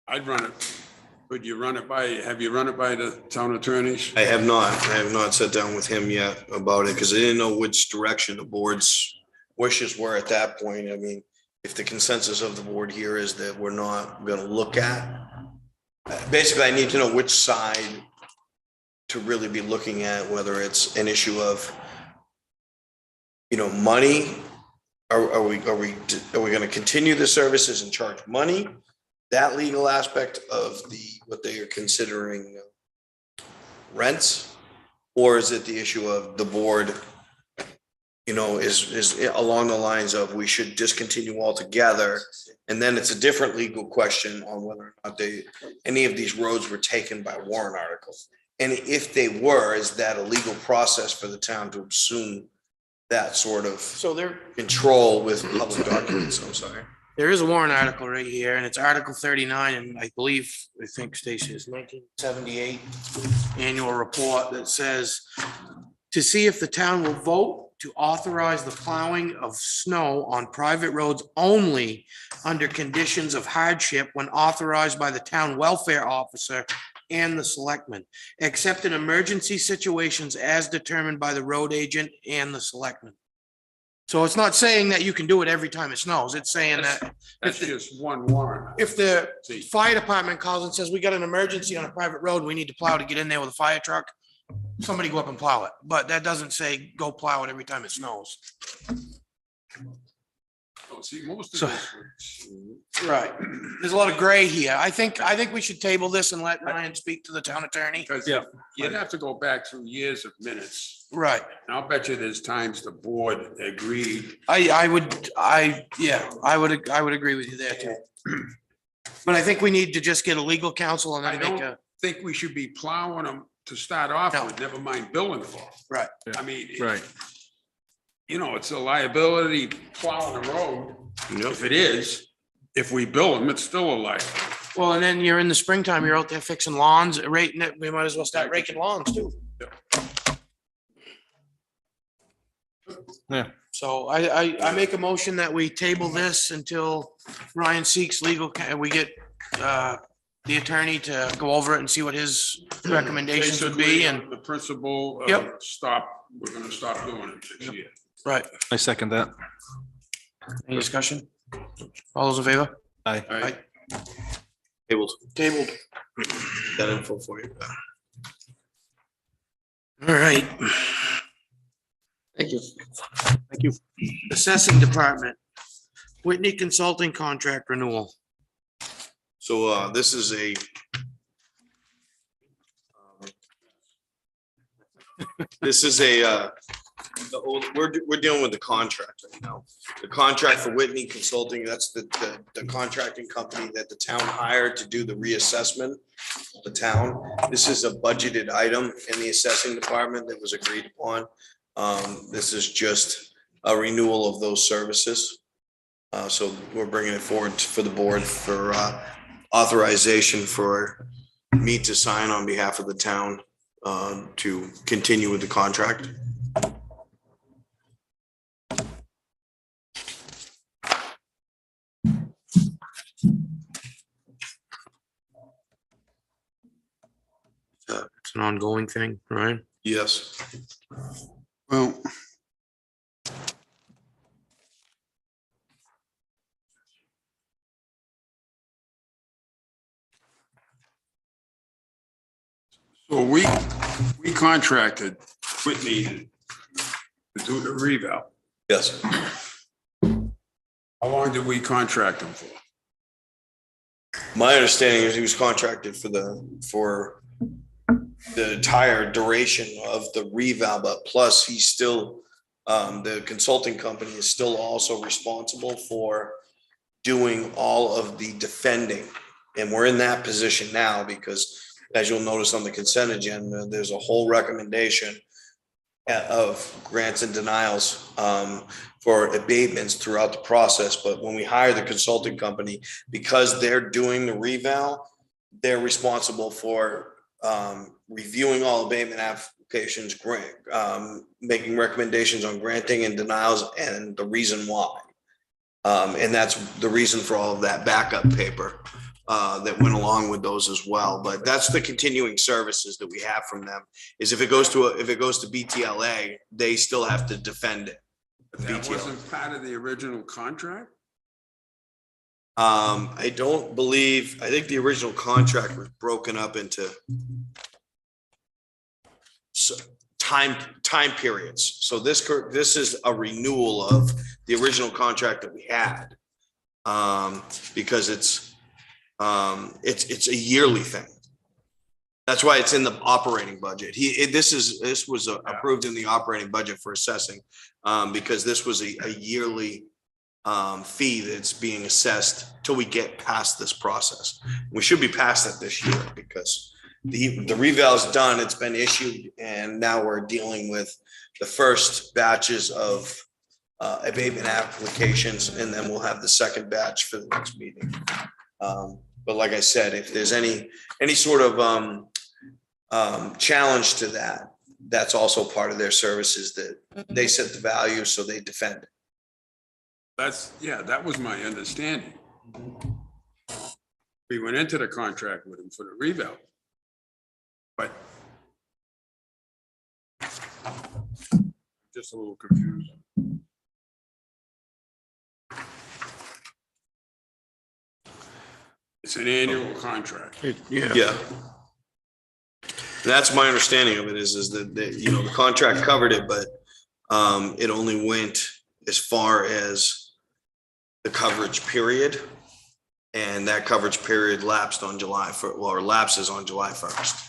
I'd run it Could you run it by, have you run it by the town attorneys? I have not sat down with him yet about it because I didn't know which direction the board's wishes were at that point. I mean, if the consensus of the board here is that we're not gonna look at, basically, I need to know which side to really be looking at, whether it's an issue of, money. Are we gonna continue the services and charge money? That legal aspect of what they are considering rents? Or is it the issue of the board, is along the lines of we should discontinue altogether? And then it's a different legal question on whether or not any of these roads were taken by warrant articles. And if they were, is that a legal process for the town to assume that sort of So control with public documents? I'm sorry. there is a warrant article right here, and it's Article 39, and I think Stacy is 1978 annual report that says to see if the town will vote to authorize the plowing of snow on private roads only under conditions of hardship when authorized by the town welfare officer and the selectmen, except in emergency situations as determined by the road agent and the selectmen. So it's not saying that you can do it every time it snows. It's saying that That's just one warrant. if the See. fire department calls and says, we got an emergency on a private road, we need to plow to get in there with a fire truck, somebody go up and plow it. But that doesn't say go plow it every time it snows. Oh, see, most of So- this, Right. There's a lot of gray here. I think we should table this and let Ryan speak to the town attorney. because Yeah. you'd have to go back through years of minutes. Right. And I'll bet you there's times the board agreed. I would agree with you there too. But I think we need to just get a legal counsel and then I make don't- a, Think we should be plowing them to start off No. with, never mind billing for. 'em. right. I mean, Right. It's a liability plowing the road. If it is, if we bill them, it's still a liability. Well, and then you're in the springtime, you're out there fixing lawns, raking it, we might as well start raking lawns too. Yeah. So I make a motion that we table this until Ryan seeks legal, we get the attorney to go over it and see what his recommendations would be Basically, and, the principle Yep. of we're gonna stop doing it this year. right. I second that. Any discussion? All those in favor? Aye. All right. Tabled. Tabled. That info for you. All right. Thank you. Thank you. Assessing Department, Whitney Consulting Contract Renewal. So this is we're dealing with the contract right now. The contract for Whitney Consulting, that's the contracting company that the town hired to do the reassessment of the town. This is a budgeted item in the assessing department that was agreed upon. This is just a renewal of those services. So we're bringing it forward for the board for authorization for me to sign on behalf of the town to continue with the contract. It's an ongoing thing, right? Yes. Well. So we contracted Whitney to do the reval. Yes. How long did we contract them for? My understanding is he was contracted for the entire duration of the reval, but plus he's still, the consulting company is still also responsible for doing all of the defending. And we're in that position now because, as you'll notice on the consent agenda, there's a whole recommendation of grants and denials for abatements throughout the process. But when we hire the consulting company, because they're doing the reval, they're responsible for reviewing all abatement applications, making recommendations on granting and denials and the reason why. And that's the reason for all of that backup paper. that went along with those as well. But that's the continuing services that we have from them, is if it goes to BTLA, they still have to defend it. That wasn't part of the original contract? I don't believe, I think the original contract was broken up into time periods. So this is a renewal of the original contract that we had. Because it's a yearly thing. That's why it's in the operating budget. This was approved in the operating budget for assessing, because this was a yearly fee that's being assessed till we get past this process. We should be past it this year because the reval is done, it's been issued, and now we're dealing with the first batches of abatement applications, and then we'll have the second batch for the next meeting. But like I said, if there's any sort of challenge to that, that's also part of their services, that they set the value, so they defend it. That was my understanding. We went into the contract with them for the reval. But just a little confused. It's an annual contract. Yeah. That's my understanding of it, is that, the contract covered it, but it only went as far as the coverage period. And that coverage period lapsed on lapses on July 1st.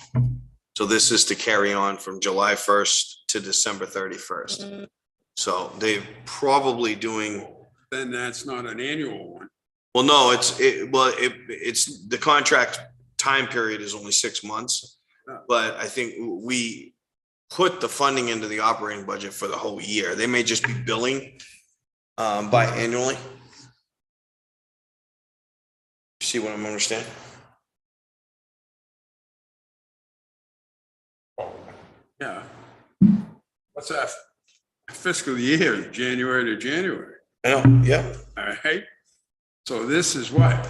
So this is to carry on from July 1st to December 31st. So they're probably doing. Then that's not an annual one. Well, no, it's the contract time period is only 6 months, but I think we put the funding into the operating budget for the whole year. They may just be billing biannually. See what I'm understanding? Yeah. What's that fiscal year, January to January? I know, yeah. All right. So this is what?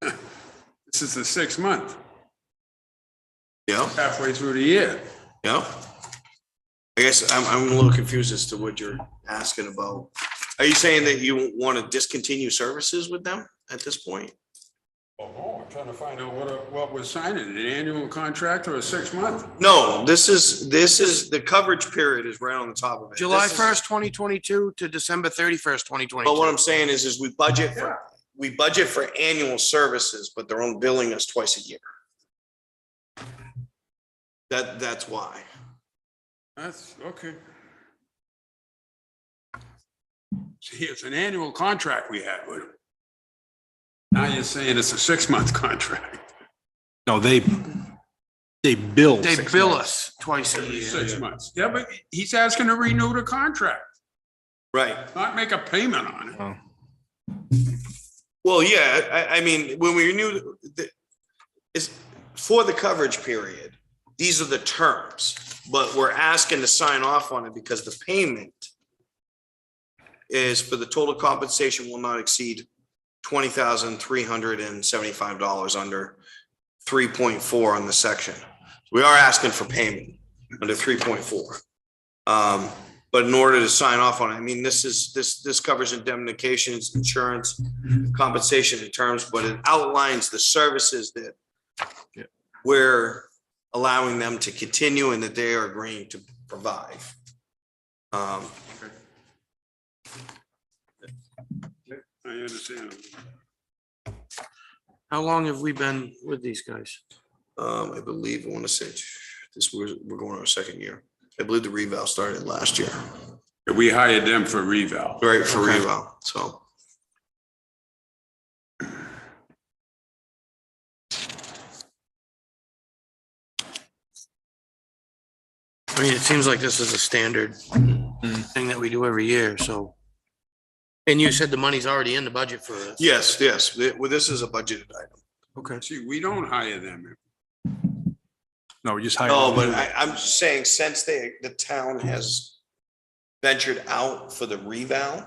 This is the 6th month. Yeah. Halfway through the year. Yeah. I guess I'm a little confused as to what you're asking about. Are you saying that you want to discontinue services with them at this point? Oh, no, I'm trying to find out what was signed, an annual contract or a 6-month? No, this is the coverage period is right on the top of it. July This is- 1st, 2022 to December 31st, 2022. But what I'm saying is we budget for annual services, but they're only billing us twice a year. That's why. That's okay. See, it's an annual contract we had with them. Now you're saying it's a 6-month contract. No, they bill. They 6 bill months. us twice a year. 6 months. Yeah, but he's asking to renew the contract, Right. not make a payment on it. Oh. Well, yeah, I mean, when we renew is for the coverage period, these are the terms, but we're asking to sign off on it because the payment is for the total compensation will not exceed $20,375 under 3.4 on the section. We are asking for payment under 3.4. But in order to sign off on it, I mean, this covers indemnifications, insurance, compensation in terms, but it outlines the services that we're allowing them to continue and that they are agreeing to provide. I understand. How long have we been with these guys? I believe, I want to say we're going on our second year. I believe the reval started last year. We hired them for reval. Right, for reval, so. I mean, it seems like this is a standard thing that we do every year, so. And you said the money's already in the budget for this. Yes, well, this is a budgeted item. Okay. See, we don't hire them. No, we just hired. No, but I'm just saying, since the town has ventured out for the reval,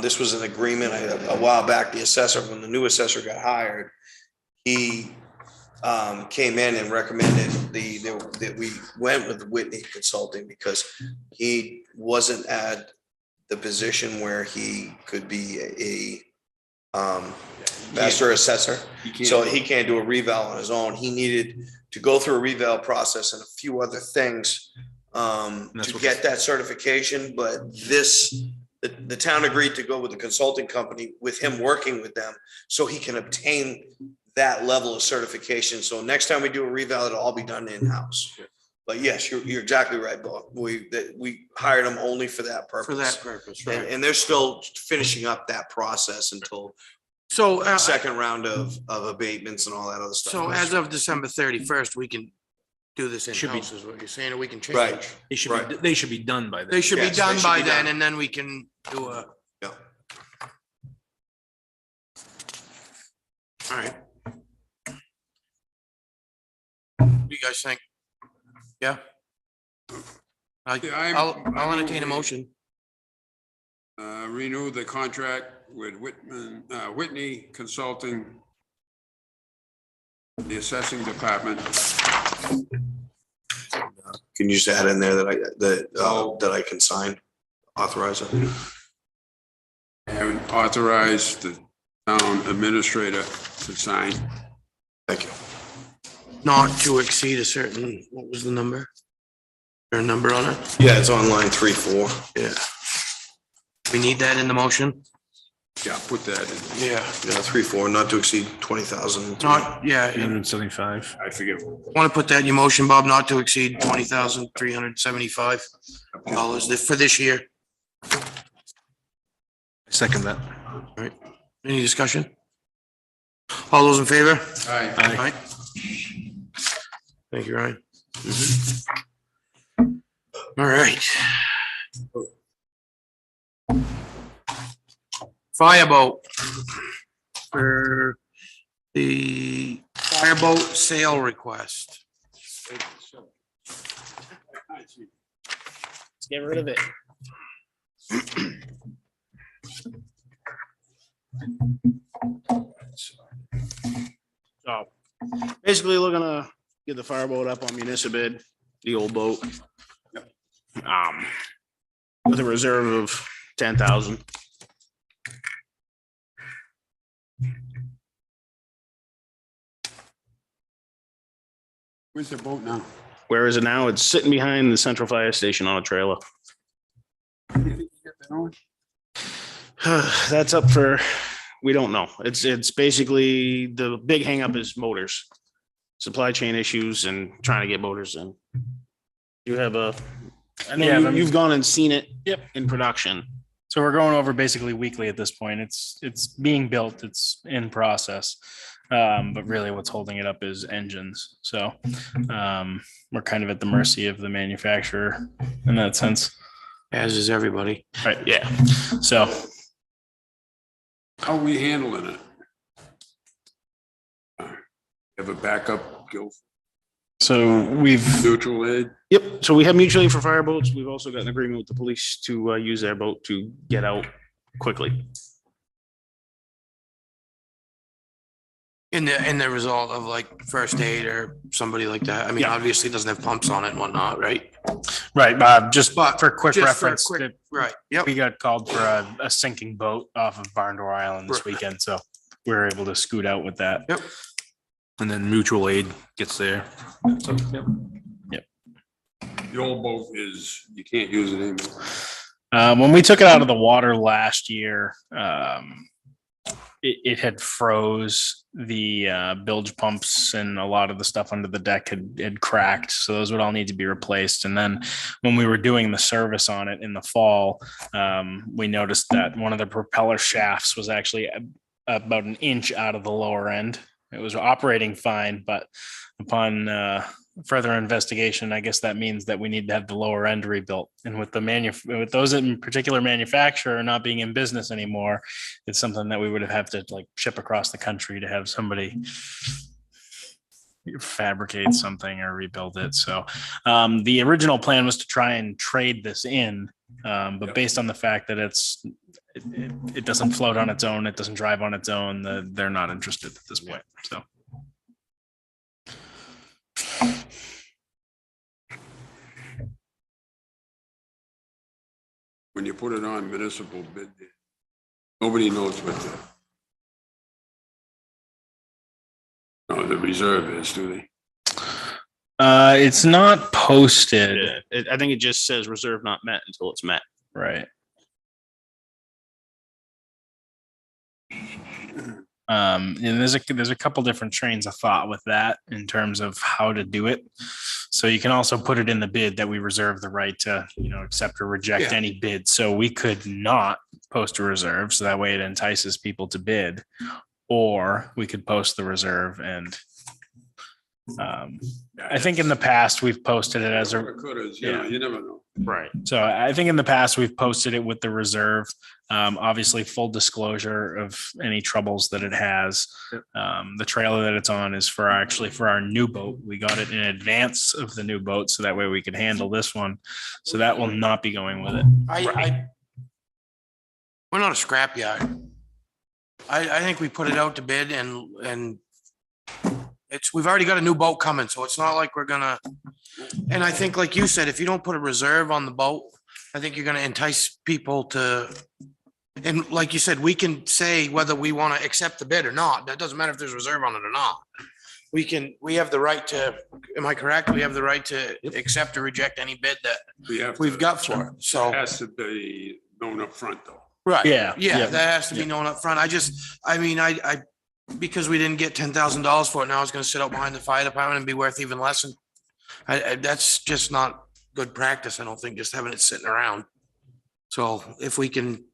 this was an agreement a while back, the assessor, when the new assessor got hired, he came in and recommended that we went with Whitney Consulting because he wasn't at the position where he could be a master assessor. So he can't do a reval on his own. He needed to go through a reval process and a few other things to get that certification. But the town agreed to go with the consulting company with him working with them so he can obtain that level of certification. So next time we do a reval, it'll all be done in-house. But yes, you're exactly right, Bob. We hired them only for that purpose. For that purpose, right? And they're still finishing up that process until So, second round of abatements and all that other stuff. so as of December 31st, we can do this Should be- in-house is what you're saying, or we can change. Right. They should be done by then. They should be Yes, they done should by be then, done. and then we can do a. Yeah. All right. What do you guys think? Yeah? I'll entertain a motion. Renew the contract with Whitney Consulting, the assessing department. Can you just add in there that I can sign, authorize it? And authorize the town administrator to sign. Thank you. Not to exceed a certain, what was the number? Or a number on it? Yeah, it's on line 3-4. Yeah. We need that in the motion? Yeah, put that in. Yeah. Yeah, 3-4, not to exceed 20,000. Not, yeah, you 175. I forget. want to put that in your motion, Bob, not to exceed $20,375 for this year. Second that. Any discussion? All those in favor? Aye. Aye. Thank you, Ryan. All right. Fireboat. For the fireboat sale request. Let's get rid of it. So basically looking to get the fireboat up on municipal bid, the old boat. With a reserve of 10,000. Where's the boat now? Where is it now? It's sitting behind the central fire station on a trailer. That's up for, we don't know. It's basically, the big hangup is motors. Supply chain issues and trying to get motors in. You have I Yeah, know but- you've gone and seen it. Yep. In production. So we're going over basically weekly at this point. It's being built, it's in process. But really what's holding it up is engines. So we're kind of at the mercy of the manufacturer in that sense. As is everybody. Right, yeah. So How are we handling it? Have a backup, go we've neutral aid? Yep. So we have mutual aid for fireboats. We've also got an agreement with the police to use their boat to get out quickly. In the result of like first aid or somebody like that. I mean, Yeah. obviously it doesn't have pumps on it and whatnot, right? right, just But for quick just for a reference, quick- Right, yep. we got called for a sinking boat off of Barn Door Island this Right. weekend, so we were able to scoot out with that. Yep. And then mutual aid gets there. So, The old boat is, you can't use it anymore. When we took it out of the water last year, it had froze. The bilge pumps and a lot of the stuff under the deck had cracked. So those would all need to be replaced. And then when we were doing the service on it in the fall, we noticed that one of the propeller shafts was actually about an inch out of the lower end. It was operating fine, but upon further investigation, I guess that means that we need to have the lower end rebuilt. And with with those in particular manufacturer not being in business anymore, it's something that we would have to like ship across the country to have somebody fabricate something or rebuild it. So the original plan was to try and trade this in, but based on the fact that it doesn't float on its own, it doesn't drive on its own, they're not interested at this point. So When you put it on municipal bid, nobody knows what the reserve is, do they? It's not posted, I think it just says reserve not met until it's met. right? And there's a couple different trains of thought with that in terms of how to do it. So you can also put it in the bid that we reserve the right to, accept or reject Yeah. any bid. So we could not post a reserve, so that way it entices people to bid. Or we could post the reserve and I think in the past, we've posted it as a, You never know. Right. so I think in the past, we've posted it with the reserve. Obviously, full disclosure of any troubles that it has. The trailer that it's on is for our new boat. We got it in advance of the new boat, so that way we could handle this one. So that will not be going with it. We're not a scrapyard. I think we put it out to bid and we've already got a new boat coming, so it's not like we're gonna, and I think, like you said, if you don't put a reserve on the boat, I think you're gonna entice people to, and like you said, we can say whether we want to accept the bid or not. That doesn't matter if there's a reserve on it or not. We have the right to, am I correct? We have the right to accept or reject any bid that we've got for it, so. It has to be known up front, though. Right. Yeah. That has to be known up front. I because we didn't get $10,000 for it, now it's gonna sit out behind the fire department and be worth even less. And that's just not good practice, I don't think, just having it sitting around. So if we can.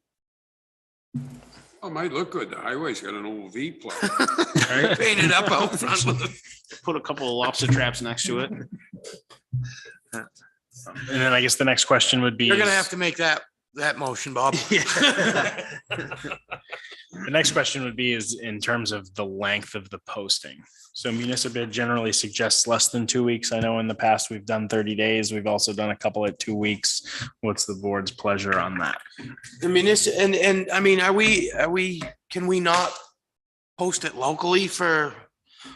Oh, it might look good. The highway's got an old V plug. Paint it up out front with it. Put a couple of lobster traps next to it. And then I guess the next question would be. You're gonna have to make that motion, Bob. The next question would be is in terms of the length of the posting. So municipal generally suggests less than 2 weeks. I know in the past we've done 30 days. We've also done a couple at 2 weeks. What's the board's pleasure on that? I mean, can we not post it locally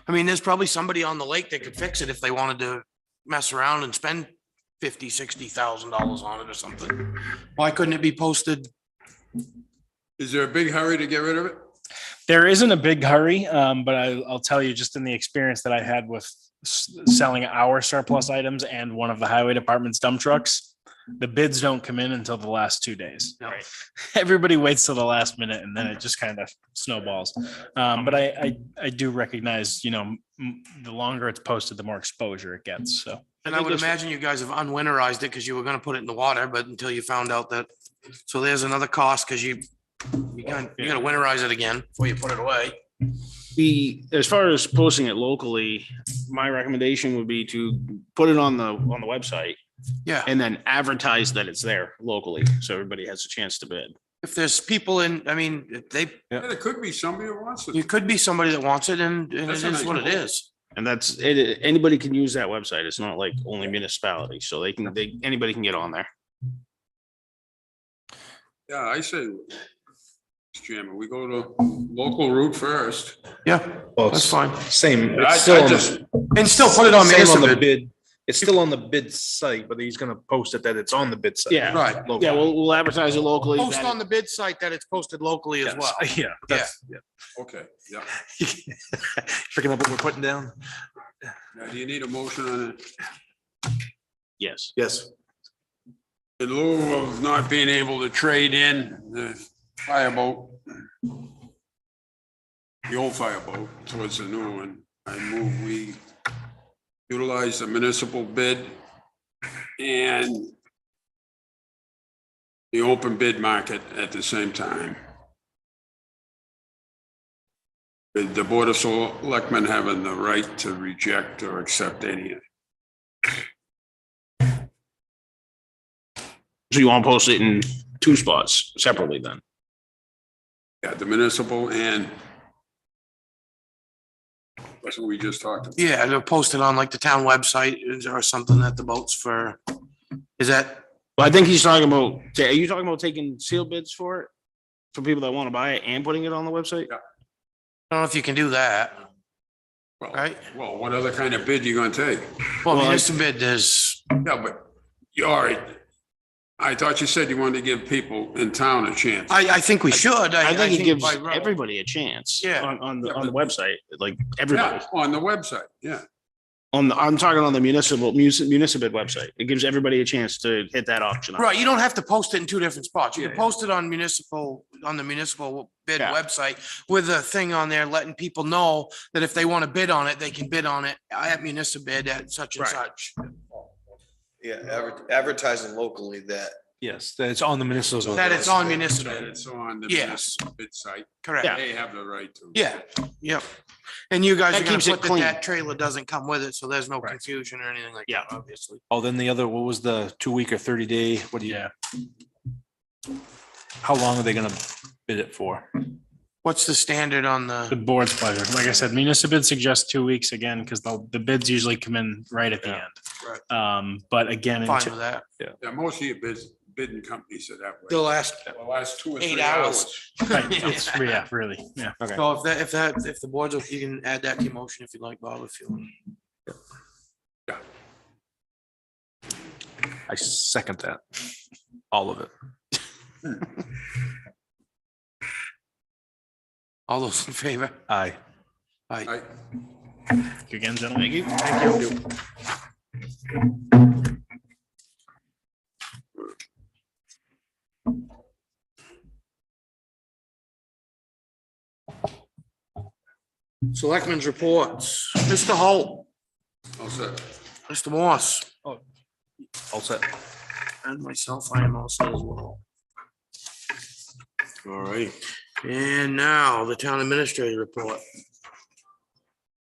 there's probably somebody on the lake that could fix it if they wanted to mess around and spend $50,000-$60,000 on it or something. Why couldn't it be posted? Is there a big hurry to get rid of it? There isn't a big hurry, but I'll tell you just in the experience that I had with selling our surplus items and one of the highway department's dump trucks, the bids don't come in until the last 2 days. Right. Everybody waits till the last minute and then it just kind of snowballs. But I do recognize, the longer it's posted, the more exposure it gets. So. And I would imagine you guys have unwinterized it because you were gonna put it in the water, but until you found out that, so there's another cost because you gotta winterize it again before you put it away. As far as posting it locally, my recommendation would be to put it on the website Yeah, and then advertise that it's there locally, so everybody has a chance to bid. if there's people There could be somebody who wants it it. could be somebody that wants it and it That's a is nice what it goal. is. And that's it. Anybody can use that website. It's not like only municipalities, so anybody can get on there. Yeah, I say, Mr. Chairman, we go to local route first. Yeah, that's fine. Same. I It's still on just- And still put it on same on the municipal. bid. It's still on the bid site, but he's gonna post it that it's on the bid site. Yeah. Right. Local. Yeah, we'll advertise it locally. Post that- on the bid site that it's posted locally as Yes. well. Yeah. that's- Okay, yeah. Picking up what we're putting down? Now, do you need a motion on it? Yes. Yes. In lieu of not being able to trade in the fireboat, the old fireboat towards the new one, I move we utilize the municipal bid and the open bid market at the same time. With the Board of Selectmen having the right to reject or accept any of it. So you want to post it in 2 spots separately then? Yeah, the municipal and that's what we just talked about. Yeah, they'll post it on like the town website or something at the boats for, is that, Well, I think he's talking about, are you talking about taking sealed bids for it? For people that want to buy it and putting it on the website? Yeah. I don't know if you can do that. right? Well, what other kind of bid you gonna take? Well, municipal bid, there's, Yeah, but you all right. I thought you said you wanted to give people in town a chance. I think we should. I think it gives by right- everybody a chance. Yeah. On Yeah, the but- website, like everybody. Yeah, on the website, yeah. I'm talking on the municipal website. It gives everybody a chance to hit that auction. Right, you don't have to post it in two different spots. You can Yeah. post it on the municipal bid Yeah. website with a thing on there letting people know that if they want to bid on it, they can bid on it at municipal bid at such and Right. such. Yeah, advertising locally that. Yes, that it's on the municipal. That it's on municipal, And it's on the Yes. municipal bid site. correct. Yeah. They have the right to. Yeah, yep. And you guys That are gonna keeps it put that clean. that trailer doesn't come with it, so there's no Right. confusion or anything like Yeah. that, obviously. Oh, then the other, what was the 2 week or 30-day? What do you? How long are they gonna bid it for? What's the standard on The the, board's pleasure. Like I said, municipal bid suggests 2 weeks again, because the bids usually come in right at the end. But again, fine with that? Yeah, most of your bidding companies are that way. The last, The last 2 or 8 3 hours. hours. right, it's, yeah, really, yeah. Okay. so if the board's, you can add that to your motion if you'd like, Bob, if you want. I second that. All of it. All those in favor? Aye. Aye. I- Thank you again, gentlemen. Thank you. Selectmen's reports. Mr. Holt, I'll say, Mr. Morse, All set. and myself, I am also as well. All right. And now the town administrator report.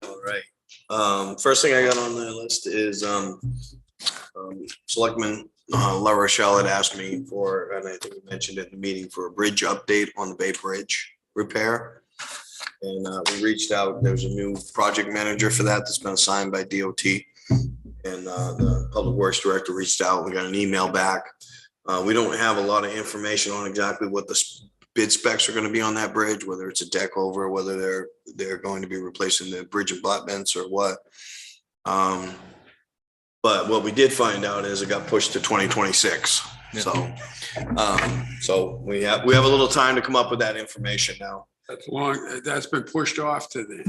All right. First thing I got on the list is, Selectman, La Rochelle had asked me for, and I think we mentioned at the meeting, for a bridge update on the Vape Bridge repair. And, we reached out, there's a new project manager for that that's been assigned by DOT. And, the Public Works Director reached out, we got an email back. We don't have a lot of information on exactly what the bid specs are gonna be on that bridge, whether it's a deck over, whether they're going to be replacing the bridge abutments or what. But what we did find out is it got pushed to 2026. So, so we have a little time to come up with that information now. that's been pushed off to the,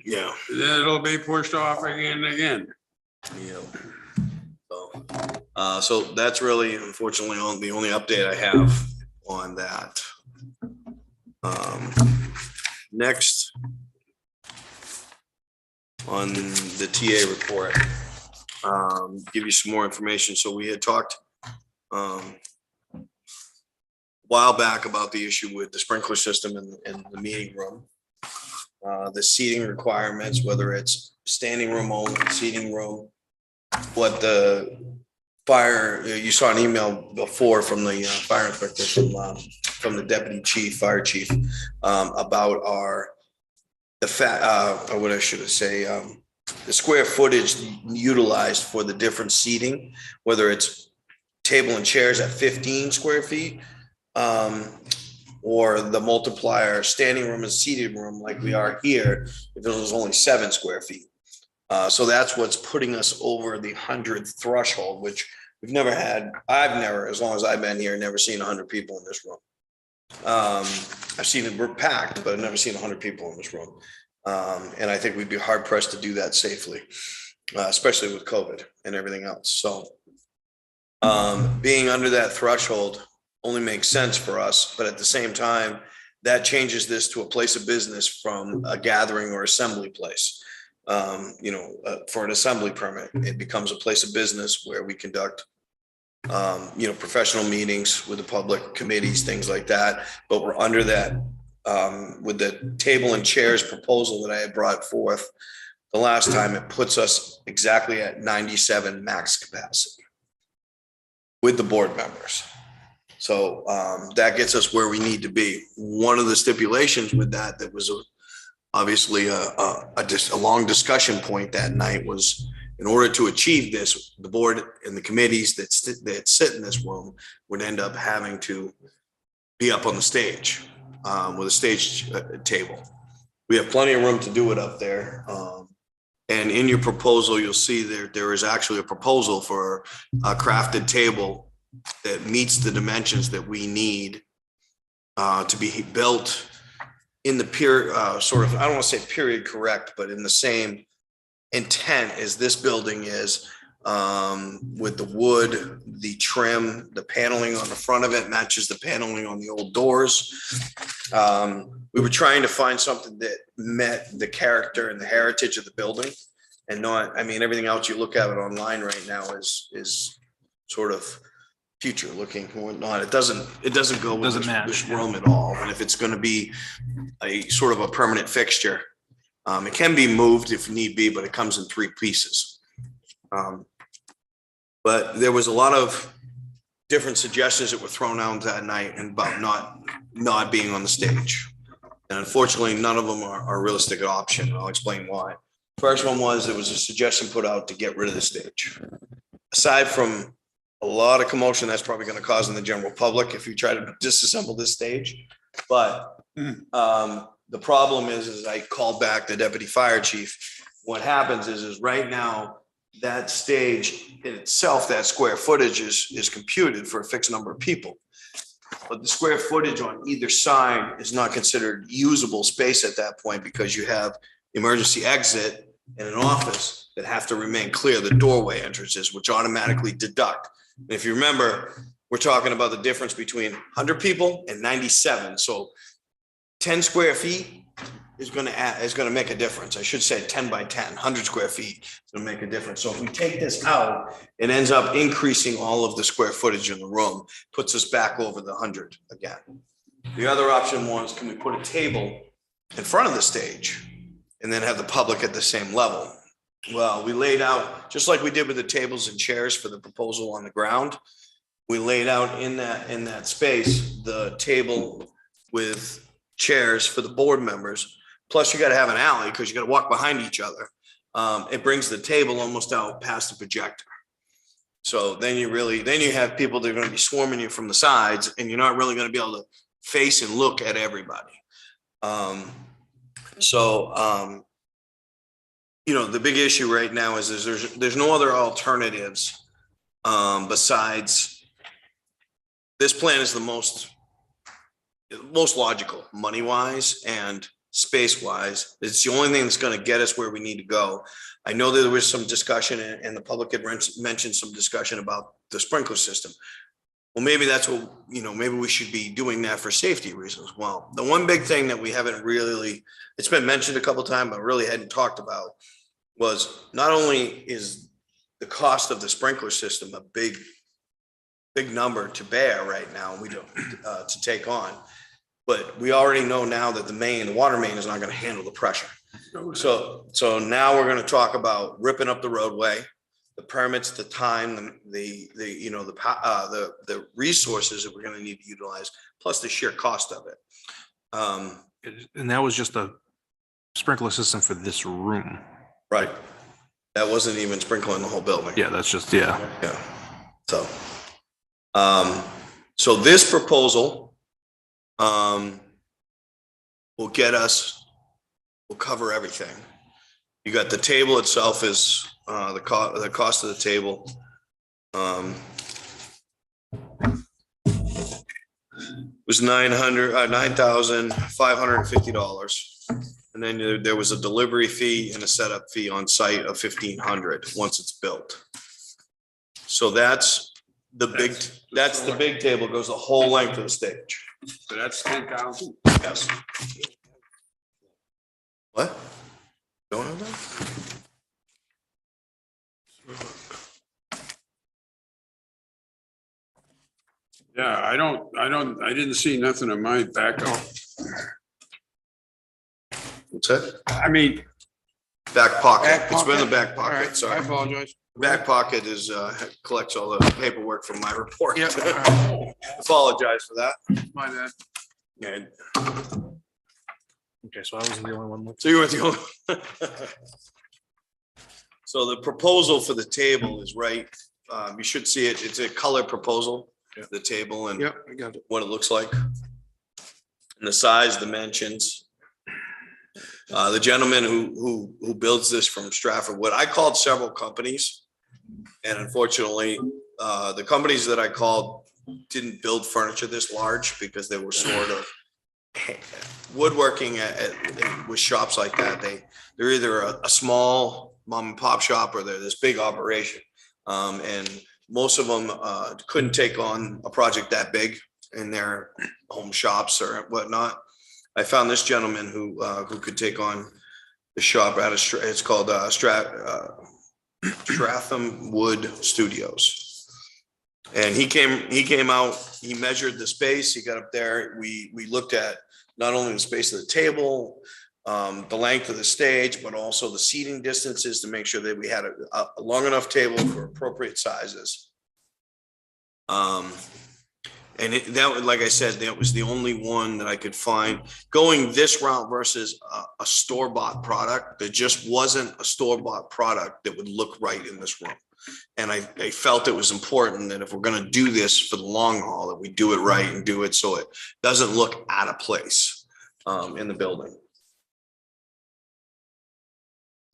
Yeah. then it'll be pushed off again and again. Yeah. So that's really unfortunately the only update I have on that. Next on the TA report, give you some more information. So we had talked a while back about the issue with the sprinkler system in the meeting room. The seating requirements, whether it's standing room only, seating room, what the fire, you saw an email before from the fire inspector from the deputy chief, fire chief, about what I should say, the square footage utilized for the different seating, whether it's table and chairs at 15 square feet, or the multiplier standing room and seated room like we are here, if it was only 7 square feet. So that's what's putting us over the 100 threshold, which we've never had. I've never, as long as I've been here, never seen 100 people in this room. I've seen it packed, but I've never seen 100 people in this room. And I think we'd be hard pressed to do that safely, especially with COVID and everything else. So being under that threshold only makes sense for us, but at the same time, that changes this to a place of business from a gathering or assembly place. For an assembly permit, it becomes a place of business where we conduct, professional meetings with the public, committees, things like that. But we're under that, with the table and chairs proposal that I had brought forth the last time, it puts us exactly at 97 max capacity with the board members. So that gets us where we need to be. One of the stipulations with that was obviously a long discussion point that night was, in order to achieve this, the board and the committees that sit in this room would end up having to be up on the stage with a stage table. We have plenty of room to do it up there. And in your proposal, you'll see there is actually a proposal for a crafted table that meets the dimensions that we need to be built in the period, sort of, I don't want to say period correct, but in the same intent as this building is, with the wood, the trim, the paneling on the front of it matches the paneling on the old doors. We were trying to find something that met the character and the heritage of the building and not, I mean, everything else you look at it online right now is sort of future looking and whatnot. It doesn't go with this room at all. And if it's going to be a sort of a permanent fixture, it can be moved if need be, but it comes in 3 pieces. But there was a lot of different suggestions that were thrown out that night and about not being on the stage. And unfortunately, none of them are a realistic option. I'll explain why. First one was, there was a suggestion put out to get rid of the stage. Aside from a lot of commotion that's probably going to cause in the general public if you try to disassemble this stage. But the problem is I called back the deputy fire chief. What happens is right now, that stage in itself, that square footage is computed for a fixed number of people. But the square footage on either side is not considered usable space at that point, because you have emergency exit and an office that have to remain clear, the doorway entrances, which automatically deduct. And if you remember, we're talking about the difference between 100 people and 97. So 10 square feet is going to make a difference. I should say 10 by 10, 100 square feet is going to make a difference. So if we take this out, it ends up increasing all of the square footage in the room, puts us back over the 100 again. The other option was, can we put a table in front of the stage and then have the public at the same level? Well, we laid out, just like we did with the tables and chairs for the proposal on the ground, we laid out in that space, the table with chairs for the board members. Plus you got to have an alley because you got to walk behind each other. It brings the table almost out past the projector. So then you have people that are going to be swarming you from the sides, and you're not really going to be able to face and look at everybody. You know, the big issue right now is there's no other alternatives besides this plan is the most logical, money wise and space wise. It's the only thing that's going to get us where we need to go. I know that there was some discussion, and the public had mentioned some discussion about the sprinkler system. Well, maybe that's what, you know, maybe we should be doing that for safety reasons. Well, the one big thing that we haven't really, it's been mentioned a couple of times, but really hadn't talked about, was not only is the cost of the sprinkler system a big number to bear right now, we don't to take on, but we already know now that the water main is not going to handle the pressure. So now we're going to talk about ripping up the roadway, the permits, the time, the resources that we're going to need to utilize, plus the sheer cost of it. And that was just a sprinkler system for this room. Right. That wasn't even sprinkling the whole building. Yeah, that's just, yeah. Yeah. So this proposal will cover everything. You got the table itself is the cost of the table. Was $9,550. And then there was a delivery fee and a setup fee on site of $1,500 once it's built. So that's the big table, goes the whole length of the stage. So that's 10,000. Yes. What? Don't have that? Yeah, I didn't see nothing in my backup. What's that? I mean, Back pocket. Back It's been in the pocket? back all pocket, right, I sorry. apologize. Back pocket is, collects all the paperwork from my report. Yeah. Apologize for that. My bad. And Okay, so I wasn't the only one. so you weren't the only. So the proposal for the table is right. You should see it. It's a color proposal, the table and Yep, I got it. what it looks like. And the size, dimensions. The gentleman who builds this from Stratford Wood, I called several companies. And unfortunately, the companies that I called didn't build furniture this large because they were sort of woodworking with shops like that. They're either a small mom and pop shop or they're this big operation. And most of them couldn't take on a project that big in their home shops or whatnot. I found this gentleman who could take on the shop out of, it's called Stratham Wood Studios. And he came out, he measured the space, he got up there, we looked at not only the space of the table, the length of the stage, but also the seating distances to make sure that we had a long enough table for appropriate sizes. And that, like I said, that was the only one that I could find going this route versus a store-bought product. There just wasn't a store-bought product that would look right in this room. And I felt it was important that if we're going to do this for the long haul, that we do it right and do it so it doesn't look out of place in the building.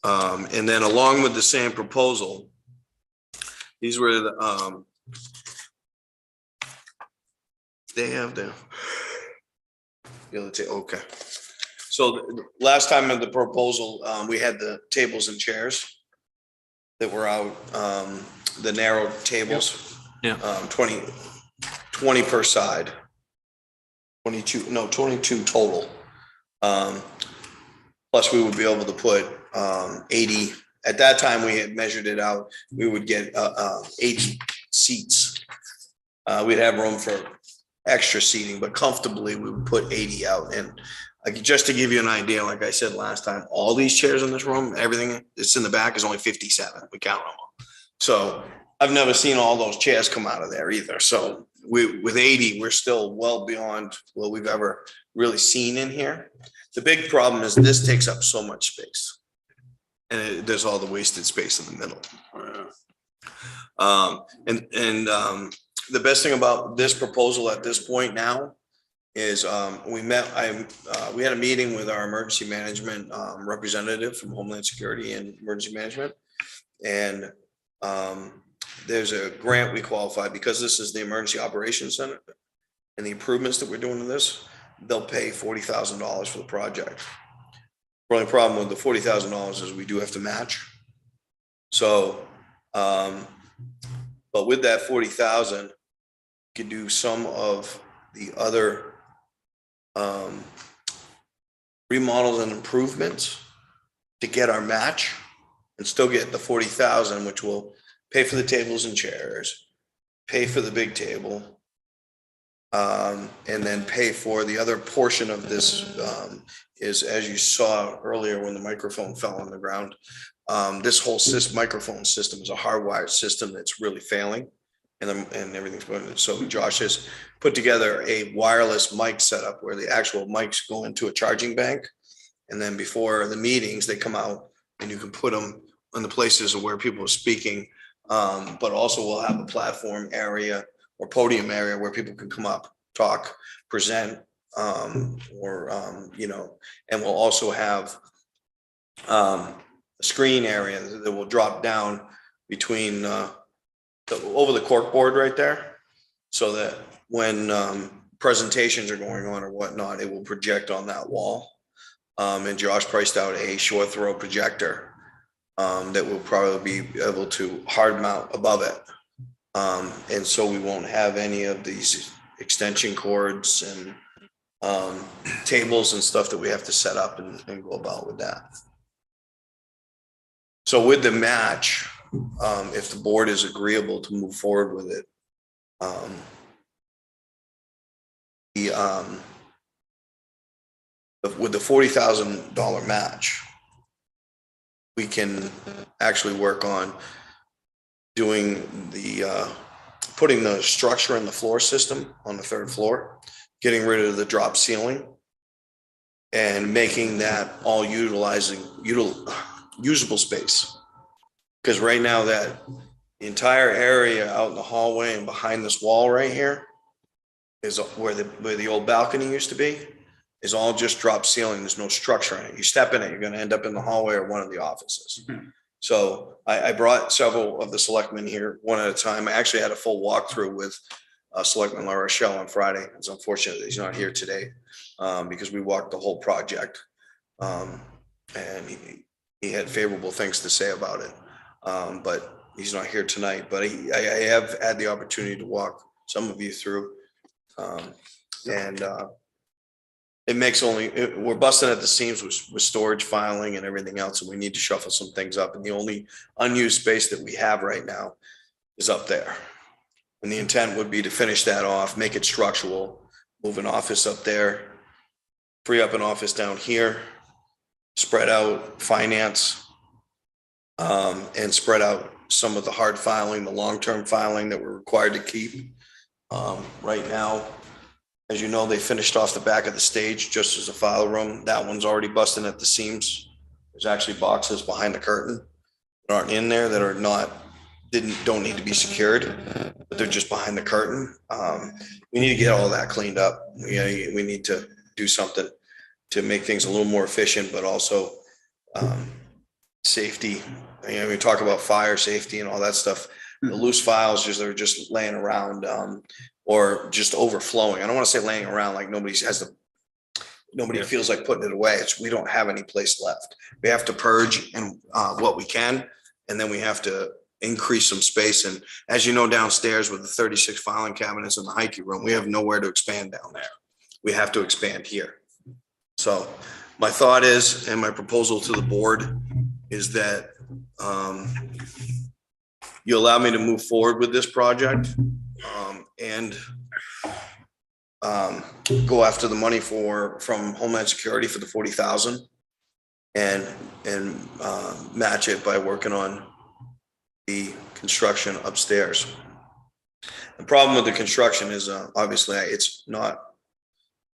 And then along with the same proposal, these were the, they have the other table. Okay. So the last time in the proposal, we had the tables and chairs that were out, the narrow tables. Yeah. 20 per side. 22 total. Plus we would be able to put 80. At that time, we had measured it out. We would get 80 seats. We'd have room for extra seating, but comfortably we would put 80 out. And just to give you an idea, like I said last time, all these chairs in this room, everything that's in the back is only 57. We count them all. So I've never seen all those chairs come out of there either. So with 80, we're still well beyond what we've ever really seen in here. The big problem is this takes up so much space. And there's all the wasted space in the middle. The best thing about this proposal at this point now is we had a meeting with our emergency management representative from Homeland Security and Emergency Management. And there's a grant we qualified because this is the Emergency Operations Center and the improvements that we're doing to this, they'll pay $40,000 for the project. The only problem with the $40,000 is we do have to match. So, but with that 40,000, you could do some of the other remodels and improvements to get our match and still get the 40,000, which will pay for the tables and chairs, pay for the big table, and then pay for the other portion of this is, as you saw earlier when the microphone fell on the ground, this whole microphone system is a hardwired system that's really failing, and everything's going. So Josh has put together a wireless mic setup where the actual mics go into a charging bank, and then before the meetings they come out and you can put them in the places where people are speaking, but also we'll have a platform area or podium area where people can come up, talk, present, you know, and we'll also have a screen area that will drop down between over the cork board right there, so that when presentations are going on or whatnot, it will project on that wall. And Josh priced out a short throw projector that will probably be able to hard mount above it. And so we won't have any of these extension cords and tables and stuff that we have to set up and go about with that. So with the match, if the board is agreeable to move forward with it, with the $40,000 match, we can actually work on doing the putting the structure in the floor system on the third floor, getting rid of the drop ceiling, and making that all usable space. Because right now that entire area out in the hallway and behind this wall right here is where the old balcony used to be. is all just drop ceiling. There's no structure in it. You step in it, you're gonna end up in the hallway or one of the offices. So I brought several of the selectmen here one at a time. I actually had a full walkthrough with Selectman La Rochelle on Friday. It's unfortunate that he's not here today because we walked the whole project. And he had favorable things to say about it. But he's not here tonight, but I have had the opportunity to walk some of you through. It makes we're busting at the seams with storage filing and everything else, and we need to shuffle some things up. And the only unused space that we have right now is up there. And the intent would be to finish that off, make it structural, move an office up there, free up an office down here, spread out finance, and spread out some of the hard filing, the long-term filing that we're required to keep. Right now, as you know, they finished off the back of the stage just as a file room. That one's already busting at the seams. There's actually boxes behind the curtain that aren't in there that are don't need to be secured, but they're just behind the curtain. We need to get all that cleaned up. We need to do something to make things a little more efficient, but also safety. We talk about fire safety and all that stuff. The loose files they're just laying around or just overflowing. I don't want to say laying around like nobody feels like putting it away. We don't have any place left. We have to purge and what we can, and then we have to increase some space. And as you know, downstairs with the 36 filing cabinets in the hiking room, we have nowhere to expand down there. We have to expand here. So my thought is, and my proposal to the board is that you allow me to move forward with this project and go after the money from Homeland Security for the 40,000 and match it by working on the construction upstairs. The problem with the construction is obviously it's not.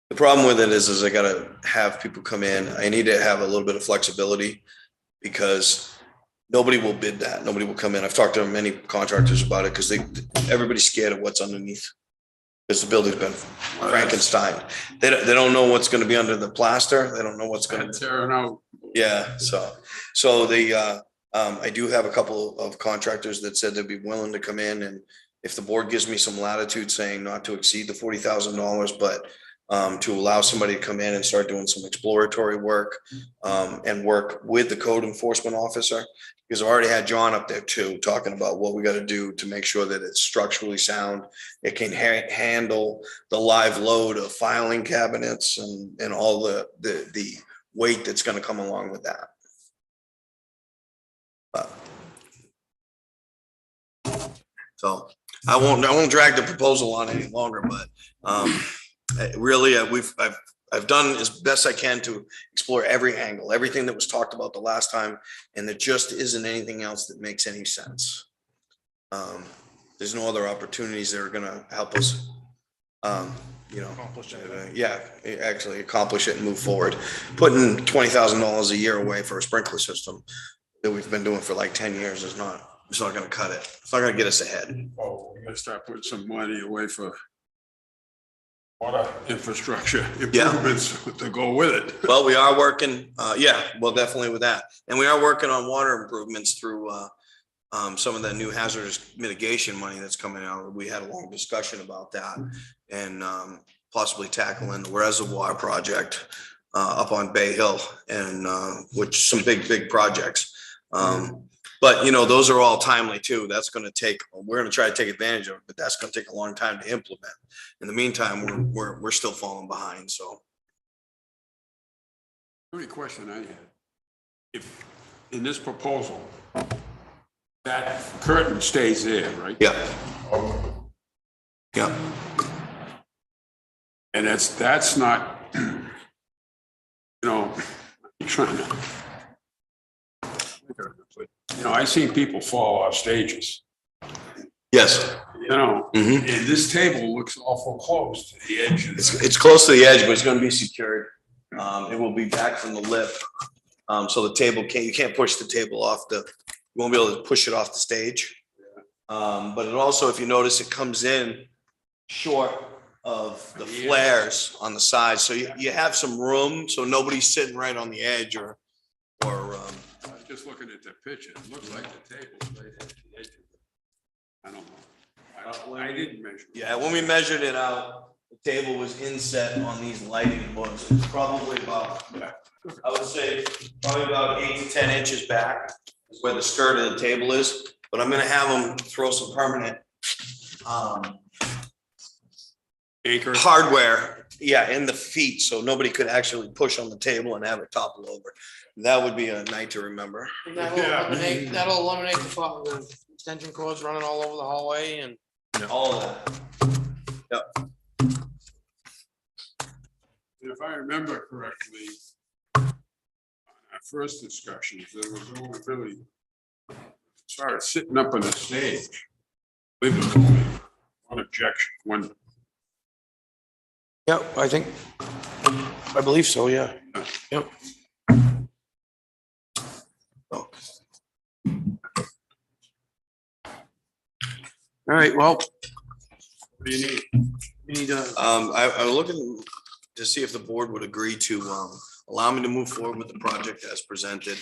The problem with it is I gotta have people come in. I need to have a little bit of flexibility because nobody will bid that. Nobody will come in. I've talked to many contractors about it because everybody's scared of what's underneath. Because the building's been Frankenstein. They don't know what's going to be under the plaster. They don't know what's going to tear it out. Yeah. So I do have a couple of contractors that said they'd be willing to come in, and if the board gives me some latitude saying not to exceed the $40,000, but to allow somebody to come in and start doing some exploratory work and work with the code enforcement officer, because I've already had John up there too, talking about what we got to do to make sure that it's structurally sound. It can handle the live load of filing cabinets and all the weight that's going to come along with that. So I won't drag the proposal on any longer, but really, I've done as best I can to explore every angle, everything that was talked about the last time, and there just isn't anything else that makes any sense. There's no other opportunities that are going to help us, actually accomplish it and move forward. Putting $20,000 a year away for a sprinkler system that we've been doing for like 10 years it's not going to cut it. It's not going to get us ahead. Oh, we gotta start putting some money away for water infrastructure improvements to go with it. Well, we are working, definitely with that. And we are working on water improvements through some of the new hazardous mitigation money that's coming out. We had a long discussion about that and possibly tackling the reservoir project up on Bay Hill and which some big projects. But those are all timely too. That's going to take, we're going to try to take advantage of it, but that's going to take a long time to implement. In the meantime, we're still falling behind. So. The only question I had, if in this proposal, that curtain stays there, right? Yeah. Yeah. And that's not, I'm trying to. I've seen people fall off stages. Yes. And this table looks awful close to the edge. It's close to the edge, but it's going to be secured. It will be back from the lip. So the table you can't push the table off you won't be able to push it off the stage. But it also, if you notice, it comes in short of the flares on the side. So you have some room, so nobody's sitting right on the edge or, I was just looking at the picture. It looks like the table's right at the edge of it. I don't know. I didn't measure. yeah, when we measured it out, the table was inset on these lighting hooks. It's probably about, I would say, probably about 8 to 10 inches back is where the skirt of the table is. But I'm gonna have them throw some permanent Anchor. hardware, yeah, in the feet, so nobody could actually push on the table and have it topple over. That would be a night to remember. That'll eliminate the extension cords running all over the hallway and. All of that. If I remember correctly, on our first discussions, there was only really, as far as sitting up on the stage, there was only one objection, one. Yeah, I believe so, yeah. Yep. All right, well. What do you need? We need to. I'm looking to see if the board would agree to allow me to move forward with the project as presented.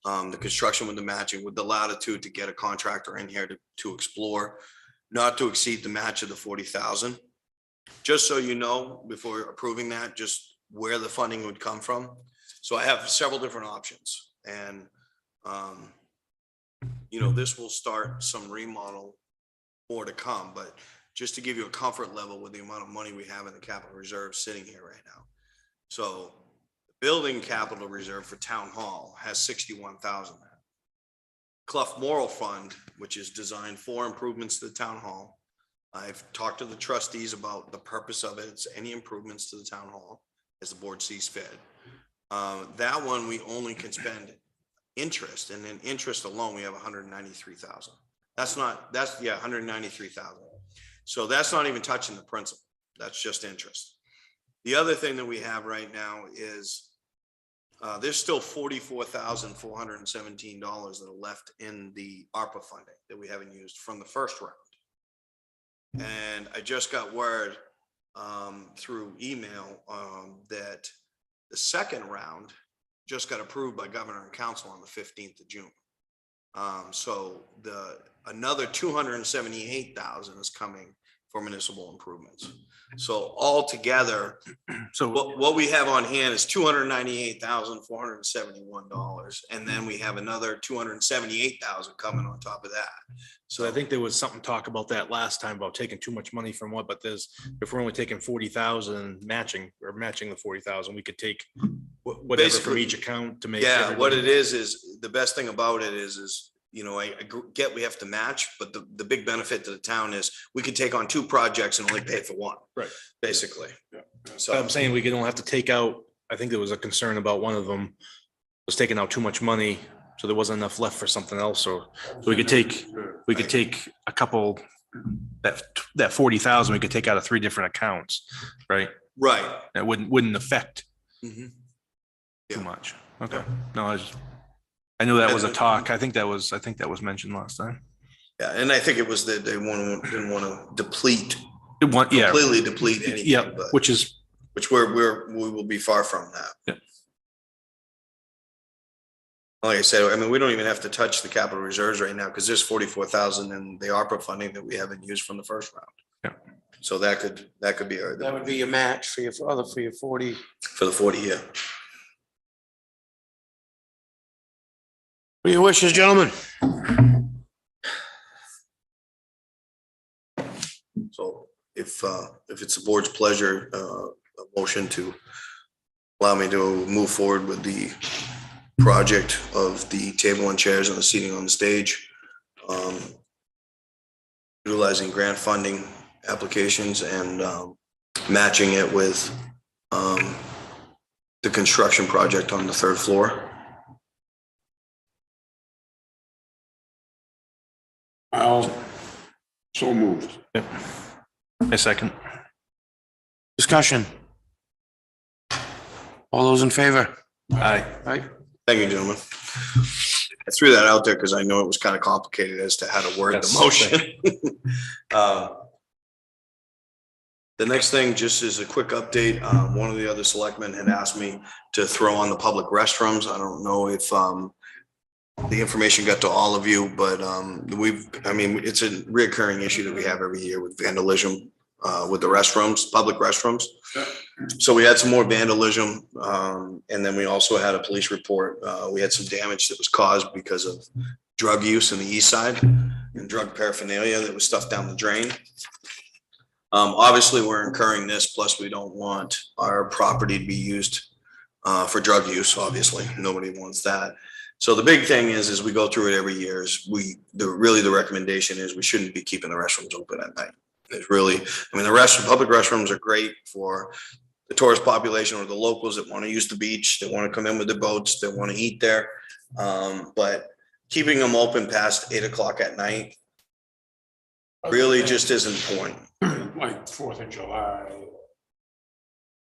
The construction with the matching, with the latitude to get a contractor in here to explore, not to exceed the match of the 40,000. Just so you know, before approving that, just where the funding would come from. So I have several different options, and this will start some remodel, more to come, but just to give you a comfort level with the amount of money we have in the capital reserve sitting here right now. So the building capital reserve for town hall has 61,000. Clough Moral Fund, which is designed for improvements to the town hall. I've talked to the trustees about the purpose of it. It's any improvements to the town hall as the board sees fit. That one, we only can spend interest, and in interest alone, we have 193,000. That's 193,000. So that's not even touching the principal. That's just interest. The other thing that we have right now is there's still $44,417 that are left in the ARPA funding that we haven't used from the first round. And I just got word through email that the second round just got approved by governor and council on the 15th of June. So another 278,000 is coming for municipal improvements. So altogether, so what we have on hand is $298,471, and then we have another 278,000 coming on top of that. So I think there was something talk about that last time about taking too much money from what, but if we're only taking 40,000 matching the 40,000, we could take whatever from each account to make. Yeah, what it is the best thing about it is I get we have to match, but the big benefit to the town is we can take on 2 projects and only pay for 1. Right. Basically. Yeah. So I'm saying we don't have to take out, I think there was a concern about one of them was taking out too much money, so there wasn't enough left for something else. So we could take a couple, that 40,000, we could take out of 3 different accounts, right? Right. That wouldn't affect Mhm. too much. Okay. No, I knew that was a talk. I think that was mentioned last time. Yeah, and I think it was that they didn't want to deplete, Yeah, completely deplete anything. yeah, but- which we will be far from that. Yeah. Like I said, we don't even have to touch the capital reserves right now because there's 44,000 in the ARPA funding that we haven't used from the first round. Yeah. So that could be That would be your match for your 40. for the 40 year. What are your wishes, gentlemen? So if it's the board's pleasure, a motion to allow me to move forward with the project of the table and chairs and the seating on the stage, utilizing grant funding applications and matching it with the construction project on the 3rd floor. So moved. a second. Discussion. All those in favor? Aye. Aye. Thank you, gentlemen. I threw that out there because I know it was kind of complicated as to how to word the Yes. motion. The next thing, just as a quick update, one of the other selectmen had asked me to throw on the public restrooms. I don't know if the information got to all of you, but it's a reoccurring issue that we have every year with vandalism with the restrooms, public restrooms. So we had some more vandalism, and then we also had a police report. We had some damage that was caused because of drug use on the east side and drug paraphernalia that was stuffed down the drain. Obviously, we're incurring this, plus we don't want our property to be used for drug use, obviously. Nobody wants that. So the big thing is we go through it every year, is the recommendation is we shouldn't be keeping the restrooms open at night. It's really, the public restrooms are great for the tourist population or the locals that want to use the beach, that want to come in with their boats, that want to eat there. But keeping them open past 8 o'clock at night really just isn't the point. Like 4th of July.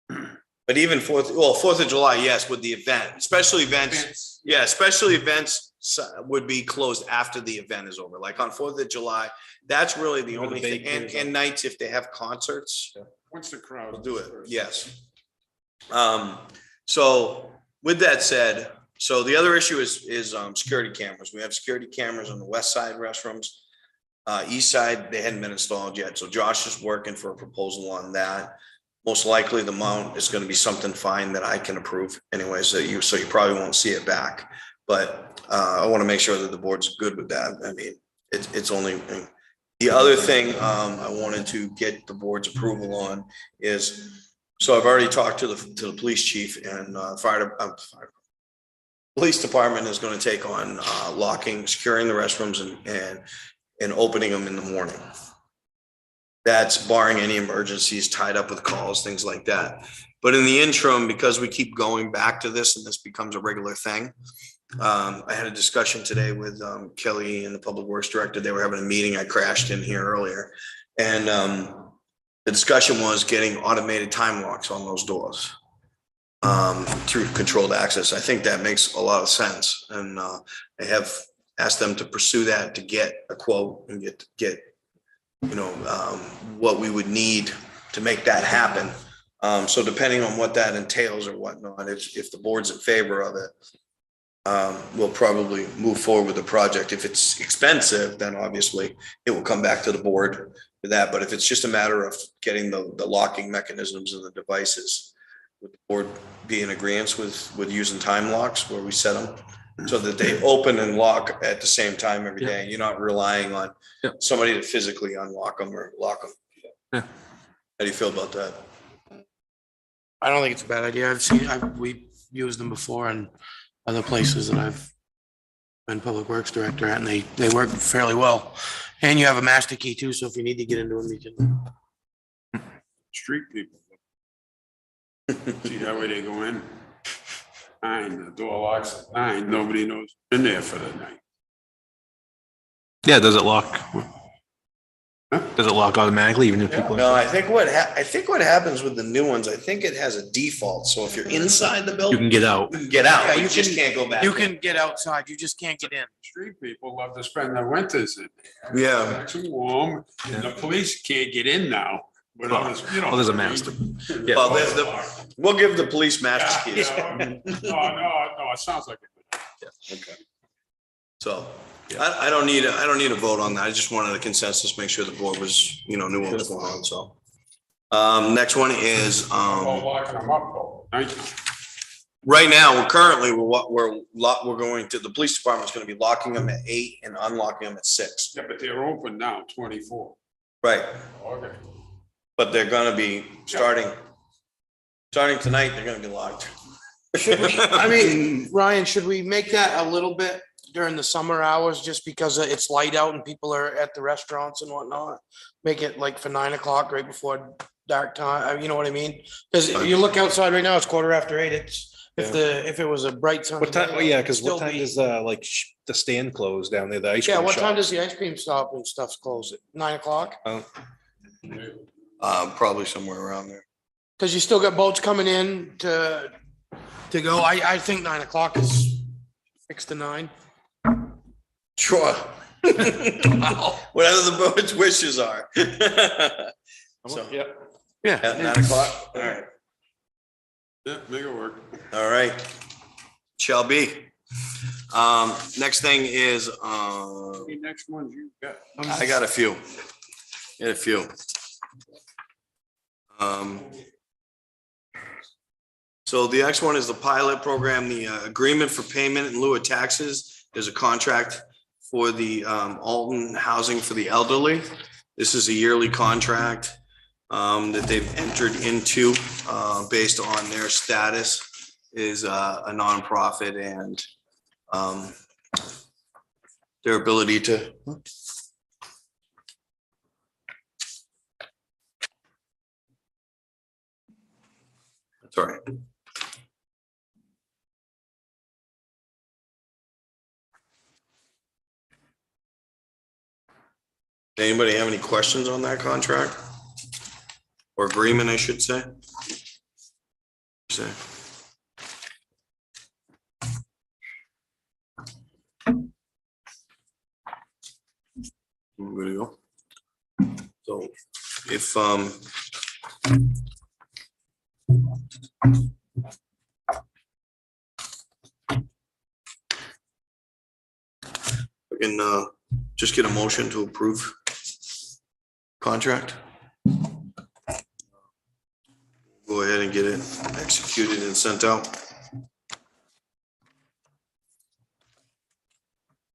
But even 4th of July, yes, with the event, special events. Yeah, special events would be closed after the event is over. Like on 4th of July, that's really the only thing. And nights, if they have concerts. Once the crowd. We'll do it, yes. So with that said, so the other issue is security cameras. We have security cameras on the west side restrooms. East side, they hadn't been installed yet. So Josh is working for a proposal on that. Most likely the mount is going to be something fine that I can approve anyways, so you probably won't see it back. But I want to make sure that the board's good with that. I mean, it's only, the other thing I wanted to get the board's approval on is, so I've already talked to the police chief, and police department is going to take on locking, securing the restrooms and opening them in the morning. That's barring any emergencies tied up with calls, things like that. But in the interim, because we keep going back to this and this becomes a regular thing, I had a discussion today with Kelly and the Public Works Director. They were having a meeting. I crashed in here earlier. And the discussion was getting automated time locks on those doors through controlled access. I think that makes a lot of sense. And I have asked them to pursue that, to get a quote and get what we would need to make that happen. So depending on what that entails or whatnot, if the board's in favor of it, we'll probably move forward with the project. If it's expensive, then obviously it will come back to the board for that. But if it's just a matter of getting the locking mechanisms and the devices, would the board be in agreement with using time locks where we set them so that they open and lock at the same time every day? You're not relying on somebody to physically unlock them or lock them. Yeah. How do you feel about that? I don't think it's a bad idea. We've used them before in other places that I've been public works director at, and they work fairly well. And you have a master key too, so if you need to get into them, you can. Street people. See that way they go in. 9, the door locks at 9. Nobody knows who's in there for the night. Yeah, does it lock? Does it lock automatically even if people? No, I think what happens with the new ones, I think it has a default. So if you're inside the You building, can get out. you can get out. Yeah, You just can't go back. You can get outside, you just can't get in. Street people love to spend their winters in there. Yeah. It's too warm, and the police can't get in now. Well, there's a master. Yeah. Well, we'll give the police master keys. No, it sounds like it. Okay. So I don't need a vote on that. I just wanted a consensus, make sure the board was, knew what was going on. So next one is Locking them up though. right now, we're going to, the police department's going to be locking them at 8 and unlocking them at 6. Yeah, but they're open now, 24. Right. Okay. But they're going to be starting tonight, they're going to be locked. Ryan, should we make that a little bit during the summer hours, just because it's light out and people are at the restaurants and whatnot? Make it like for 9 o'clock, right before dark time, you know what I mean? Because you look outside right now, it's 8:15. If it was a bright sunny What time? day, Oh, yeah, because what still time be- does the stand close down there? The ice cream Yeah, what shop? time does the ice cream stop and stuff's close? At 9 o'clock? Probably somewhere around there. Because you still got boats coming in to go. I think 9 o'clock is 6 to 9. Sure. Whatever the board's wishes are. So, Yeah. Yeah. At 9 o'clock? All right. Yeah, make it work. All right. Shall be. Next thing is, The next ones you got. I got a few. Got a few. So the next one is the pilot program, the agreement for payment in lieu of taxes. There's a contract for the Alton Housing for the Elderly. This is a yearly contract that they've entered into based on their status is a nonprofit and their ability to. That's all right. Anybody have any questions on that contract? Or agreement, I should say? We're gonna go. So if we can just get a motion to approve contract. Go ahead and get it executed and sent out.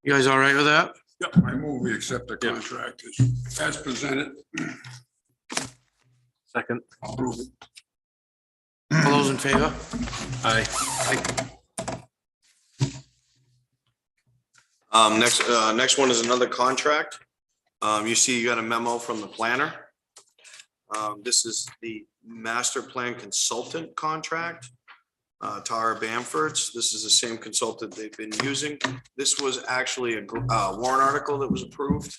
You guys all right with that? Yep, I move we accept the contract as presented. Second. Approve it. All those in favor? Aye. Next one is another contract. You see, you got a memo from the planner. This is the master plan consultant contract. Tara Bamford's. This is the same consultant they've been using. This was actually a warrant article that was approved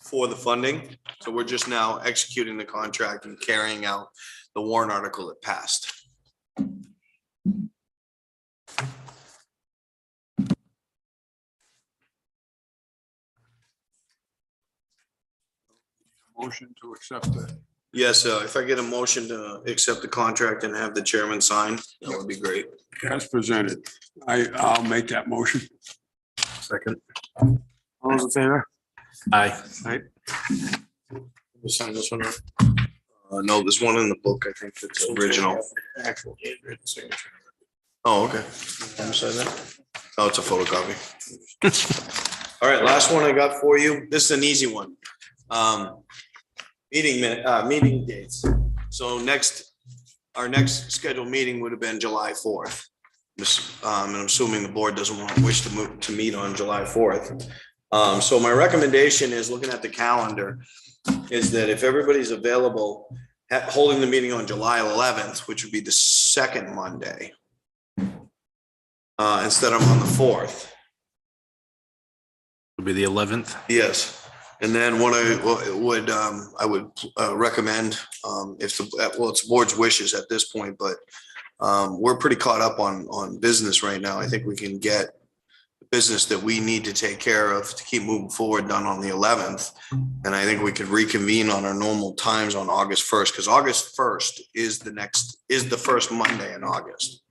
for the funding. So we're just now executing the contract and carrying out the warrant article that passed. Motion to accept the. Yes, if I get a motion to accept the contract and have the chairman sign, that would be great. As presented. I'll make that motion. Second. All those in favor? Aye. We'll sign this one up. No, there's one in the book, I think that's original. Actual handwritten signature. Oh, okay. Oh, it's a photocopy. All right, last one I got for you. This is an easy one. Meeting dates. So our next scheduled meeting would have been July 4th. And I'm assuming the board doesn't wish to meet on July 4th. So my recommendation is, looking at the calendar, is that if everybody's available, holding the meeting on July 11th, which would be the second Monday, instead of on the 4th. Would be the 11th. Yes. And then what I would recommend, it's the board's wishes at this point, but we're pretty caught up on business right now. I think we can get the business that we need to take care of to keep moving forward done on the 11th. And I think we could reconvene on our normal times on August 1st, because August 1st is the first Monday in August.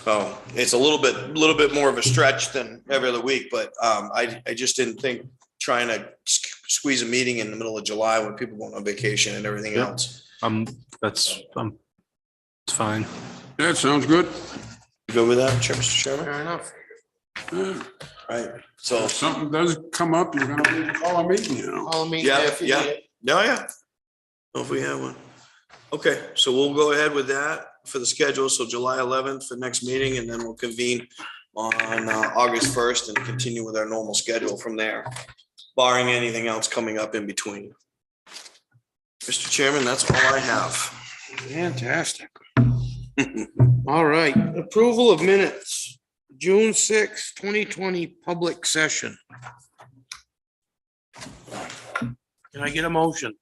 Oh, it's a little bit more of a stretch than every other week, but I just didn't think trying to squeeze a meeting in the middle of July when people going on vacation and everything else. It's fine. That sounds good. You good with that, Mr. Chairman? Fair enough. Yeah. Right, so, If something does come up, you're gonna call a meeting, you know. Call me yeah. if you need it. Know if we have one. Okay, so we'll go ahead with that for the schedule. So July 11th for next meeting, and then we'll convene on August 1st and continue with our normal schedule from there, barring anything else coming up in between. Mr. Chairman, that's all I have. Fantastic. All right, approval of minutes, June 6, 2020, public session. Can I get a motion?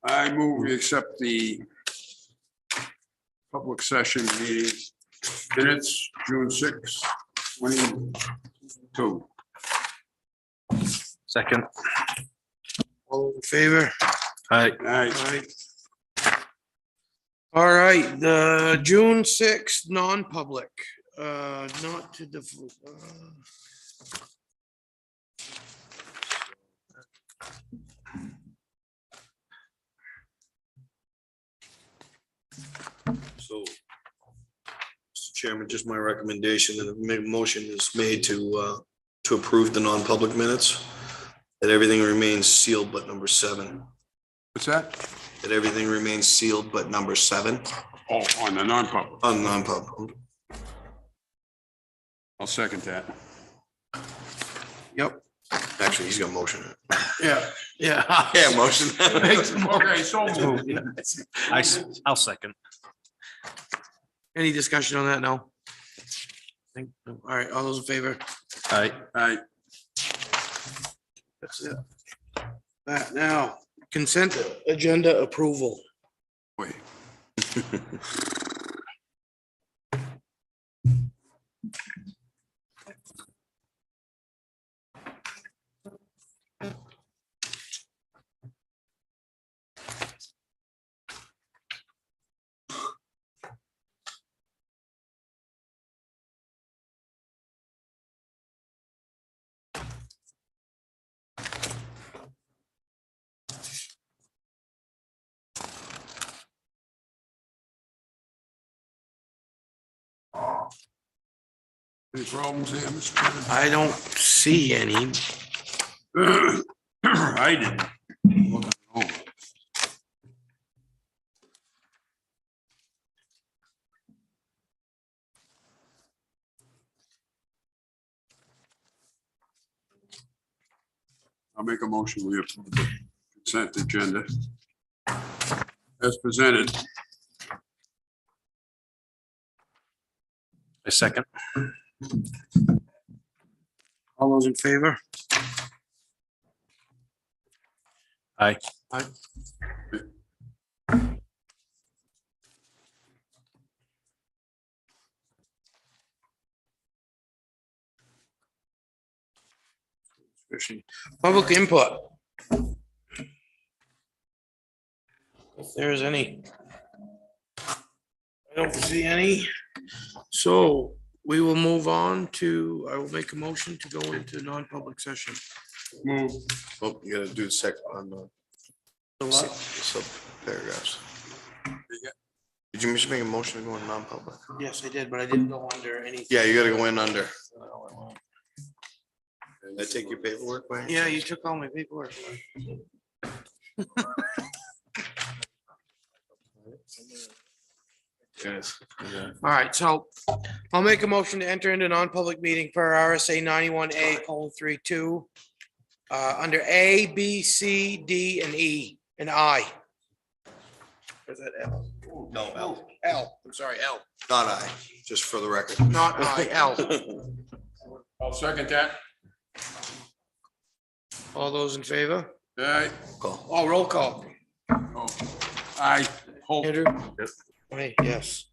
I move we accept the public session meeting minutes, June 6, 2022. Second. All in favor? Aye. Aye. All right, the June sixth, non-public, not to the. So, Mr. Chairman, just my recommendation and the motion is made to approve the non-public minutes. That everything remains sealed but number 7. What's that? That everything remains sealed but number 7 Oh, on the non-public. on non-public. I'll second that. Yep, Actually, he's got motion. yeah, yeah. Yeah, motion. Okay, so moved. I'll second. Any discussion on that? No? All right, all those in favor? Aye. Aye. That's it. That now, consent agenda approval. Wait. Any problems there, Mr. Chairman? I don't see any. I didn't. Oh. I'll make a motion, we approve the consent agenda as presented. I second. All those in favor? Aye. Aye. Public input. If there's any. I don't see any. So we will move on to, I will make a motion to go into non-public session. Move. Oh, you gotta do the second on the The what? sub paragraphs. Did you just make a motion to go in non-public? Yes, I did, but I didn't go under any. Yeah, you gotta go in under. Did I take your paperwork, Wayne? Yeah, you took all my paperwork. Yes. All right, so I'll make a motion to enter into non-public meeting per RSA 91A:32. Under A, B, C, D, and E, and I. Or is that L? No, L, L, I'm sorry, L, not I, just for the record. not I, L. I'll second that. All those in favor? Aye. Call. Oh, roll call. Oh. Aye. Hope. Andrew? Aye, yes.